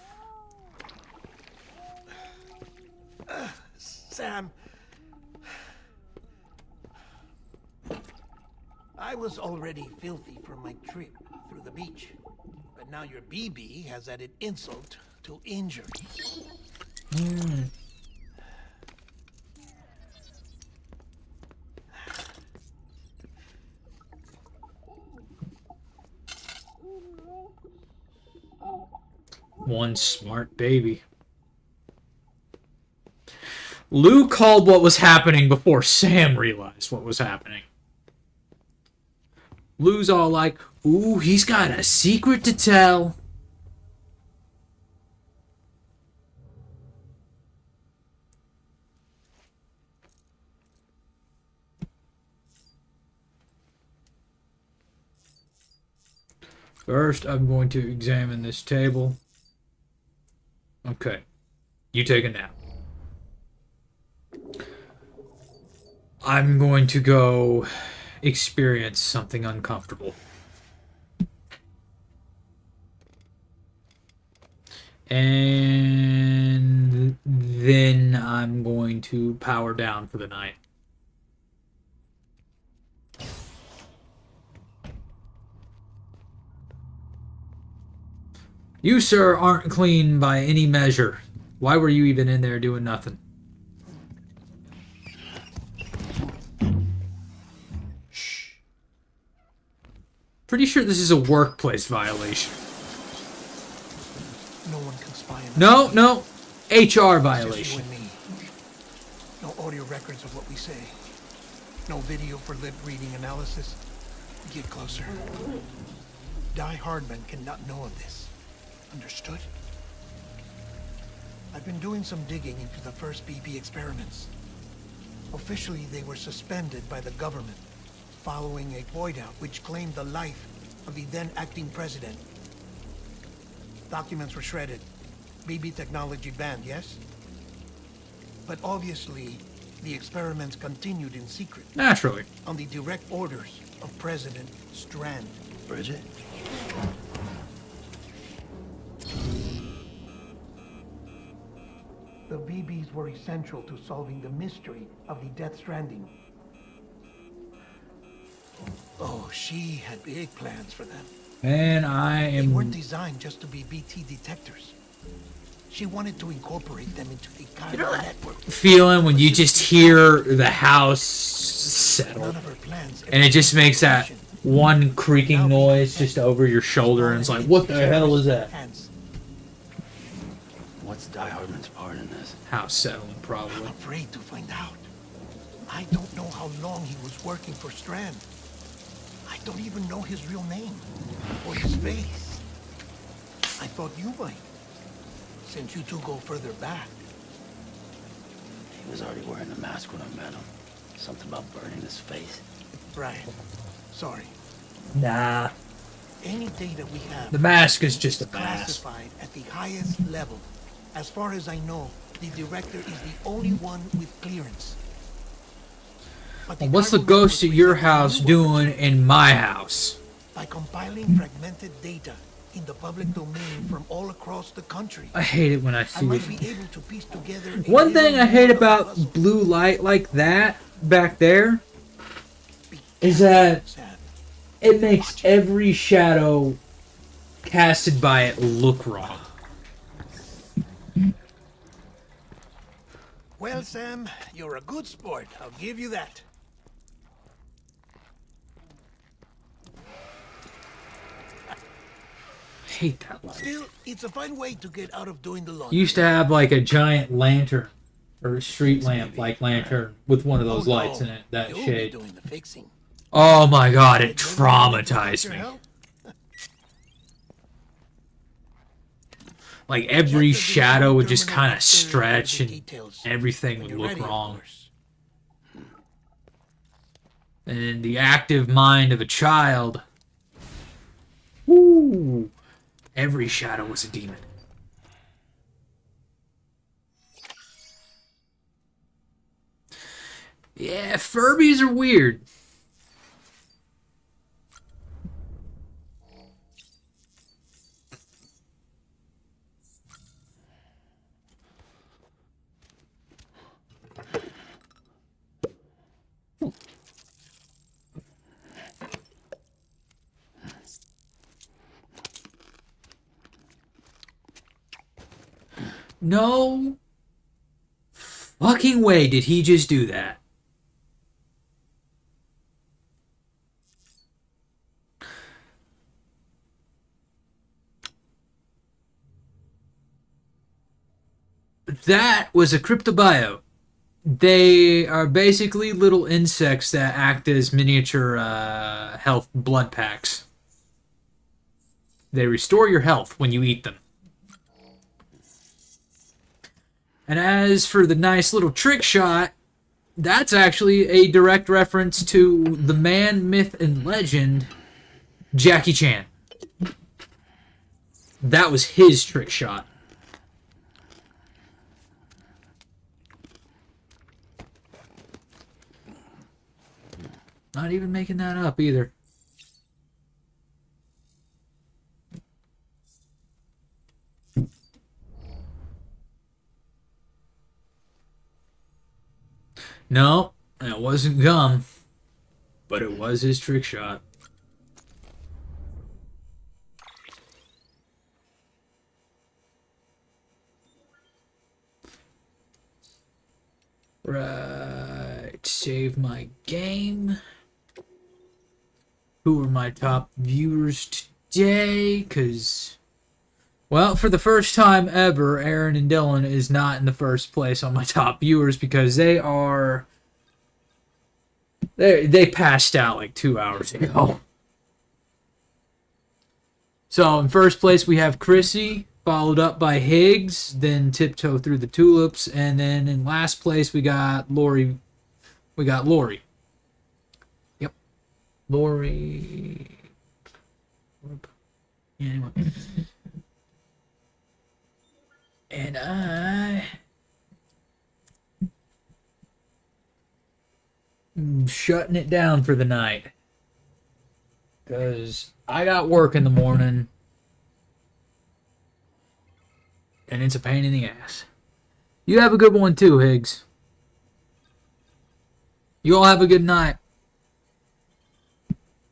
Sam. I was already filthy from my trip through the beach. But now your BB has added insult to injury. One smart baby. Lou called what was happening before Sam realized what was happening. Lou's all like, ooh, he's got a secret to tell. First, I'm going to examine this table. Okay. You take a nap. I'm going to go experience something uncomfortable. And then I'm going to power down for the night. You, sir, aren't clean by any measure. Why were you even in there doing nothing? Shh. Pretty sure this is a workplace violation. No one can spy on No, us. no. HR It's just you violation. and me. No audio records of what we say. No video for lip reading analysis. Get closer. Die Hardman cannot know of this. Understood? I've been doing some digging into the first BB experiments. Officially, they were suspended by the government following a void out which claimed the life of the then acting president. Documents were shredded. BB technology banned, yes? But obviously, the experiments continued in secret Naturally. on the direct orders of President Strand. Bridget? The BBs were essential to solving the mystery of the Death Stranding. Oh, she had big plans for them. Man, I They weren't am designed just to be BT detectors. She wanted to incorporate them into the Chiral network. feeling when you just hear the house settle. None of her plans And it just makes that one creaking noise just over your shoulder, and it's like, what the hell is that? Hands. What's Die Hardman's part in this? House settling, I'm probably. afraid to find out. I don't know how long he was working for Strand. I don't even know his real name or his face. I thought you might, since you two go further back. He was already wearing the mask when I met him. Something about burning his face. Right. Sorry. Nah. Any data we have The mask is just a mask. classified at the highest level. As far as I know, the director is the only one with clearance. But Well, what's the Chiral ghost at Network your presents a house new doing opportunity. in my house? By compiling fragmented data in the public domain from all across the country, I hate it when I I see might it. be able to piece together a One thing little I hate more of a about puzzle. blue light like that back there Be is careful, that Sam. it makes every shadow casted by it look wrong. Well, Sam, you're a good sport. I'll give you that. I hate that light. Still, it's a fine way to get out of doing the laundry. You used to have like a giant lantern or a street lamp like lantern with one of those Oh, lights no. in it, that You'll be shade. doing the fixing. Oh my god, it Maybe you traumatized your me. help? Like every Check the shadow would terminal just kind of upstairs for stretch the and details. everything When would you're look ready, of wrong. course. And in the active mind of a child, woo, every shadow was a demon. Yeah, Furbies are weird. No fucking way did he just do that. That was a cryptobio. They are basically little insects that act as miniature health blood packs. They restore your health when you eat them. And as for the nice little trick shot, that's actually a direct reference to the man, myth, and legend, Jackie Chan. That was his trick shot. Not even making that up either. No, it wasn't gum, but it was his trick shot. Right. Save my game. Who are my top viewers today? Because, well, for the first time ever, Aaron and Dylan is not in the first place on my top viewers because they are... They passed out like 2 hours ago. So, in first place, we have Chrissy, followed up by Higgs, then Tiptoe Through the Tulips, and then in last place, we got Lori. Yep. Lori. Yeah, anyway. And I'm shutting it down for the night. Because I got work in the morning. And it's a pain in the ass. You have a good one too, Higgs. You all have a good night.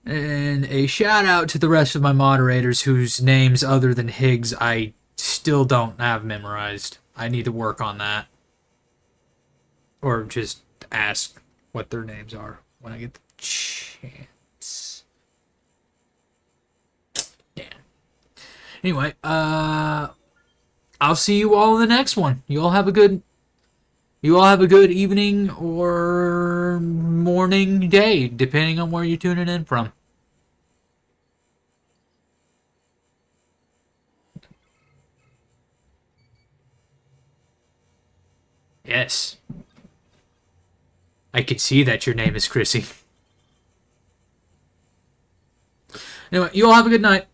And a shout out to the rest of my moderators whose names other than Higgs I still don't have memorized. I need to work on that. Or just ask what their names are when I get the chance. Damn. Anyway, I'll see you all in the next one. You all have a good evening or morning, day, depending on where you're tuning in from. Yes. I can see that your name is Chrissy. Anyway, you all have a good night.